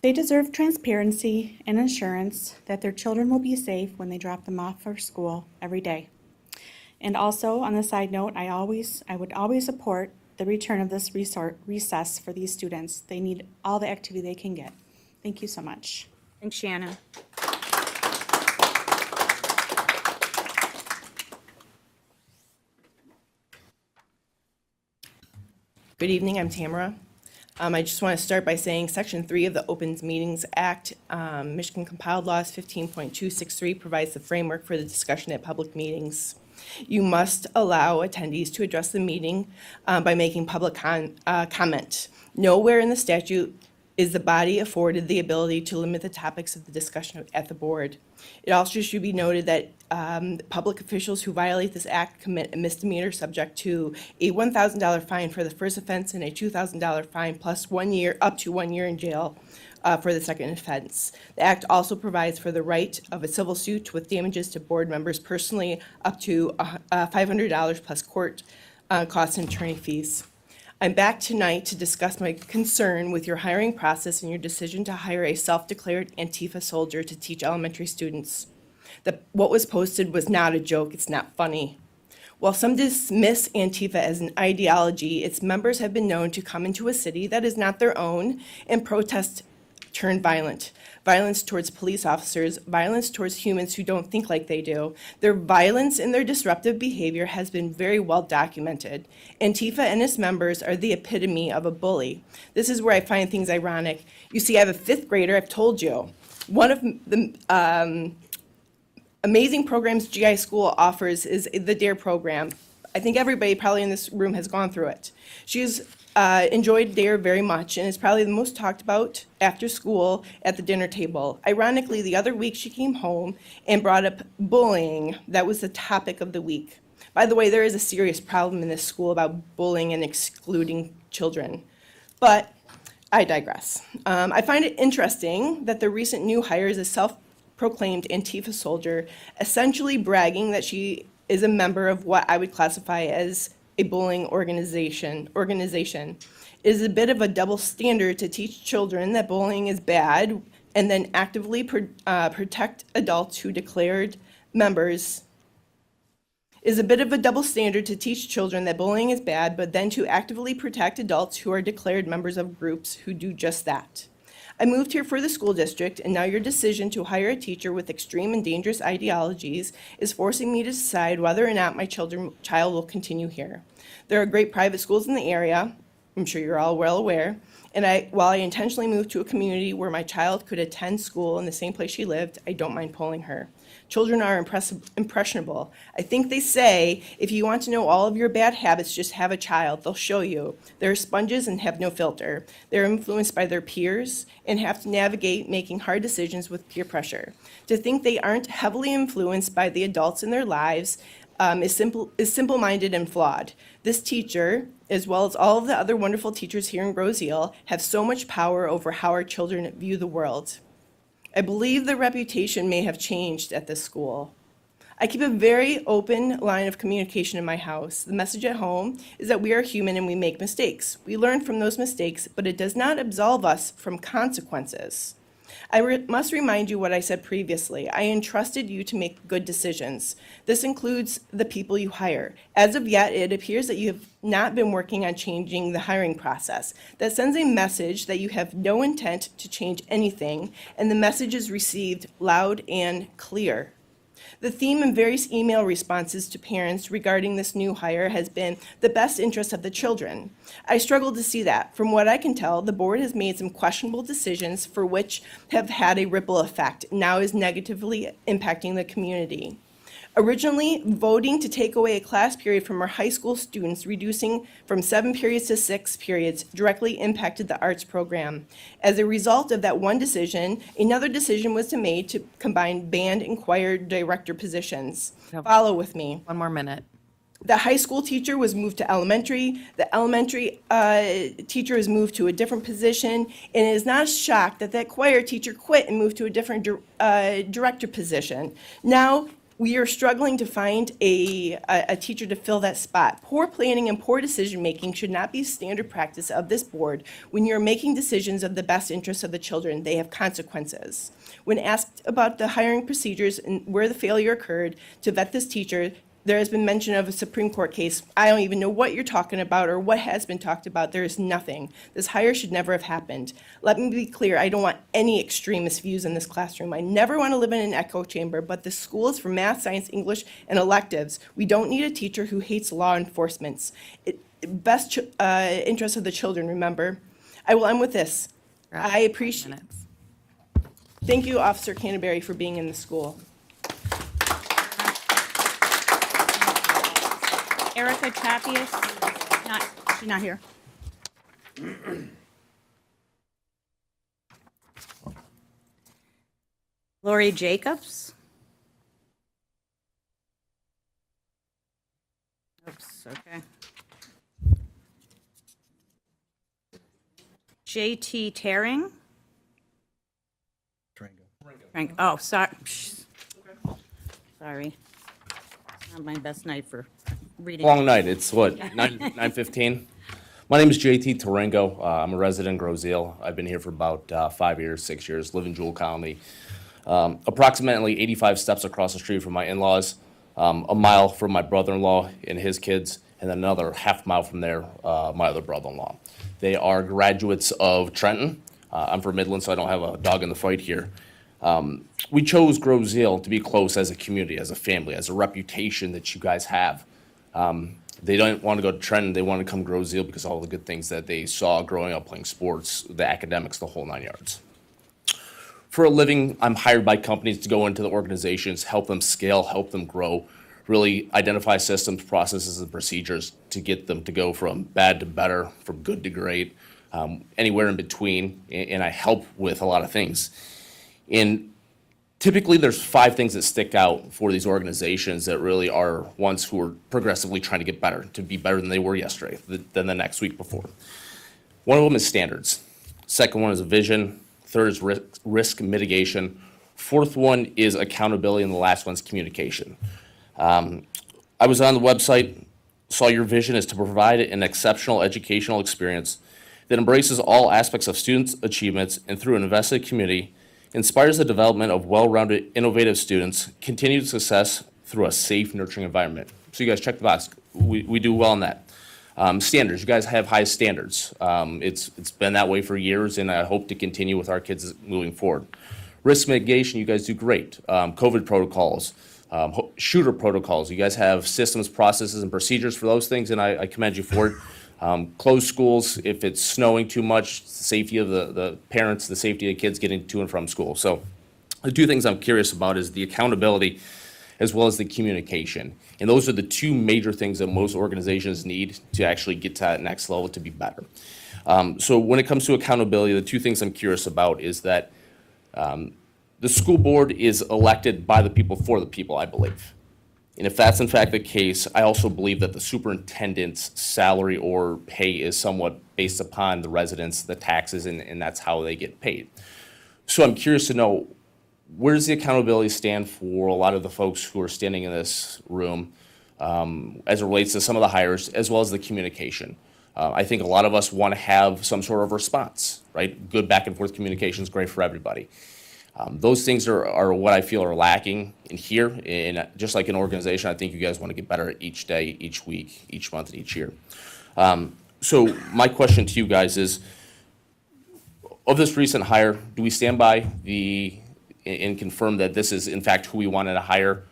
They deserve transparency and assurance that their children will be safe when they drop them off for school every day. And also, on the side note, I would always support the return of this recess for these students. They need all the activity they can get. Thank you so much. Thanks, Shannon. Good evening, I'm Tamara. I just want to start by saying Section 3 of the Open Meetings Act, Michigan Compiled Laws 15.263 provides the framework for the discussion at public meetings. You must allow attendees to address the meeting by making public comment. Nowhere in the statute is the body afforded the ability to limit the topics of the discussion at the board. It also should be noted that public officials who violate this act commit a misdemeanor subject to a $1,000 fine for the first offense and a $2,000 fine plus 1 year, up to 1 year in jail for the second offense. The act also provides for the right of a civil suit with damages to board members personally up to $500 plus court costs and attorney fees. I'm back tonight to discuss my concern with your hiring process and your decision to hire a self-declared Antifa soldier to teach elementary students. What was posted was not a joke, it's not funny. While some dismiss Antifa as an ideology, its members have been known to come into a city that is not their own and protest turned violent. Violence towards police officers, violence towards humans who don't think like they do. Their violence and their disruptive behavior has been very well documented. Antifa and its members are the epitome of a bully. This is where I find things ironic. You see, I have a 5th grader, I've told you. One of the amazing programs GI School offers is the DARE program. I think everybody probably in this room has gone through it. She's enjoyed DARE very much and is probably the most talked about after school at the dinner table. Ironically, the other week she came home and brought up bullying. That was the topic of the week. By the way, there is a serious problem in this school about bullying and excluding children. But I digress. I find it interesting that the recent new hire is a self-proclaimed Antifa soldier, essentially bragging that she is a member of what I would classify as a bullying organization. It is a bit of a double standard to teach children that bullying is bad and then actively protect adults who declared members. Is a bit of a double standard to teach children that bullying is bad, but then to actively protect adults who are declared members of groups who do just that. I moved here for the school district, and now your decision to hire a teacher with extreme and dangerous ideologies is forcing me to decide whether or not my child will continue here. There are great private schools in the area, I'm sure you're all well aware, and while I intentionally moved to a community where my child could attend school in the same place she lived, I don't mind pulling her. Children are impressionable. I think they say, if you want to know all of your bad habits, just have a child. They'll show you. They're sponges and have no filter. They're influenced by their peers and have to navigate making hard decisions with peer pressure. To think they aren't heavily influenced by the adults in their lives is simple-minded and flawed. This teacher, as well as all of the other wonderful teachers here in Grosse Ile, have so much power over how our children view the world. I believe the reputation may have changed at this school. I keep a very open line of communication in my house. The message at home is that we are human and we make mistakes. We learn from those mistakes, but it does not absolve us from consequences. I must remind you what I said previously. I entrusted you to make good decisions. This includes the people you hire. As of yet, it appears that you have not been working on changing the hiring process. That sends a message that you have no intent to change anything, and the message is received loud and clear. The theme in various email responses to parents regarding this new hire has been the best interest of the children. I struggle to see that. From what I can tell, the board has made some questionable decisions for which have had a ripple effect, now is negatively impacting the community. Originally, voting to take away a class period from our high school students, reducing from 7 periods to 6 periods, directly impacted the arts program. As a result of that one decision, another decision was made to combine band and choir director positions. Follow with me. One more minute. The high school teacher was moved to elementary. The elementary teacher is moved to a different position. And it is not a shock that that choir teacher quit and moved to a different director position. Now, we are struggling to find a teacher to fill that spot. Poor planning and poor decision-making should not be standard practice of this board. When you're making decisions of the best interests of the children, they have consequences. When asked about the hiring procedures and where the failure occurred to vet this teacher, there has been mention of a Supreme Court case. I don't even know what you're talking about or what has been talked about. There is nothing. This hire should never have happened. Let me be clear, I don't want any extremist views in this classroom. I never want to live in an echo chamber, but the school is for math, science, English, and electives. We don't need a teacher who hates law enforcement. Best interest of the children, remember. I will end with this. I appreciate. Thank you, Officer Canterbury, for being in the school. Erica Tapias, she's not here. Lori Jacobs. Oops, okay. J.T. Tearing. Oh, sorry. Sorry. It's not my best night for reading. Long night. It's what, 9:15? My name is JT Tarango. I'm a resident in Grosse Ile. I've been here for about 5 years, 6 years, live in Jewell County. Approximately 85 steps across the street from my in-laws, a mile from my brother-in-law and his kids, and then another half mile from there, my other brother-in-law. They are graduates of Trenton. I'm from Midland, so I don't have a dog in the fight here. We chose Groseal to be close as a community, as a family, as a reputation that you guys have. They don't want to go to Trenton, they want to come to Groseal because of all the good things that they saw growing up playing sports, the academics, the whole 9 yards. For a living, I'm hired by companies to go into the organizations, help them scale, help them grow, really identify systems, processes, and procedures to get them to go from bad to better, from good to great, anywhere in between, and I help with a lot of things. And typically, there's 5 things that stick out for these organizations that really are ones who are progressively trying to get better, to be better than they were yesterday, than the next week before. One of them is standards. Second one is a vision. Third is risk mitigation. Fourth one is accountability, and the last one's communication. I was on the website, saw your vision is to provide an exceptional educational experience that embraces all aspects of students' achievements and through an invested community, inspires the development of well-rounded, innovative students, continued success through a safe, nurturing environment. So you guys check the box. We do well on that. Standards, you guys have high standards. It's been that way for years, and I hope to continue with our kids moving forward. Risk mitigation, you guys do great. COVID protocols, shooter protocols, you guys have systems, processes, and procedures for those things, and I commend you for it. Close schools if it's snowing too much, the safety of the parents, the safety of the kids getting to and from school. So the 2 things I'm curious about is the accountability as well as the communication. And those are the 2 major things that most organizations need to actually get to that next level to be better. So when it comes to accountability, the 2 things I'm curious about is that the school board is elected by the people for the people, I believe. And if that's in fact the case, I also believe that the superintendent's salary or pay is somewhat based upon the residents, the taxes, and that's how they get paid. So I'm curious to know, where does the accountability stand for a lot of the folks who are standing in this room as it relates to some of the hires, as well as the communication? I think a lot of us want to have some sort of response, right? Good back and forth communication is great for everybody. Those things are what I feel are lacking in here. And just like an organization, I think you guys want to get better each day, each week, each month, and each year. So my question to you guys is, of this recent hire, do we stand by and confirm that this is in fact who we wanted to hire?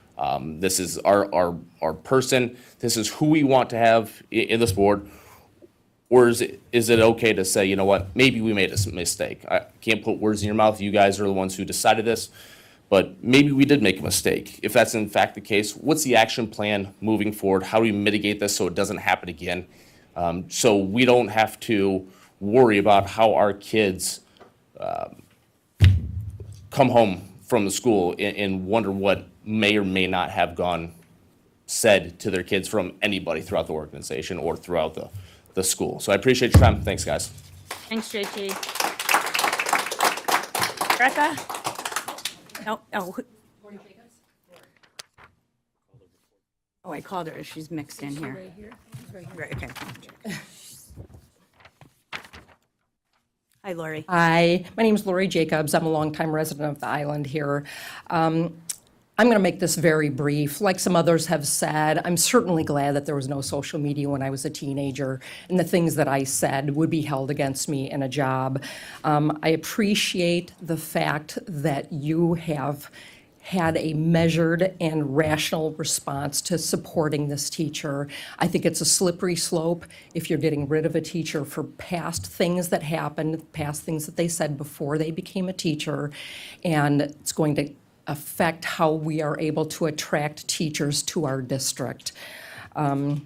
This is our person. This is who we want to have in this board. Or is it okay to say, you know what, maybe we made a mistake? I can't put words in your mouth. You guys are the ones who decided this, but maybe we did make a mistake. If that's in fact the case, what's the action plan moving forward? How do we mitigate this so it doesn't happen again? So we don't have to worry about how our kids come home from the school and wonder what may or may not have gone said to their kids from anybody throughout the organization or throughout the school. So I appreciate your time. Thanks, guys. Thanks, JT. Becca? No. Oh, I called her. She's mixed in here. Right, okay. Hi, Lori. Hi, my name is Lori Jacobs. I'm a longtime resident of the island here. I'm going to make this very brief. Like some others have said, I'm certainly glad that there was no social media when I was a teenager, and the things that I said would be held against me in a job. I appreciate the fact that you have had a measured and rational response to supporting this teacher. I think it's a slippery slope if you're getting rid of a teacher for past things that happened, past things that they said before they became a teacher, and it's going to affect how we are able to attract teachers to our district. The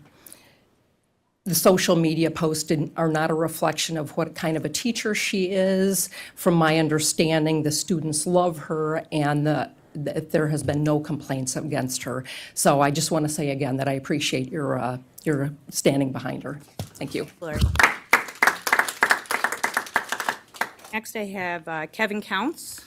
social media posts are not a reflection of what kind of a teacher she is. From my understanding, the students love her, and there has been no complaints against her. So I just want to say again that I appreciate your standing behind her. Thank you. Lori. Next, I have Kevin Counts.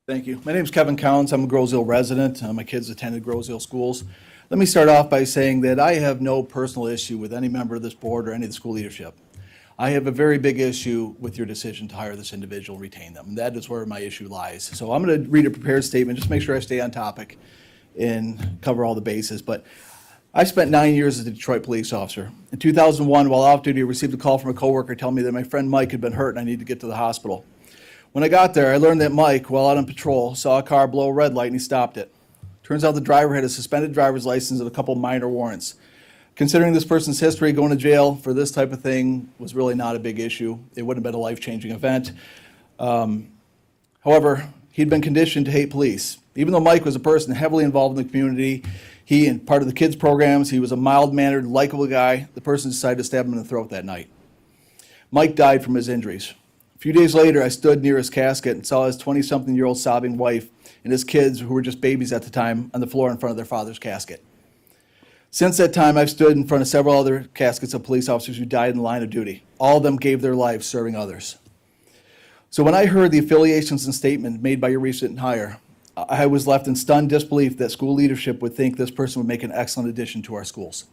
Thank you. My name is Kevin Counts. I'm a Groseal resident. My kids attended Groseal schools. Let me start off by saying that I have no personal issue with any member of this board or any of the school leadership. I have a very big issue with your decision to hire this individual, retain them. That is where my issue lies. So I'm going to read a prepared statement, just make sure I stay on topic and cover all the bases. But I spent 9 years as a Detroit police officer. In 2001, while off duty, I received a call from a coworker telling me that my friend Mike had been hurt and I needed to get to the hospital. When I got there, I learned that Mike, while out on patrol, saw a car blow a red light and he stopped it. Turns out the driver had a suspended driver's license and a couple minor warrants. Considering this person's history, going to jail for this type of thing was really not a big issue. It wouldn't have been a life-changing event. However, he'd been conditioned to hate police. Even though Mike was a person heavily involved in the community, he and part of the kids' programs, he was a mild-mannered, likable guy. The person decided to stab him in the throat that night. Mike died from his injuries. A few days later, I stood near his casket and saw his 20-something-year-old sobbing wife and his kids, who were just babies at the time, on the floor in front of their father's casket. Since that time, I've stood in front of several other caskets of police officers who died in the line of duty. All of them gave their lives serving others. So when I heard the affiliations and statement made by your recent hire, I was left in stunned disbelief that school leadership would think this person would make an excellent addition to our schools.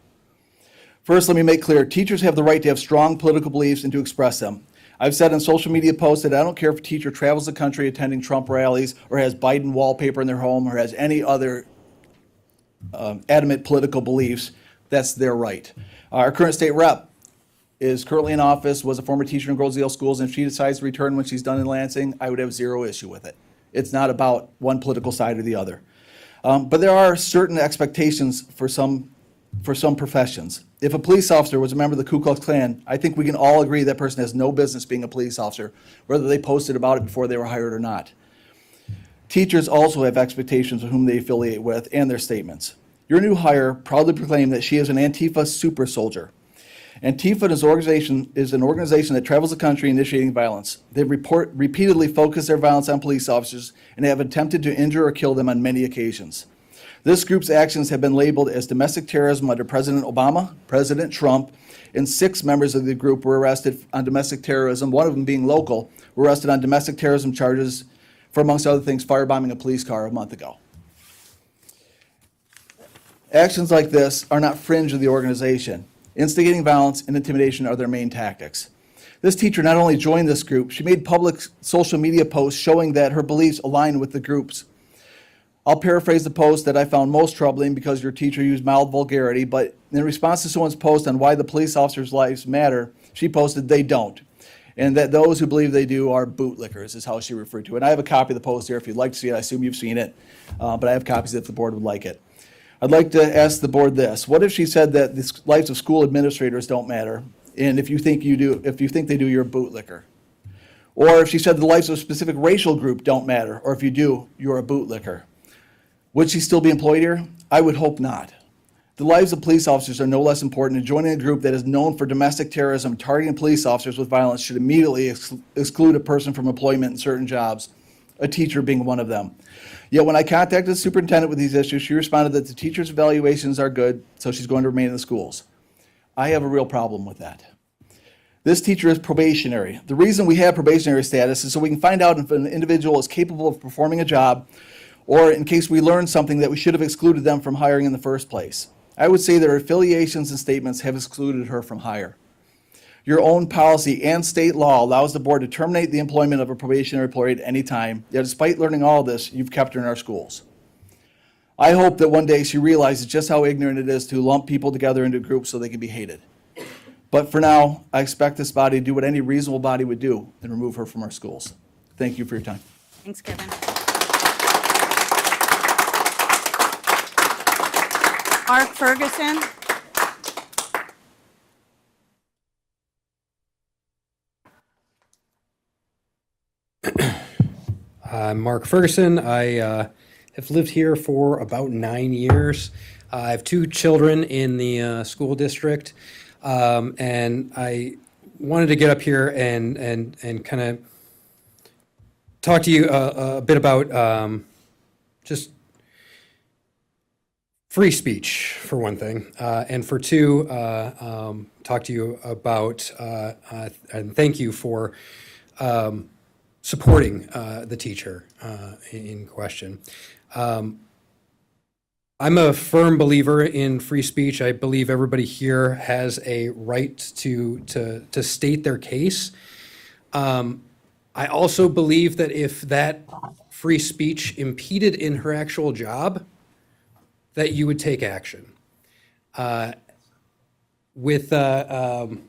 First, let me make clear, teachers have the right to have strong political beliefs and to express them. I've said on social media posts that I don't care if a teacher travels the country attending Trump rallies or has Biden wallpaper in their home or has any other adamant political beliefs. That's their right. Our current state rep is currently in office, was a former teacher in Groseal schools, and if she decides to return when she's done in Lansing, I would have zero issue with it. It's not about one political side or the other. But there are certain expectations for some professions. If a police officer was a member of the Ku Klux Klan, I think we can all agree that person has no business being a police officer, whether they posted about it before they were hired or not. Teachers also have expectations of whom they affiliate with and their statements. Your new hire proudly proclaimed that she is an Antifa super soldier. Antifa is an organization that travels the country initiating violence. They've repeatedly focused their violence on police officers and have attempted to injure or kill them on many occasions. This group's actions have been labeled as domestic terrorism under President Obama, President Trump, and 6 members of the group were arrested on domestic terrorism, one of them being local, were arrested on domestic terrorism charges for, amongst other things, firebombing a police car a month ago. Actions like this are not fringe of the organization. Instigating violence and intimidation are their main tactics. This teacher not only joined this group, she made public social media posts showing that her beliefs align with the group's. I'll paraphrase the post that I found most troubling because your teacher used mild vulgarity, but in response to someone's post on why the police officers' lives matter, she posted they don't, and that those who believe they do are bootlickers, is how she referred to it. And I have a copy of the post here if you'd like to see it. I assume you've seen it, but I have copies if the board would like it. I'd like to ask the board this. What if she said that the lives of school administrators don't matter, and if you think they do, you're a bootlicker? Or if she said the lives of a specific racial group don't matter, or if you do, you're a bootlicker? Would she still be employed here? I would hope not. The lives of police officers are no less important, and joining a group that is known for domestic terrorism, targeting police officers with violence should immediately exclude a person from employment in certain jobs, a teacher being one of them. Yet when I contacted the superintendent with these issues, she responded that the teachers' evaluations are good, so she's going to remain in the schools. I have a real problem with that. This teacher is probationary. The reason we have probationary status is so we can find out if an individual is capable of performing a job, or in case we learn something that we should have excluded them from hiring in the first place. I would say that her affiliations and statements have excluded her from hire. Your own policy and state law allows the board to terminate the employment of a probationary employee at any time, yet despite learning all this, you've kept her in our schools. I hope that one day she realizes just how ignorant it is to lump people together into groups so they can be hated. But for now, I expect this body to do what any reasonable body would do and remove her from our schools. Thank you for your time. Thanks, Kevin. Mark Ferguson. I'm Mark Ferguson. I have lived here for about 9 years. I have 2 children in the school district, and I wanted to get up here and kind of talk to you a bit about just free speech, for one thing, and for 2, talk to you about and thank you for supporting the teacher in question. I'm a firm believer in free speech. I believe everybody here has a right to state their case. I also believe that if that free speech impeded in her actual job, that you would take action. With the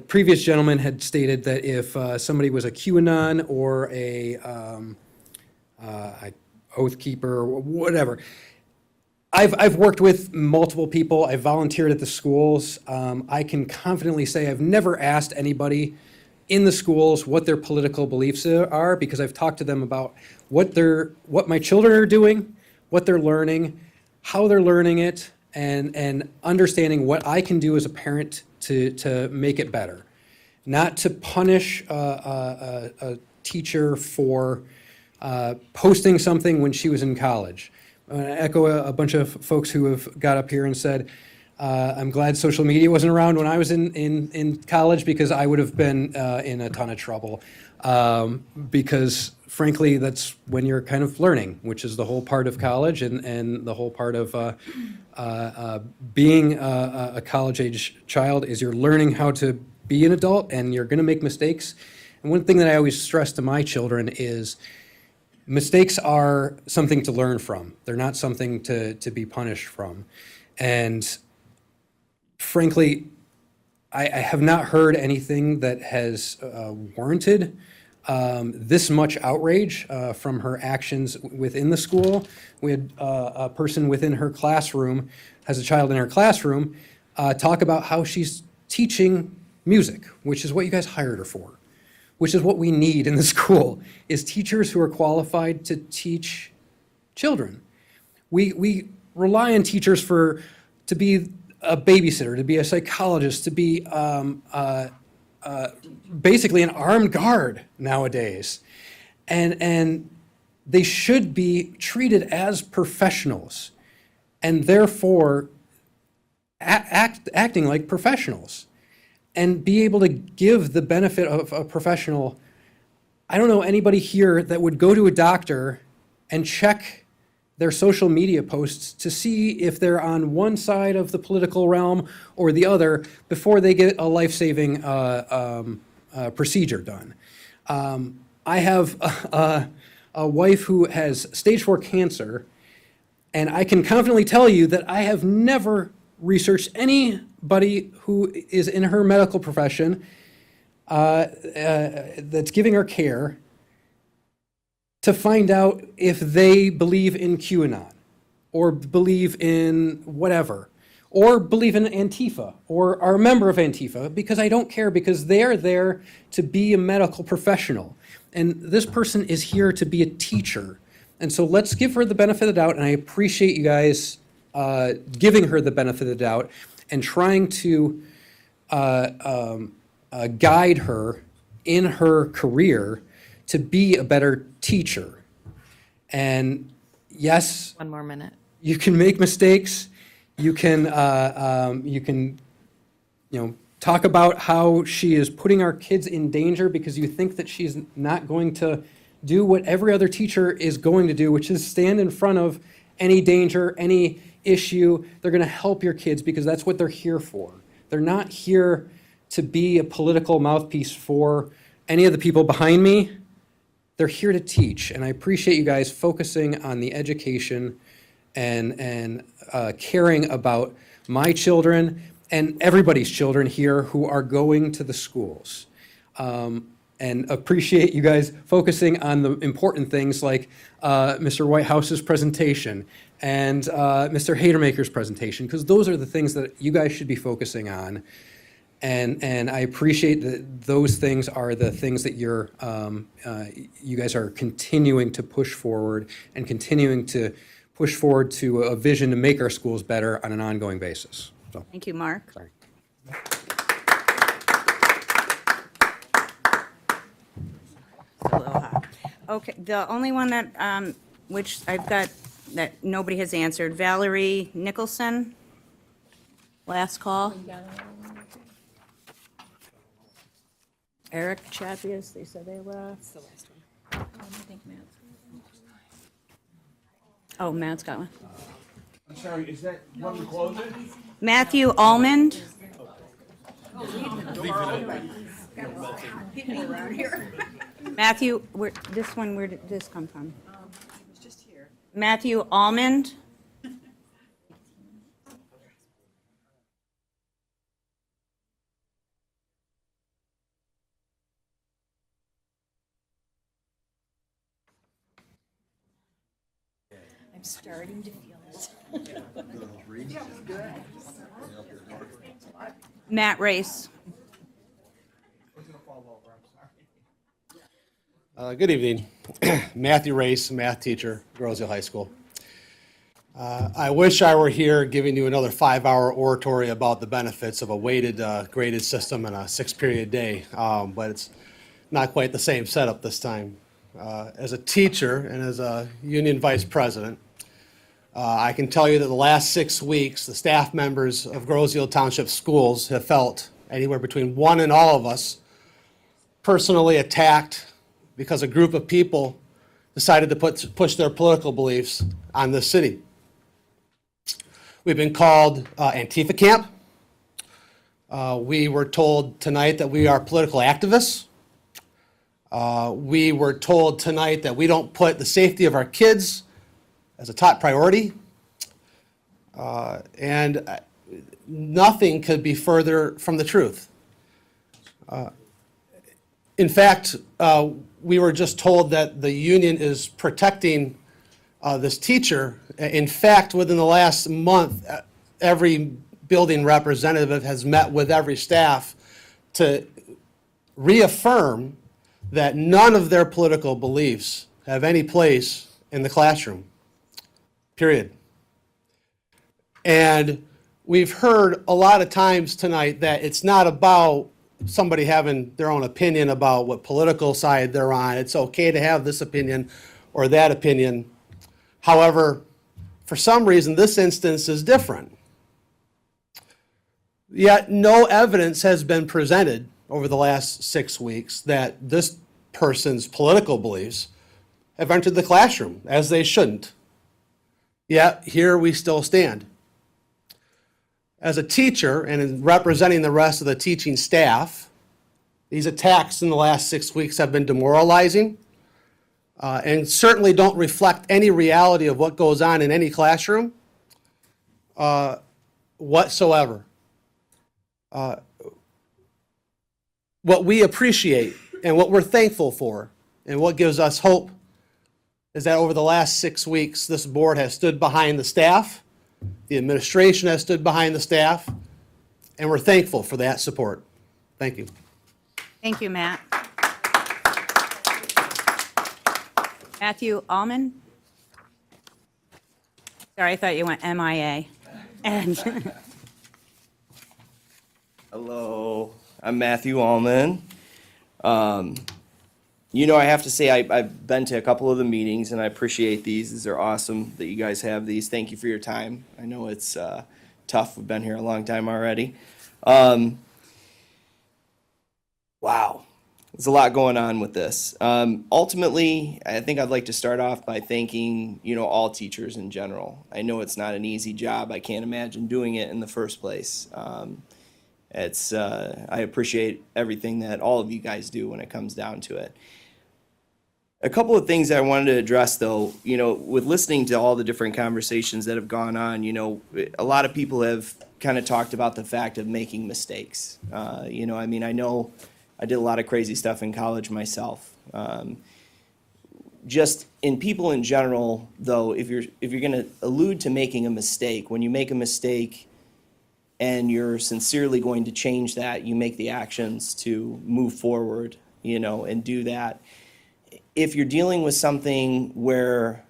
previous gentleman had stated that if somebody was a QAnon or a Oath Keeper, or whatever. I've worked with multiple people. I've volunteered at the schools. I can confidently say I've never asked anybody in the schools what their political beliefs are, because I've talked to them about what my children are doing, what they're learning, how they're learning it, and understanding what I can do as a parent to make it better. Not to punish a teacher for posting something when she was in college. I want to echo a bunch of folks who have got up here and said, I'm glad social media wasn't around when I was in college, because I would have been in a ton of trouble. Because frankly, that's when you're kind of learning, which is the whole part of college and the whole part of being a college-age child is you're learning how to be an adult, and you're going to make mistakes. And one thing that I always stress to my children is mistakes are something to learn from. They're not something to be punished from. And frankly, I have not heard anything that has warranted this much outrage from her actions within the school. We had a person within her classroom, has a child in her classroom, talk about how she's teaching music, which is what you guys hired her for, which is what we need in the school, is teachers who are qualified to teach children. We rely on teachers to be a babysitter, to be a psychologist, to be basically an armed guard nowadays. And they should be treated as professionals, and therefore acting like professionals, and be able to give the benefit of a professional. I don't know anybody here that would go to a doctor and check their social media posts to see if they're on one side of the political realm or the other before they get a life-saving procedure done. I have a wife who has stage 4 cancer, and I can confidently tell you that I have never researched anybody who is in her medical profession that's giving her care to find out if they believe in QAnon or believe in whatever, or believe in Antifa or are a member of Antifa, because I don't care, because they're there to be a medical professional. And this person is here to be a teacher. And so let's give her the benefit of the doubt, and I appreciate you guys giving her the benefit of the doubt and trying to guide her in her career to be a better teacher. And yes, One more minute. you can make mistakes. You can talk about how she is putting our kids in danger because you think that she's not going to do what every other teacher is going to do, which is stand in front of any danger, any issue. They're going to help your kids because that's what they're here for. They're not here to be a political mouthpiece for any of the people behind me. They're here to teach, and I appreciate you guys focusing on the education and caring about my children and everybody's children here who are going to the schools. And appreciate you guys focusing on the important things like Mr. Whitehouse's presentation and Mr. Hadermaker's presentation, because those are the things that you guys should be focusing on. And I appreciate that those things are the things that you guys are continuing to push forward and continuing to push forward to a vision to make our schools better on an ongoing basis. So, Thank you, Mark. sorry. Aloha. Okay, the only one that, which I've got that nobody has answered, Valerie Nicholson. Last call. Eric Chapias, they said they left. That's the last one. Oh, Matt's got one. I'm sorry, is that one to close it? Matthew Almond. Matthew, where did this come from? Matthew Almond. I'm starting to feel it. Matt Race. Good evening. Matthew Race, math teacher, Groseal High School. I wish I were here giving you another 5-hour oratory about the benefits of a weighted graded system and a 6-period day, but it's not quite the same setup this time. As a teacher and as a union vice president, I can tell you that the last 6 weeks, the staff members of Groseal Township Schools have felt anywhere between one and all of us personally attacked because a group of people decided to push their political beliefs on this city. We've been called Antifa camp. We were told tonight that we are political activists. We were told tonight that we don't put the safety of our kids as a top priority. And nothing could be further from the truth. In fact, we were just told that the union is protecting this teacher. In fact, within the last month, every building representative has met with every staff to reaffirm that none of their political beliefs have any place in the classroom, period. And we've heard a lot of times tonight that it's not about somebody having their own opinion about what political side they're on. It's okay to have this opinion or that opinion. However, for some reason, this instance is different. Yet no evidence has been presented over the last 6 weeks that this person's political beliefs have entered the classroom, as they shouldn't. Yet here we still stand. As a teacher and in representing the rest of the teaching staff, these attacks in the last 6 weeks have been demoralizing and certainly don't reflect any reality of what goes on in any classroom whatsoever. What we appreciate and what we're thankful for and what gives us hope is that over the last 6 weeks, this board has stood behind the staff. The administration has stood behind the staff, and we're thankful for that support. Thank you. Thank you, Matt. Matthew Allman. Sorry, I thought you went MIA. And Hello, I'm Matthew Allman. I have to say I've been to a couple of the meetings and I appreciate these. These are awesome that you guys have these. Thank you for your time. I know it's tough. We've been here a long time already. Wow, there's a lot going on with this. Ultimately, I think I'd like to start off by thanking, all teachers in general. I know it's not an easy job. I can't imagine doing it in the first place. I appreciate everything that all of you guys do when it comes down to it. A couple of things I wanted to address, though, with listening to all the different conversations that have gone on, a lot of people have kind of talked about the fact of making mistakes. I know I did a lot of crazy stuff in college myself. Just in people in general, though, if you're going to allude to making a mistake, when you make a mistake and you're sincerely going to change that, you make the actions to move forward, and do that. If you're dealing with something where,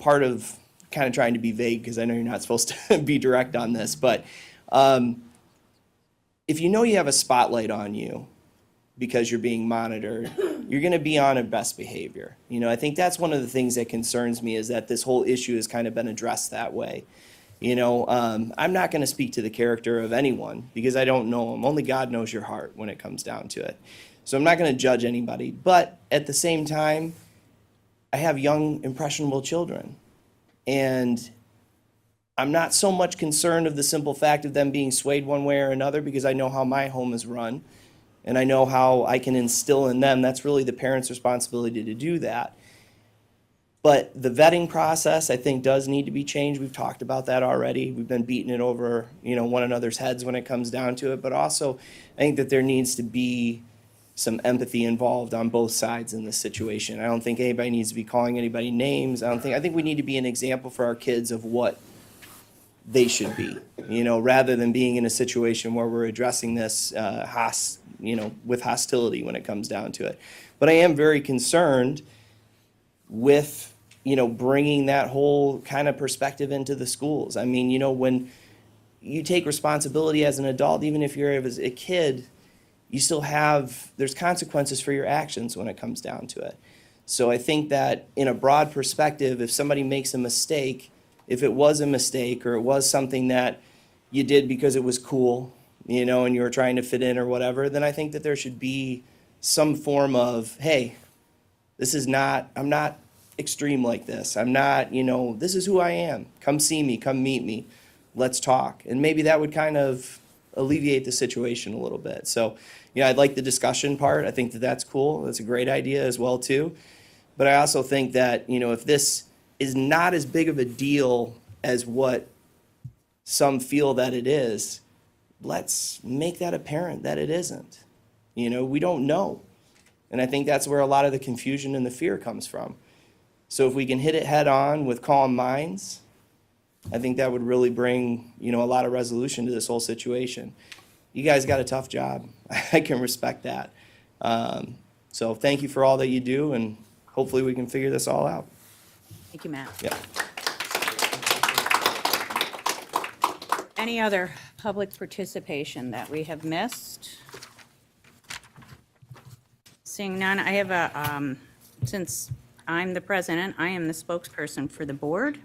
part of kind of trying to be vague, because I know you're not supposed to be direct on this, but if you know you have a spotlight on you because you're being monitored, you're going to be on a best behavior. I think that's one of the things that concerns me, is that this whole issue has kind of been addressed that way. I'm not going to speak to the character of anyone because I don't know them. Only God knows your heart when it comes down to it. So I'm not going to judge anybody. But at the same time, I have young, impressionable children. And I'm not so much concerned of the simple fact of them being swayed one way or another, because I know how my home is run. And I know how I can instill in them. That's really the parent's responsibility to do that. But the vetting process, I think, does need to be changed. We've talked about that already. We've been beating it over, one another's heads when it comes down to it. But also, I think that there needs to be some empathy involved on both sides in this situation. I don't think anybody needs to be calling anybody names. I think we need to be an example for our kids of what they should be, rather than being in a situation where we're addressing this with hostility when it comes down to it. But I am very concerned with, bringing that whole kind of perspective into the schools. I mean, when you take responsibility as an adult, even if you're a kid, you still there's consequences for your actions when it comes down to it. So I think that in a broad perspective, if somebody makes a mistake, if it was a mistake or it was something that you did because it was cool, and you were trying to fit in or whatever, then I think that there should be some form of, hey, I'm not extreme like this. I'm not, this is who I am. Come see me, come meet me. Let's talk. And maybe that would kind of alleviate the situation a little bit. So, I'd like the discussion part. I think that that's cool. That's a great idea as well, too. But I also think that, if this is not as big of a deal as what some feel that it is, let's make that apparent that it isn't. We don't know. And I think that's where a lot of the confusion and the fear comes from. So if we can hit it head on with calm minds, I think that would really bring, a lot of resolution to this whole situation. You guys got a tough job. I can respect that. So thank you for all that you do, and hopefully we can figure this all out. Thank you, Matt. Yeah. Any other public participation that we have missed? Seeing none, I have since I'm the president, I am the spokesperson for the board.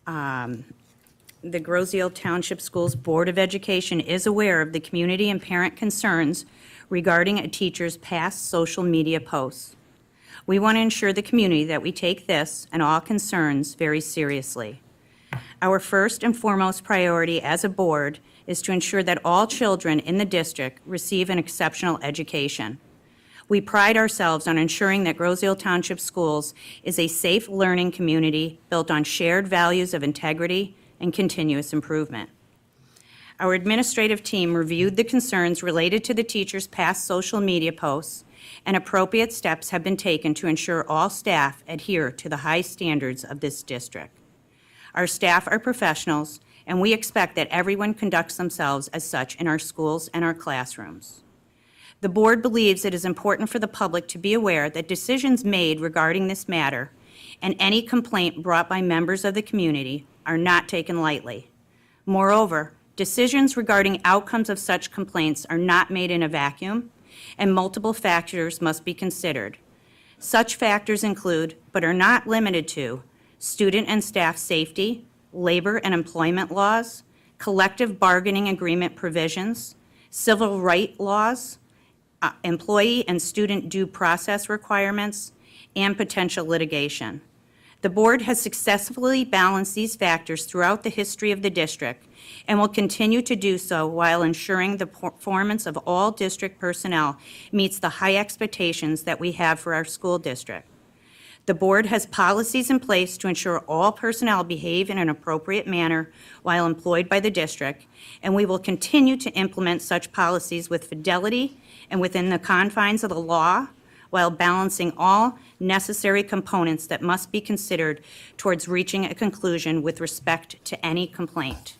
The Groseal Township Schools Board of Education is aware of the community and parent concerns regarding a teacher's past social media posts. We want to ensure the community that we take this and all concerns very seriously. Our first and foremost priority as a board is to ensure that all children in the district receive an exceptional education. We pride ourselves on ensuring that Groseal Township Schools is a safe learning community built on shared values of integrity and continuous improvement. Our administrative team reviewed the concerns related to the teacher's past social media posts, and appropriate steps have been taken to ensure all staff adhere to the high standards of this district. Our staff are professionals, and we expect that everyone conducts themselves as such in our schools and our classrooms. The board believes it is important for the public to be aware that decisions made regarding this matter and any complaint brought by members of the community are not taken lightly. Moreover, decisions regarding outcomes of such complaints are not made in a vacuum, and multiple factors must be considered. Such factors include, but are not limited to, student and staff safety, labor and employment laws, collective bargaining agreement provisions, civil rights laws, employee and student due process requirements, and potential litigation. The board has successfully balanced these factors throughout the history of the district and will continue to do so while ensuring the performance of all district personnel meets the high expectations that we have for our school district. The board has policies in place to ensure all personnel behave in an appropriate manner while employed by the district, and we will continue to implement such policies with fidelity and within the confines of the law, while balancing all necessary components that must be considered towards reaching a conclusion with respect to any complaint.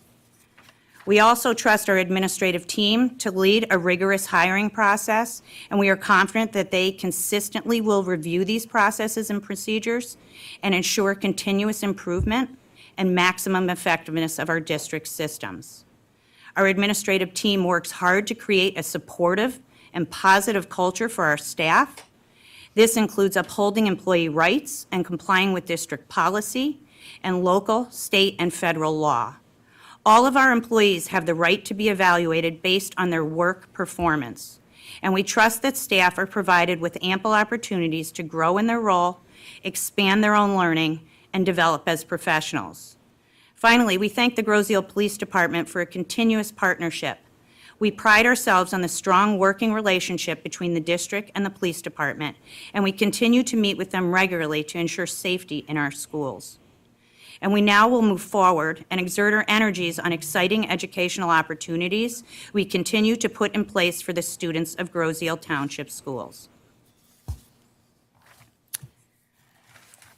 We also trust our administrative team to lead a rigorous hiring process, and we are confident that they consistently will review these processes and procedures and ensure continuous improvement and maximum effectiveness of our district systems. Our administrative team works hard to create a supportive and positive culture for our staff. This includes upholding employee rights and complying with district policy and local, state, and federal law. All of our employees have the right to be evaluated based on their work performance, and we trust that staff are provided with ample opportunities to grow in their role, expand their own learning, and develop as professionals. Finally, we thank the Groseal Police Department for a continuous partnership. We pride ourselves on the strong working relationship between the district and the police department, and we continue to meet with them regularly to ensure safety in our schools. and we now will move forward and exert our energies on exciting educational opportunities we continue to put in place for the students of Groseal Township Schools.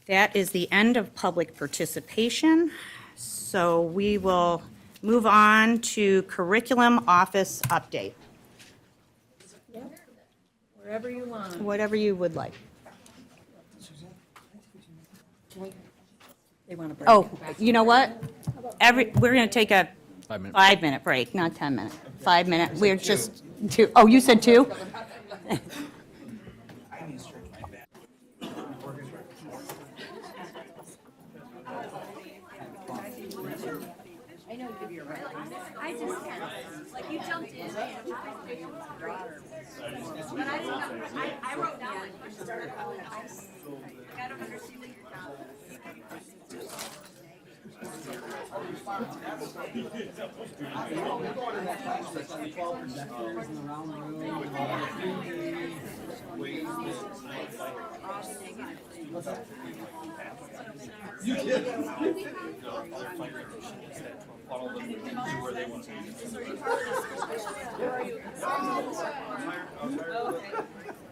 That is the end of public participation, so we will move on to curriculum office update. Wherever you want. Whatever you would like. They want to break. Oh, you know what? We're going to take a 5-minute. 5-minute break, not 10 minutes. 5 minutes. We're just two. Oh, you said two?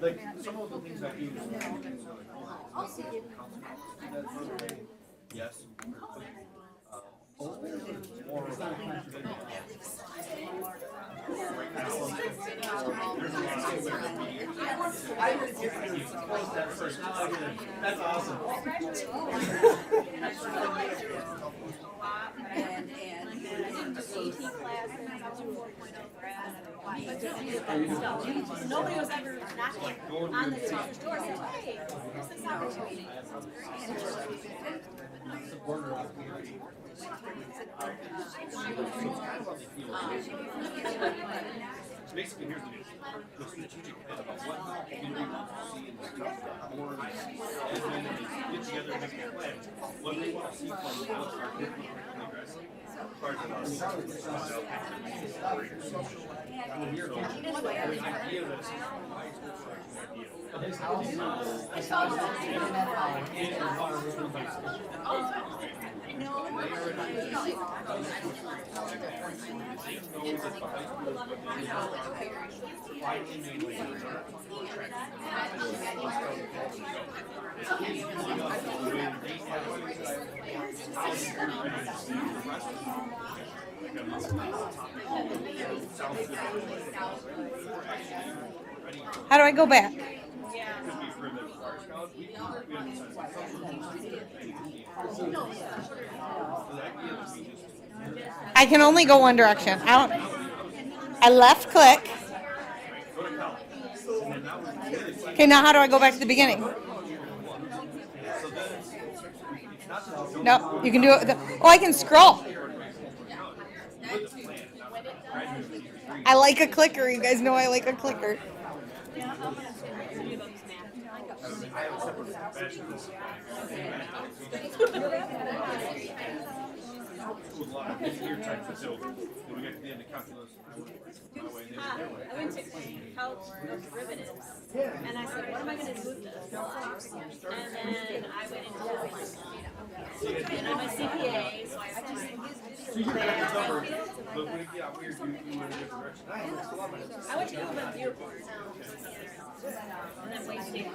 Like, some of the things I do. Yes. That's awesome. Nobody was ever knocking on the teacher's door saying, hey, here's this opportunity. Basically, here's the strategic plan about what community wants to see in the board, and then get together and make a plan. What they want to see from the board, our progress. Part of us. And here, the idea that How do I go back? I can only go one direction. I left click. Okay, now how do I go back to the beginning? No, you can do it. Oh, I can scroll. I like a clicker. You guys know I like a clicker. I went to Couch Derivatives, and I said, what am I going to do with this? And then I went into it, and I'm a CPA, so I just I went to Human Airport, and then Wayne State.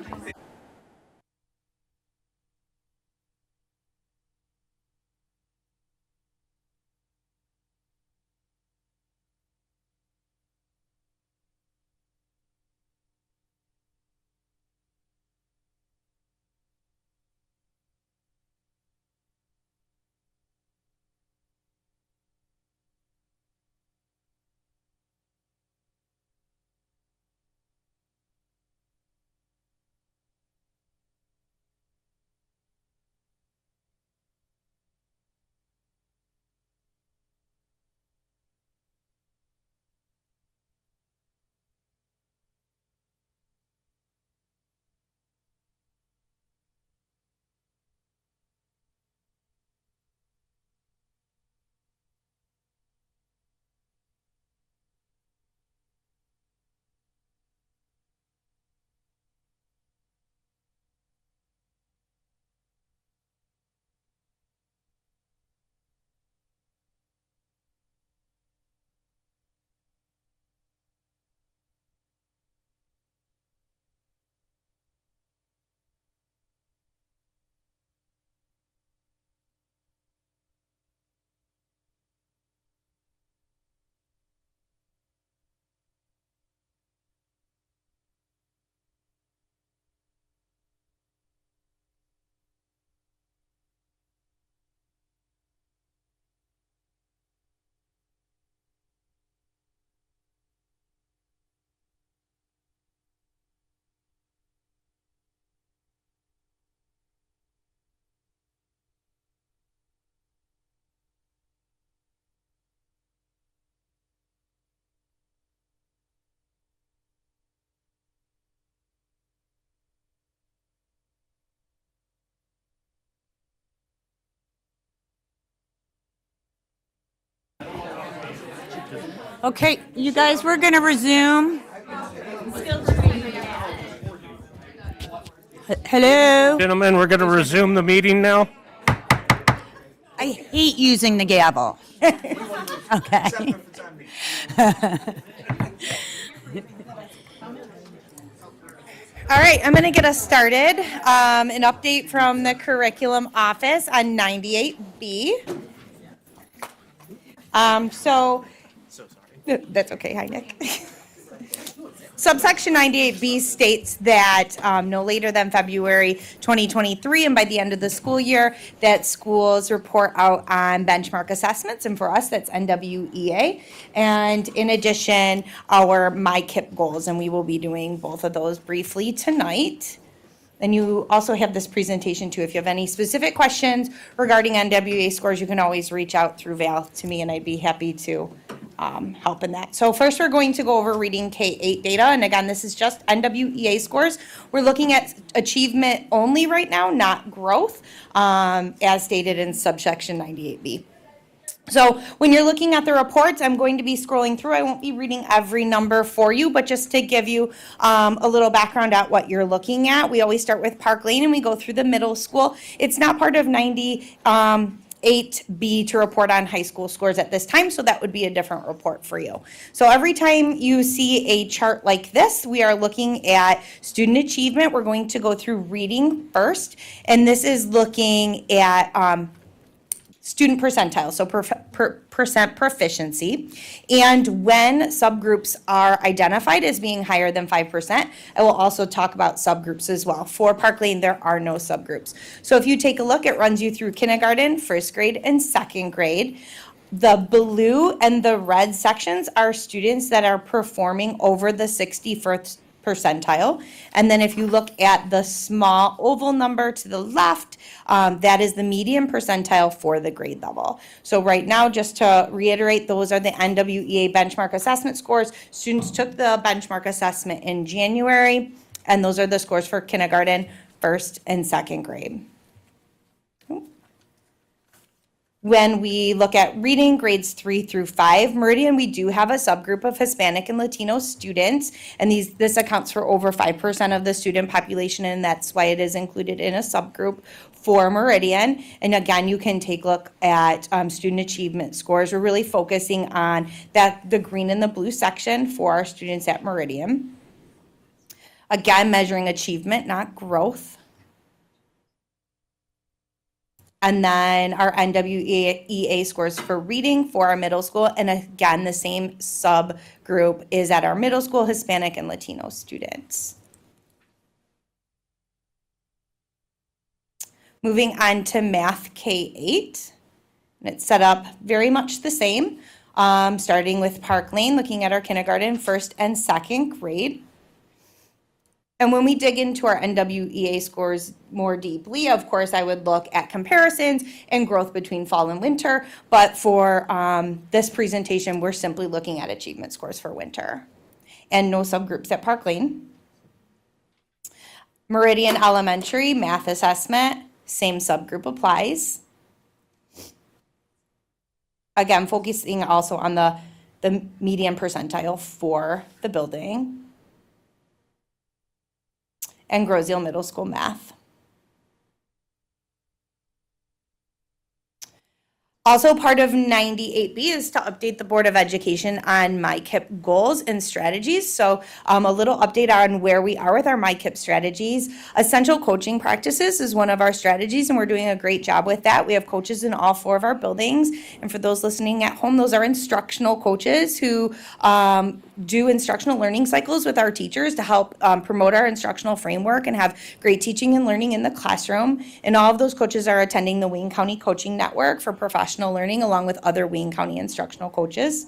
Okay, you guys, we're going to resume. Hello? Gentlemen, we're going to resume the meeting now. I hate using the gavel. Okay. All right, I'm going to get us started. An update from the curriculum office on 98B. That's okay. Hi, Nick. Subsection 98B states that no later than February 2023 and by the end of the school year that schools report out on benchmark assessments, and for us that's NWEA, and in addition our MyKIP goals, and we will be doing both of those briefly tonight. And you also have this presentation too. If you have any specific questions regarding NWEA scores, you can always reach out through Val to me and I'd be happy to help in that. So first we're going to go over reading K-8 data. And again, this is just NWEA scores. We're looking at achievement only right now, not growth, as stated in subsection 98B. So when you're looking at the reports, I'm going to be scrolling through. I won't be reading every number for you, but just to give you a little background at what you're looking at. We always start with Park Lane and we go through the middle school. It's not part of 98B to report on high school scores at this time, so that would be a different report for you. So every time you see a chart like this, we are looking at student achievement. We're going to go through reading first, and this is looking at student percentile, so percent proficiency. And when subgroups are identified as being higher than 5%, I will also talk about subgroups as well. For Park Lane, there are no subgroups. So if you take a look, it runs you through kindergarten, first grade, and second grade. The blue and the red sections are students that are performing over the 61st percentile. And then if you look at the small oval number to the left, that is the median percentile for the grade level. So right now, just to reiterate, those are the NWEA benchmark assessment scores. Students took the benchmark assessment in January, and those are the scores for kindergarten, first and second grade. When we look at reading grades 3 through 5, Meridian, we do have a subgroup of Hispanic and Latino students, and this accounts for over 5% of the student population, and that's why it is included in a subgroup for Meridian. And again, you can take a look at student achievement scores. We're really focusing on the green and the blue section for our students at Meridian. Again, measuring achievement, not growth. And then our NWEA scores for reading for our middle school. And again, the same subgroup is at our middle school, Hispanic and Latino students. Moving on to Math K-8. And it's set up very much the same, starting with Park Lane, looking at our kindergarten, first and second grade. And when we dig into our NWEA scores more deeply, of course, I would look at comparisons and growth between fall and winter. But for this presentation, we're simply looking at achievement scores for winter. And no subgroups at Park Lane. Meridian Elementary, math assessment, same subgroup applies. Again, focusing also on the median percentile for the building. And Groseal Middle School math. Also part of 98B is to update the Board of Education on MyKIP goals and strategies. So a little update on where we are with our MyKIP strategies. Essential coaching practices is one of our strategies, and we're doing a great job with that. We have coaches in all 4 of our buildings. And for those listening at home, those are instructional coaches who do instructional learning cycles with our teachers to help promote our instructional framework and have great teaching and learning in the classroom. And all of those coaches are attending the Wayne County Coaching Network for professional learning along with other Wayne County instructional coaches.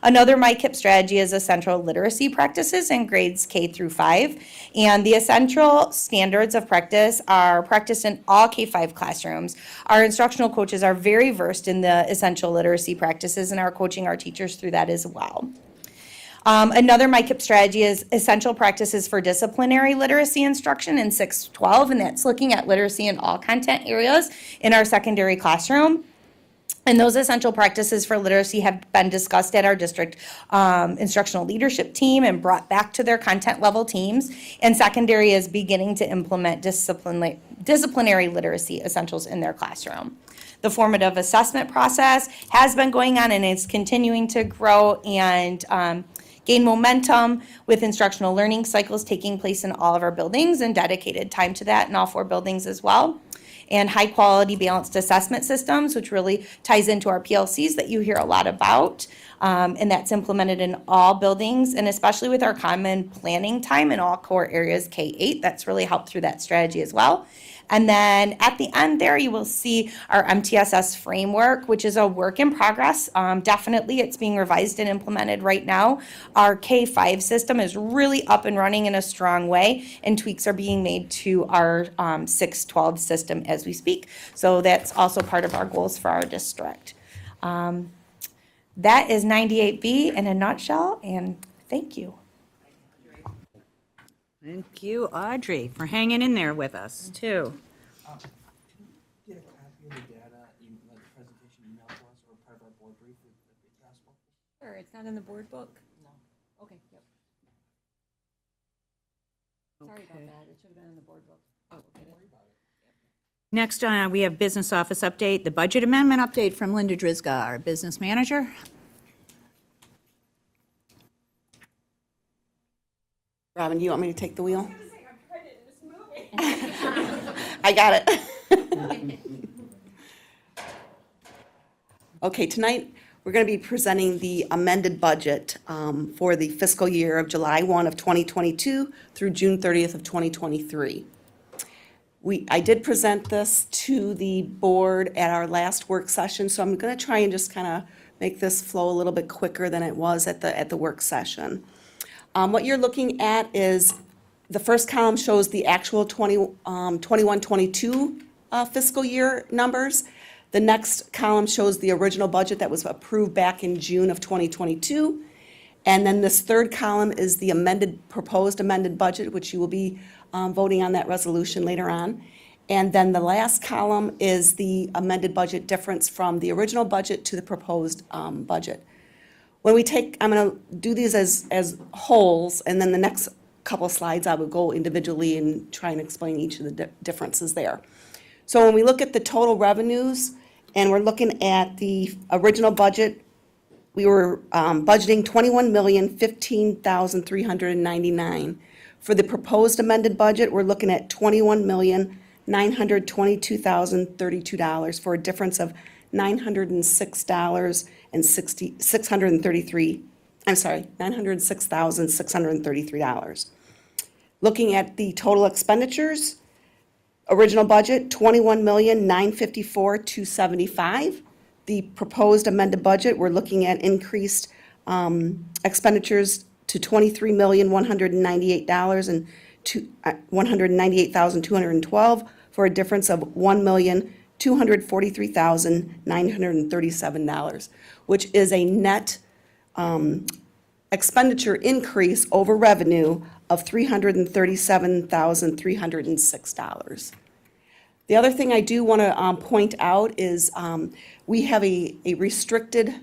Another MyKIP strategy is essential literacy practices in grades K through 5. And the essential standards of practice are practiced in all K-5 classrooms. Our instructional coaches are very versed in the essential literacy practices and are coaching our teachers through that as well. Another MyKIP strategy is essential practices for disciplinary literacy instruction in 612, and that's looking at literacy in all content areas in our secondary classroom. And those essential practices for literacy have been discussed at our district instructional leadership team and brought back to their content level teams. And secondary is beginning to implement disciplinary literacy essentials in their classroom. The formative assessment process has been going on and is continuing to grow and gain momentum with instructional learning cycles taking place in all of our buildings and dedicated time to that in all 4 buildings as well. And high-quality balanced assessment systems, which really ties into our PLCs that you hear a lot about. And that's implemented in all buildings, and especially with our common planning time in all core areas K-8. That's really helped through that strategy as well. And then at the end there, you will see our MTSS framework, which is a work in progress. Definitely, it's being revised and implemented right now. Our K-5 system is really up and running in a strong way, and tweaks are being made to our 6-12 system as we speak. So that's also part of our goals for our district. That is 98B in a nutshell, and thank you. Thank you, Audrey, for hanging in there with us, too. Get a copy of the data, the presentation emailed to us, or part of our board brief with the gospel? Sure, it's not in the board book? No. Okay, yep. Sorry about that, it should have been in the board book. Oh, okay. Next, we have business office update, the budget amendment update from Linda Drizga, our business manager. Robin, do you want me to take the wheel? I got it. Okay, tonight we're going to be presenting the amended budget for the fiscal year of July 1 of 2022 through June 30th of 2023. I did present this to the board at our last work session, so I'm going to try and just kind of make this flow a little bit quicker than it was at the work session. What you're looking at is the first column shows the actual 21-22 fiscal year numbers. The next column shows the original budget that was approved back in June of 2022. And then this third column is the proposed amended budget, which you will be voting on that resolution later on. And then the last column is the amended budget difference from the original budget to the proposed budget. When we I'm going to do these as wholes, and then the next couple of slides I will go individually and try and explain each of the differences there. So when we look at the total revenues, and we're looking at the original budget, we were budgeting $21,015,399. For the proposed amended budget, we're looking at $21,922,032 for a difference of $906,633. Looking at the total expenditures, original budget, $21,954,275. The proposed amended budget, we're looking at increased expenditures to $23,198,212 for a difference of $1,243,937, which is a net expenditure increase over revenue of $337,306. The other thing I do want to point out is we have a restricted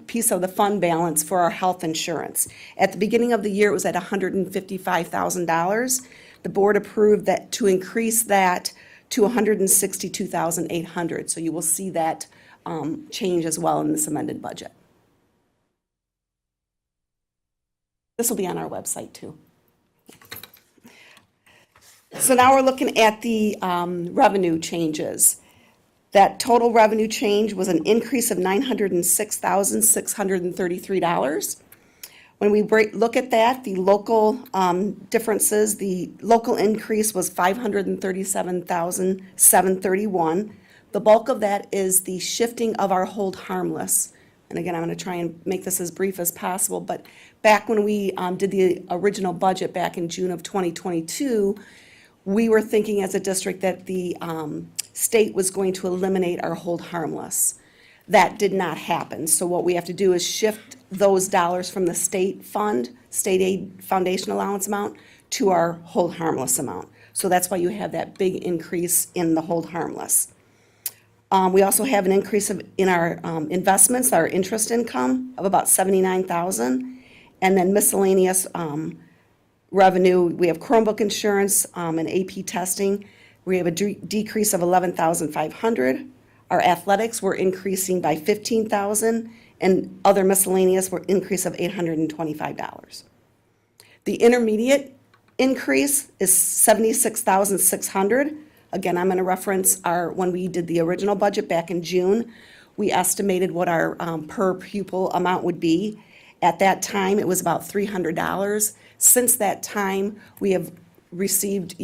piece of the fund balance for our health insurance. At the beginning of the year, it was at $155,000. The board approved that to increase that to $162,800. So you will see that change as well in this amended budget. This will be on our website too. So now we're looking at the revenue changes. That total revenue change was an increase of $906,633. When we look at that, the local differences, the local increase was $537,731. The bulk of that is the shifting of our hold harmless. And again, I'm going to try and make this as brief as possible, but back when we did the original budget back in June of 2022, we were thinking as a district that the state was going to eliminate our hold harmless. That did not happen. So what we have to do is shift those dollars from the state fund, state aid foundation allowance amount, to our hold harmless amount. So that's why you have that big increase in the hold harmless. We also have an increase in our investments, our interest income of about $79,000. And then miscellaneous revenue, we have Chromebook insurance and AP testing. We have a decrease of $11,500. Our athletics were increasing by $15,000, and other miscellaneous were increase of $825. The intermediate increase is $76,600. Again, I'm going to reference when we did the original budget back in June, we estimated what our per pupil amount would be. At that time, it was about $300. Since that time, we have received,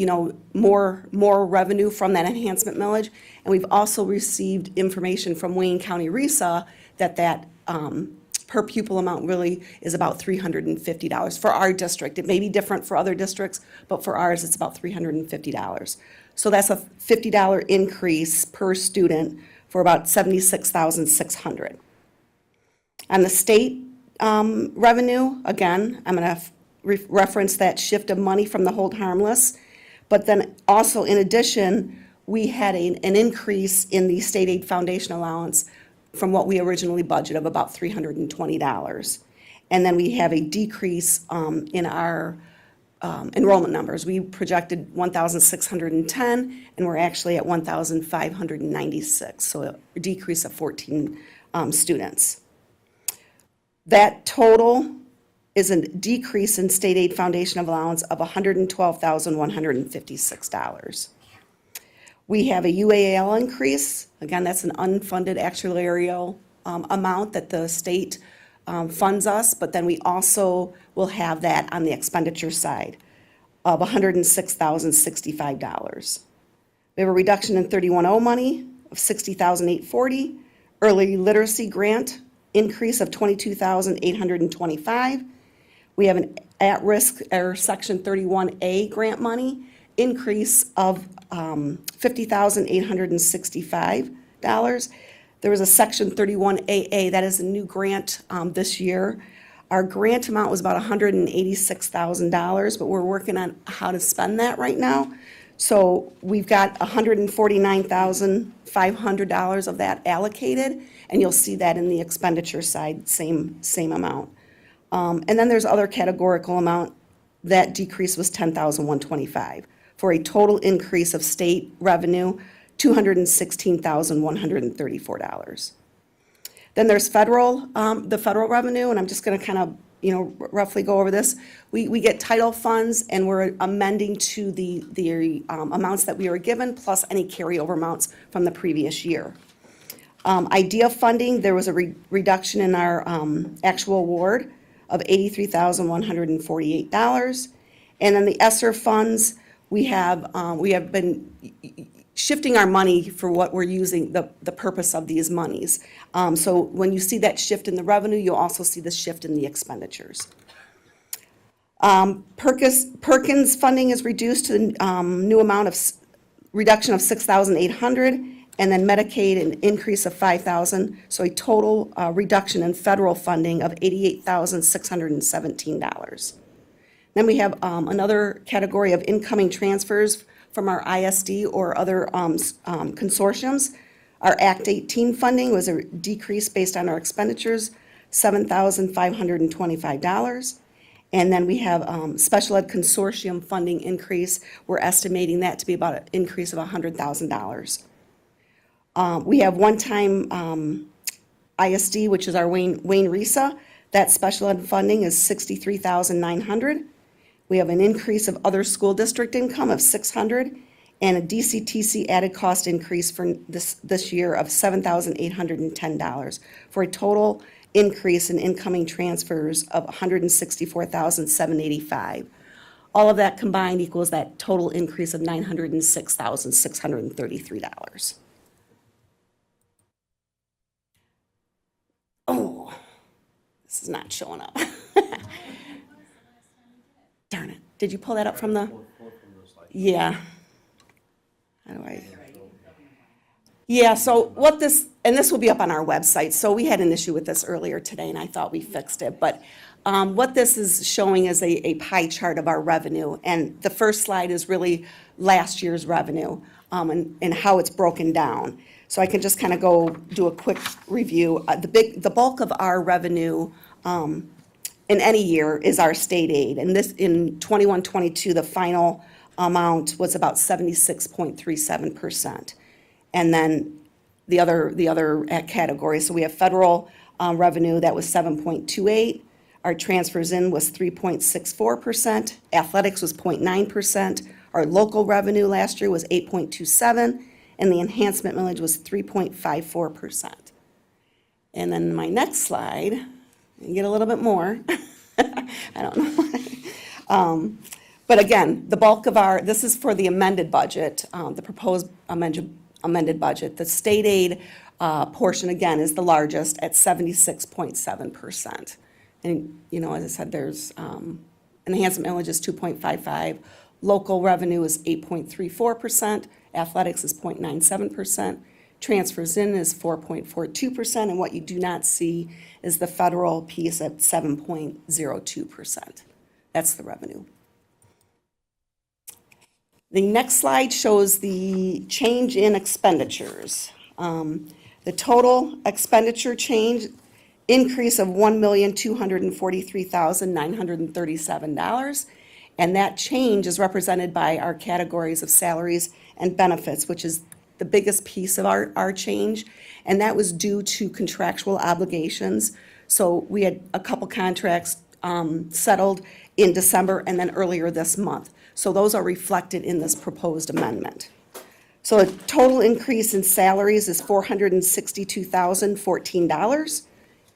more revenue from that enhancement millage. And we've also received information from Wayne County RESA that per pupil amount really is about $350 for our district. It may be different for other districts, but for ours, it's about $350. So that's a $50 increase per student for about $76,600. On the state revenue, again, I'm going to reference that shift of money from the hold harmless. But then also, in addition, we had an increase in the state aid foundation allowance from what we originally budgeted of about $320. And then we have a decrease in our enrollment numbers. We projected 1,610, and we're actually at 1,596, so a decrease of 14 students. That total is a decrease in state aid foundation allowance of $112,156. We have a UAL increase. Again, that's an unfunded actuarial amount that the state funds us, but then we also will have that on the expenditure side of $106,065. We have a reduction in 31O money of $60,840, early literacy grant increase of $22,825. We have an at-risk or Section 31A grant money increase of $50,865. There was a Section 31AA, that is a new grant this year. Our grant amount was about $186,000, but we're working on how to spend that right now. So we've got $149,500 of that allocated, and you'll see that in the expenditure side, same amount. And then there's other categorical amount. That decrease was $10,125 for a total increase of state revenue, $216,134. Then there's the federal revenue, and I'm just going to kind of, roughly go over this. We get title funds, and we're amending to the amounts that we were given, plus any carryover amounts from the previous year. IDEA funding, there was a reduction in our actual award of $83,148. And then the ESSER funds, we have been shifting our money for what we're using, the purpose of these monies. So when you see that shift in the revenue, you'll also see the shift in the expenditures. Perkins funding is reduced to the new amount of reduction of $6,800, and then Medicaid an increase of $5,000, so a total reduction in federal funding of $88,617. Then we have another category of incoming transfers from our ISD or other consortiums. Our Act 18 funding was a decrease based on our expenditures, $7,525. And then we have special ed consortium funding increase. We're estimating that to be about an increase of $100,000. We have one-time ISD, which is our Wayne RESA. That special ed funding is $63,900. We have an increase of other school district income of $600, and a DCTC added cost increase for this year of $7,810, for a total increase in incoming transfers of $164,785. All of that combined equals that total increase of $906,633. Oh, this is not showing up. Darn it. Did you pull that up from the? Yeah. How do I? Yeah, so what this, and this will be up on our website. So we had an issue with this earlier today, and I thought we fixed it. But what this is showing is a pie chart of our revenue. And the first slide is really last year's revenue and how it's broken down. So I can just kind of go do a quick review. The bulk of our revenue in any year is our state aid. And this, in 21-22, the final amount was about 76.37%. And then the other categories, so we have federal revenue that was 7.28. Our transfers in was 3.64%. Athletics was 0.9%. Our local revenue last year was 8.27, and the enhancement millage was 3.54%. And then my next slide, you get a little bit more. I don't know why. But again, the bulk of this is for the amended budget, the proposed amended budget. The state aid portion, again, is the largest at 76.7%. And, you know, as I said, there's enhancement millage is 2.55. Local revenue is 8.34%. Athletics is 0.97%. Transfers in is 4.42%. And what you do not see is the federal piece at 7.02%. That's the revenue. The next slide shows the change in expenditures. The total expenditure change increase of $1,243,937. And that change is represented by our categories of salaries and benefits, which is the biggest piece of our change. And that was due to contractual obligations. So we had a couple contracts settled in December and then earlier this month. So those are reflected in this proposed amendment. So a total increase in salaries is $462,014.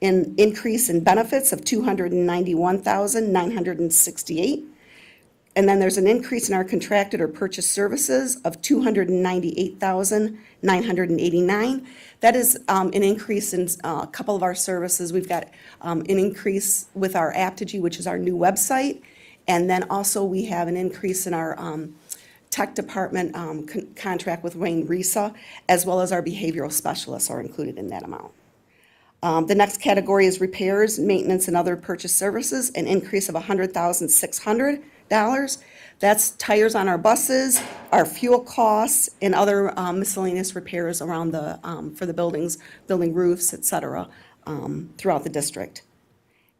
An increase in benefits of $291,968. And then there's an increase in our contracted or purchased services of $298,989. That is an increase in a couple of our services. We've got an increase with our Aptigee, which is our new website. And then also we have an increase in our tech department contract with Wayne Risa, as well as our behavioral specialists are included in that amount. The next category is repairs, maintenance, and other purchase services, an increase of $100,600. That's tires on our buses, our fuel costs, and other miscellaneous repairs around for the buildings, building roofs, et cetera, throughout the district.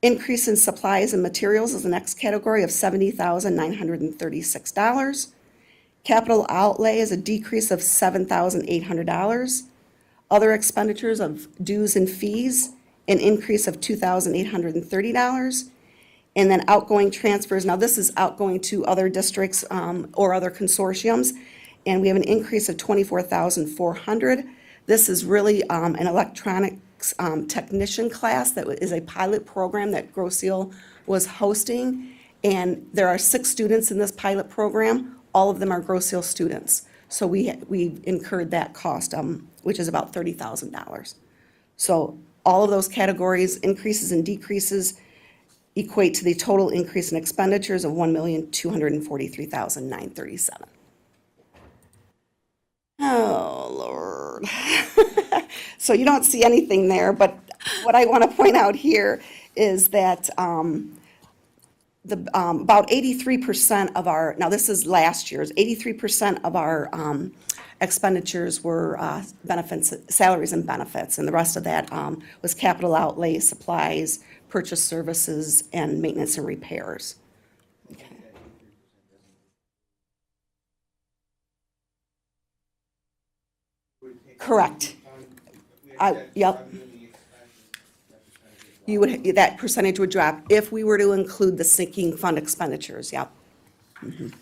Increase in supplies and materials is the next category of $70,936. Capital outlay is a decrease of $7,800. Other expenditures of dues and fees, an increase of $2,830. And then outgoing transfers, now this is outgoing to other districts or other consortiums, and we have an increase of $24,400. This is really an electronics technician class that is a pilot program that Grosse Ile was hosting, and there are 6 students in this pilot program. All of them are Grosse Ile students. So we incurred that cost, which is about $30,000. So all of those categories, increases and decreases, equate to the total increase in expenditures of $1,243,937. Oh, Lord. So you don't see anything there, but what I want to point out here is that about 83% of our, now this is last year's, 83% of our expenditures were benefits, salaries and benefits, and the rest of that was capital outlay, supplies, purchase services, and maintenance and repairs. Okay. Correct. Yep. You would, that percentage would drop if we were to include the sinking fund expenditures, yep. Mhm.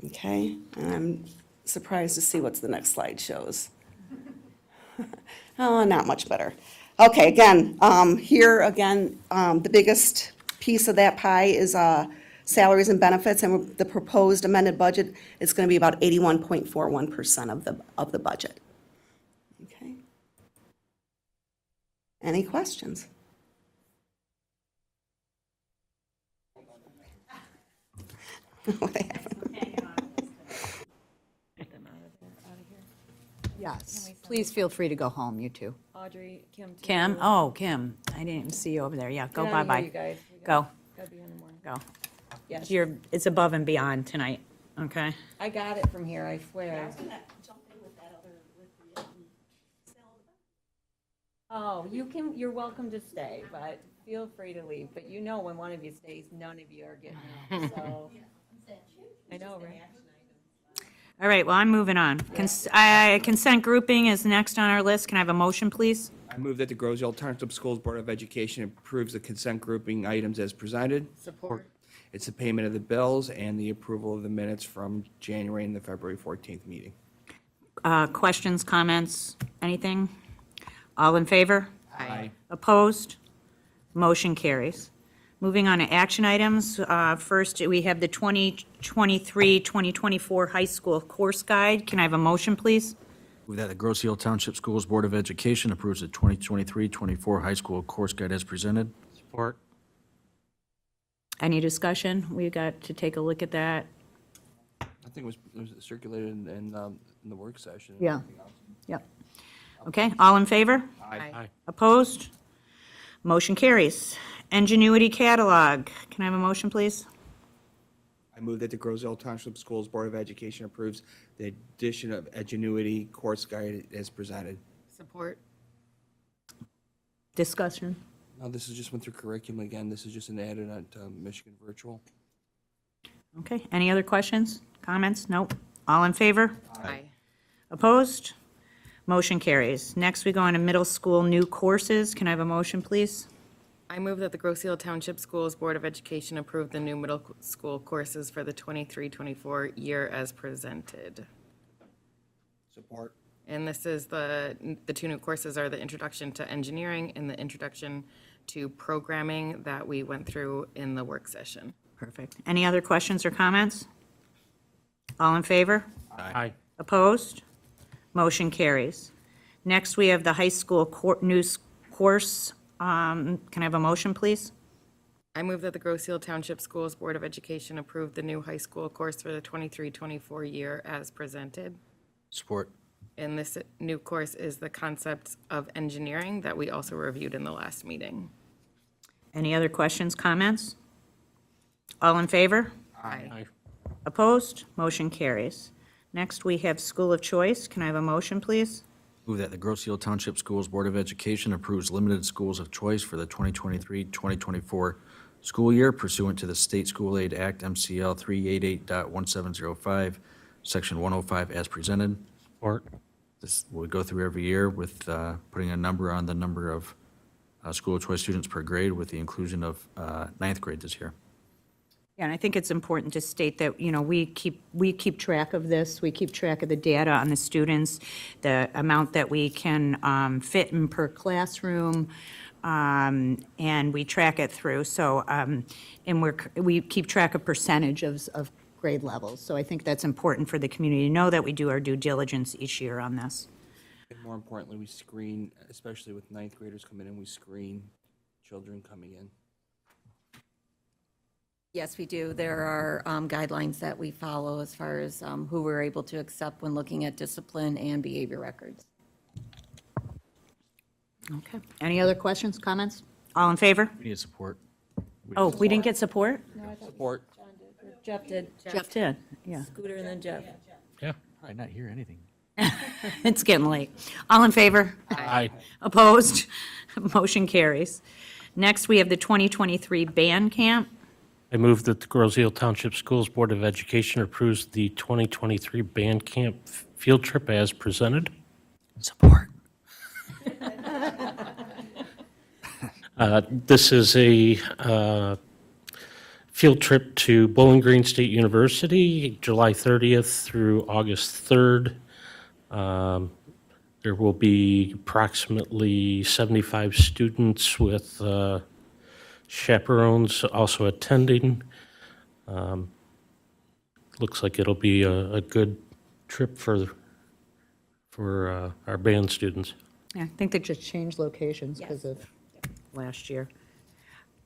Okay, and I'm surprised to see what the next slide shows. Oh, not much better. Okay, again, here again, the biggest piece of that pie is salaries and benefits, and the proposed amended budget is going to be about 81.41% of the budget. Okay. Any questions? Yes, please feel free to go home, you two. Audrey, Kim. Kim, oh, Kim, I didn't even see you over there. Yeah, go Get out of here, bye-bye. you guys. We Go, Gotta be here in the morning. go. Yes. It's above and beyond tonight, okay? I got it from here, I swear. Oh, you're welcome to stay, but feel free to leave. But you know when one of you stays, none of you are getting out, so. I know, right? All right, well, I'm moving on. Consent grouping is next on our list. Can I have a motion, please? I move that the Groseal Township Schools Board of Education approves the consent grouping items as presented. Support. It's the payment of the bills and the approval of the minutes from January and the February 14th meeting. Questions, comments, anything? All in favor? Aye. Opposed? Motion carries. Moving on to action items. First, we have the 2023-2024 high school course guide. Can I have a motion, please? Move that the Grosse Ile Township Schools Board of Education approves the 2023-24 high school course guide as presented. Support. Any discussion? We got to take a look at that. I think it was circulated in the work session. Yeah. Yep. Okay, all in favor? Aye. Opposed? Motion carries. Ingenuity catalog. Can I have a motion, please? I move that the Groseal Township Schools Board of Education approves the addition of Ingenuity course guide as presented. Support. Discussion. No, this is just went through curriculum again. This is just an added on to Michigan Virtual. Okay, any other questions, comments? Nope. All in favor? Aye. Opposed? Motion carries. Next, we go into middle school new courses. Can I have a motion, please? I move that the Grosse Ile Township Schools Board of Education approve the new middle school courses for the 23-24 year as presented. Support. And this is the two new courses are the Introduction to Engineering and the Introduction to Programming that we went through in the work session. Perfect. Any other questions or comments? All in favor? Aye. Opposed? Motion carries. Next, we have the high school news course. Can I have a motion, please? I move that the Grosse Ile Township Schools Board of Education approve the new high school course for the 23-24 year as presented. Support. And this new course is the concepts of engineering that we also reviewed in the last meeting. Any other questions, comments? All in favor? Aye. Opposed? Motion carries. Next, we have school of choice. Can I have a motion, please? Move that the Grosse Ile Township Schools Board of Education approves limited schools of choice for the 2023-2024 school year pursuant to the State School Aid Act, MCL 388.1705, Section 105 as presented. Support. This will go through every year with putting a number on the number of school of choice students per grade with the inclusion of ninth grade this year. Yeah, and I think it's important to state that, you know, we keep track of this. We keep track of the data on the students, the amount that we can fit in per classroom, and we track it through. So, and we keep track of percentage of grade levels. So I think that's important for the community to know that we do our due diligence each year on this. And more importantly, we screen, especially with ninth graders coming in, we screen children coming in. Yes, we do. There are guidelines that we follow as far as who we're able to accept when looking at discipline and behavior records. Okay. Any other questions, comments? All in favor? We need support. Oh, we didn't get support? Support. Jeff did. Jeff did, yeah. Scooter and then Jeff. Yeah. I not hear anything. It's getting late. All in favor? Aye. Opposed? Motion carries. Next, we have the 2023 band camp. I move that the Grosse Ile Township Schools Board of Education approves the 2023 band camp field trip as presented. Support. This is a field trip to Bowling Green State University, July 30th through August 3rd. There will be approximately 75 students with chaperones also attending. Looks like it'll be a good trip for our band students. Yeah, I think they just changed locations because of last year.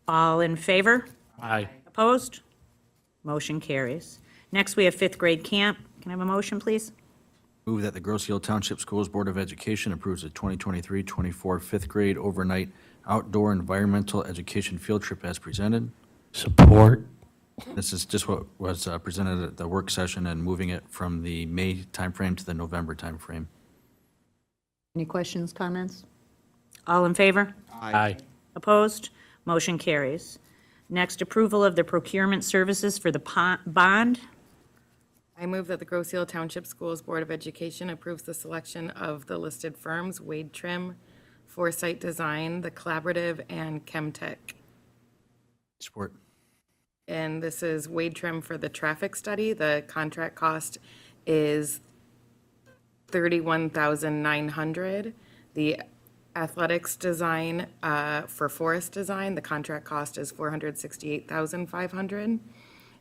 All in favor? Aye. Opposed? Motion carries. Next, we have fifth grade camp. Can I have a motion, please? Move that the Grosse Ile Township Schools Board of Education approves the 2023-24 fifth grade overnight outdoor environmental education field trip as presented. Support. This is just what was presented at the work session and moving it from the May timeframe to the November timeframe. Any questions, comments? All in favor? Aye. Opposed? Motion carries. Next, approval of the procurement services for the bond. I move that the Grosse Ile Township Schools Board of Education approves the selection of the listed firms, Wade Trim, Foresight Design, The Collaborative, and Chemtech. Support. And this is Wade Trim for the traffic study. The contract cost is $31,900. The athletics design for forest design, the contract cost is $468,500.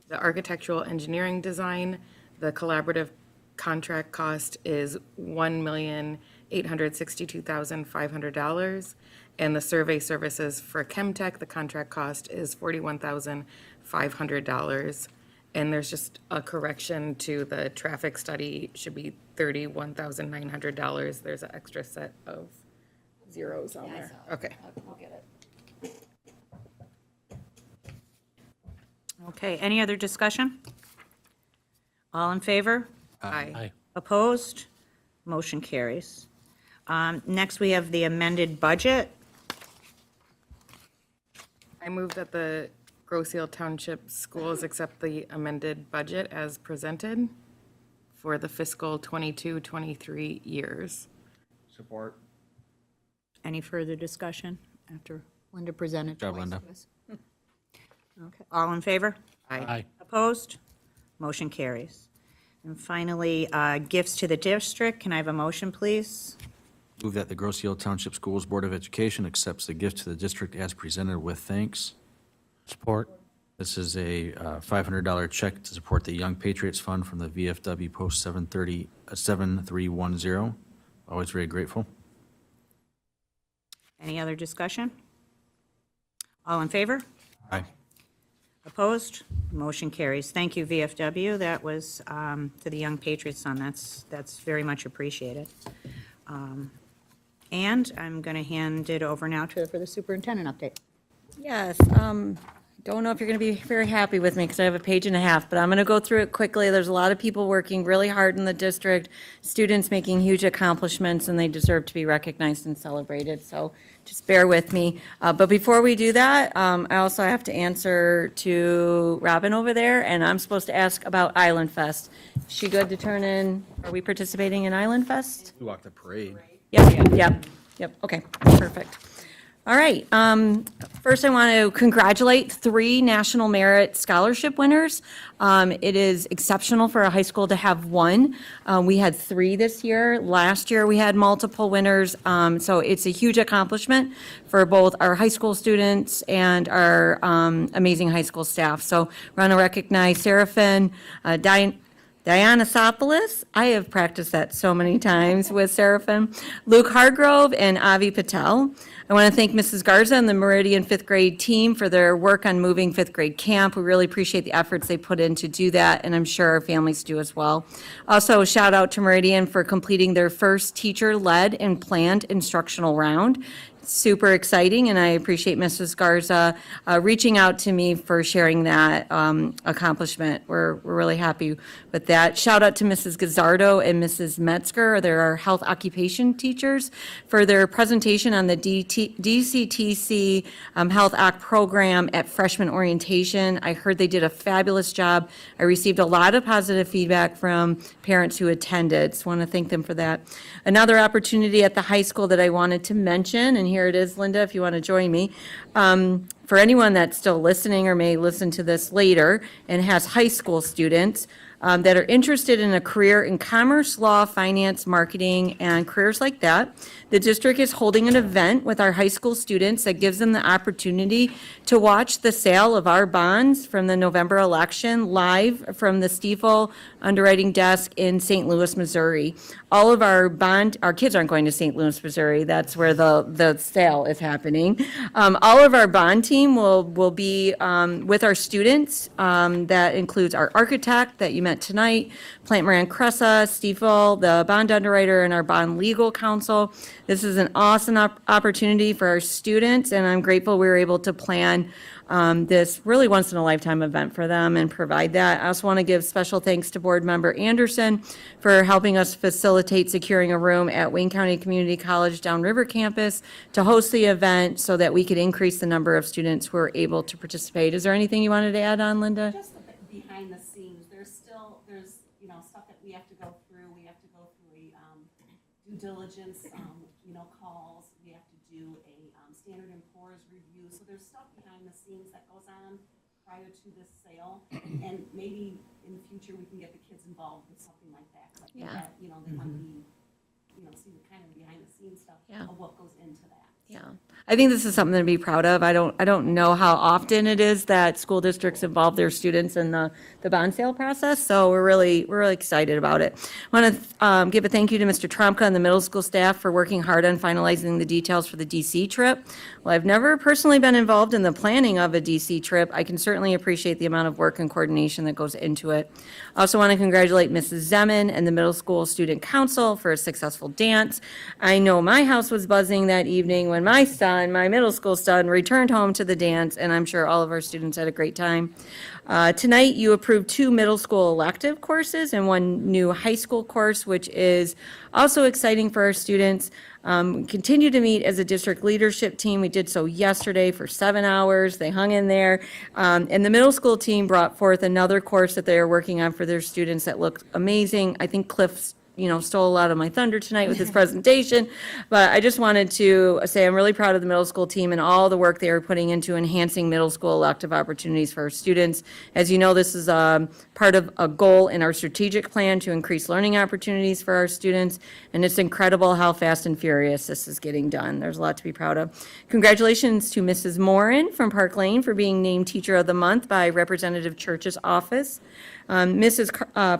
The architectural engineering design, the collaborative contract cost is $1,862,500. And the survey services for Chemtech, the contract cost is $41,500. And there's just a correction to the traffic study, should be $31,900. There's an extra set of zeros on there. Okay. Okay, any other discussion? All in favor? Aye. Opposed? Motion carries. Next, we have the amended budget. I move that the Grosse Ile Township Schools accept the amended budget as presented for the fiscal 22-23 years. Support. Any further discussion after Linda presented? Good job, twice Linda. to us? Okay, all in favor? Aye. Opposed? Motion carries. And finally, gifts to the district. Can I have a motion, please? Move that the Grosse Ile Township Schools Board of Education accepts the gift to the district as presented with thanks. Support. This is a $500 check to support the Young Patriots Fund from the VFW Post 7310. Always very grateful. Any other discussion? All in favor? Aye. Opposed? Motion carries. Thank you, VFW. That was to the Young Patriots Fund. That's very much appreciated. And I'm going to hand it over now for the superintendent update. Yes, don't know if you're going to be very happy with me because I have a page and a half, but I'm going to go through it quickly. There's a lot of people working really hard in the district, students making huge accomplishments, and they deserve to be recognized and celebrated, so just bear with me. But before we do that, I also have to answer to Robin over there, and I'm supposed to ask about Island Fest. Is she good to turn in? Are we participating in Island Fest? We walked the parade. Yep, okay, perfect. All right, first I want to congratulate 3 National Merit Scholarship winners. It is exceptional for a high school to have 1. We had 3 this year. Last year, we had multiple winners, so it's a huge accomplishment for both our high school students and our amazing high school staff. So we want to recognize Seraphin, Dianasopoulos, I have practiced that so many times with Seraphin, Luke Hargrove, and Avi Patel. I want to thank Mrs. Garza and the Meridian 5th grade team for their work on moving 5th grade camp. We really appreciate the efforts they put in to do that, and I'm sure our families do as well. Also, a shout out to Meridian for completing their first teacher-led and planned instructional round. Super exciting, and I appreciate Mrs. Garza reaching out to me for sharing that accomplishment. We're really happy with that. Shout out to Mrs. Gazzardo and Mrs. Metzger, they're our health occupation teachers, for their presentation on the DCTC Health Act program at freshman orientation. I heard they did a fabulous job. I received a lot of positive feedback from parents who attended, so I want to thank them for that. Another opportunity at the high school that I wanted to mention, and here it is, Linda, if you want to join me. For anyone that's still listening or may listen to this later and has high school students that are interested in a career in commerce, law, finance, marketing, and careers like that, the district is holding an event with our high school students that gives them the opportunity to watch the sale of our bonds from the November election live from the Stiefel underwriting desk in St. Louis, Missouri. All of our kids aren't going to St. Louis, Missouri. That's where the sale is happening. All of our bond team will be with our students. That includes our architect that you met tonight, Plant Moran Cressa, Stiefel, the bond underwriter, and our bond legal counsel. This is an awesome opportunity for our students, and I'm grateful we were able to plan this really once-in-a-lifetime event for them and provide that. I also want to give special thanks to Board Member Anderson for helping us facilitate securing a room at Wayne County Community College Downriver campus to host the event so that we could increase the number of students who are able to participate. Is there anything you wanted to add on, Linda? Just the behind the scenes, there's, you know, stuff that we have to go through. We have to go through a due diligence, you know, calls. We have to do a Standard & Poor's review. So there's stuff behind the scenes that goes on prior to this sale. And maybe in the future, we can get the kids involved with something like that. Like Yeah. that, you know, they want to be, you know, see the kind of behind the scenes stuff Yeah. of what goes into that. Yeah, I think this is something to be proud of. I don't know how often it is that school districts involve their students in the bond sale process, so we're really excited about it. I want to give a thank you to Mr. Tromka and the middle school staff for working hard on finalizing the details for the DC trip. While I've never personally been involved in the planning of a DC trip, I can certainly appreciate the amount of work and coordination that goes into it. I also want to congratulate Mrs. Zeman and the middle school student council for a successful dance. I know my house was buzzing that evening when my middle school son, returned home to the dance, and I'm sure all of our students had a great time. Tonight, you approved 2 middle school elective courses and 1 new high school course, which is also exciting for our students. We continue to meet as a district leadership team. We did so yesterday for 7 hours. They hung in there. And the middle school team brought forth another course that they are working on for their students that looked amazing. I think Cliff stole a lot of my thunder tonight with his presentation. But I just wanted to say I'm really proud of the middle school team and all the work they are putting into enhancing middle school elective opportunities for our students. As you know, this is part of a goal in our strategic plan to increase learning opportunities for our students. And it's incredible how fast and furious this is getting done. There's a lot to be proud of. Congratulations to Mrs. Morin from Park Lane for being named Teacher of the Month by Representative Church's office. Mrs.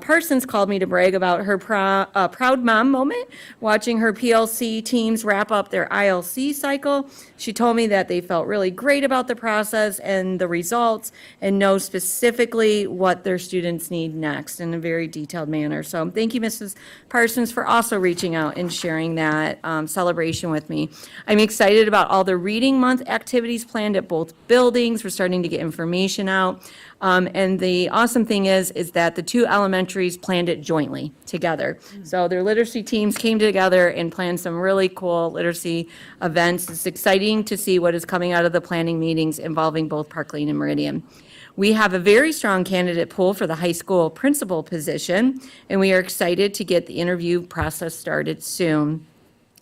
Parsons called me to brag about her proud mom moment, watching her PLC teams wrap up their ILC cycle. She told me that they felt really great about the process and the results and know specifically what their students need next in a very detailed manner. So thank you, Mrs. Parsons, for also reaching out and sharing that celebration with me. I'm excited about all the Reading Month activities planned at both buildings. We're starting to get information out. And the awesome thing is that the 2 elementaries planned it jointly together. So their literacy teams came together and planned some really cool literacy events. It's exciting to see what is coming out of the planning meetings involving both Park Lane and Meridian. We have a very strong candidate pool for the high school principal position, and we are excited to get the interview process started soon.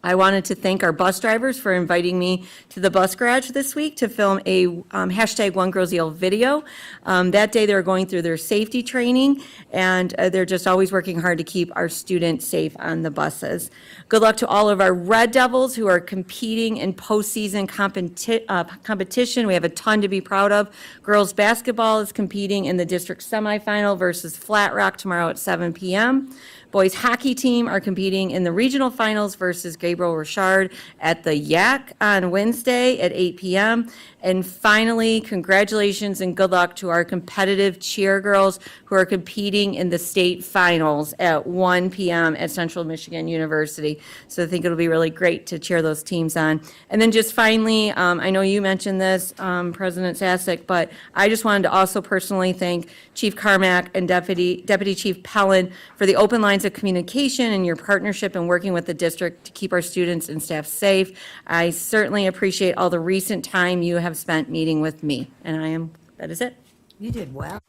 I wanted to thank our bus drivers for inviting me to the bus garage this week to film a hashtag One Girls Yell video. That day, they were going through their safety training, and they're just always working hard to keep our students safe on the buses. Good luck to all of our Red Devils who are competing in postseason competition. We have a ton to be proud of. Girls basketball is competing in the district semifinal versus Flat Rock tomorrow at 7 p.m. Boys hockey team are competing in the regional finals versus Gabriel Richard at the Yak on Wednesday at 8 p.m. And finally, congratulations and good luck to our competitive cheer girls who are competing in the state finals at 1 p.m. at Central Michigan University. So I think it'll be really great to cheer those teams on. And then just finally, I know you mentioned this, President Sasek, but I just wanted to also personally thank Chief Carmack and Deputy Chief Pellin for the open lines of communication and your partnership in working with the district to keep our students and staff safe. I certainly appreciate all the recent time you have spent meeting with me, and that is it. You did well.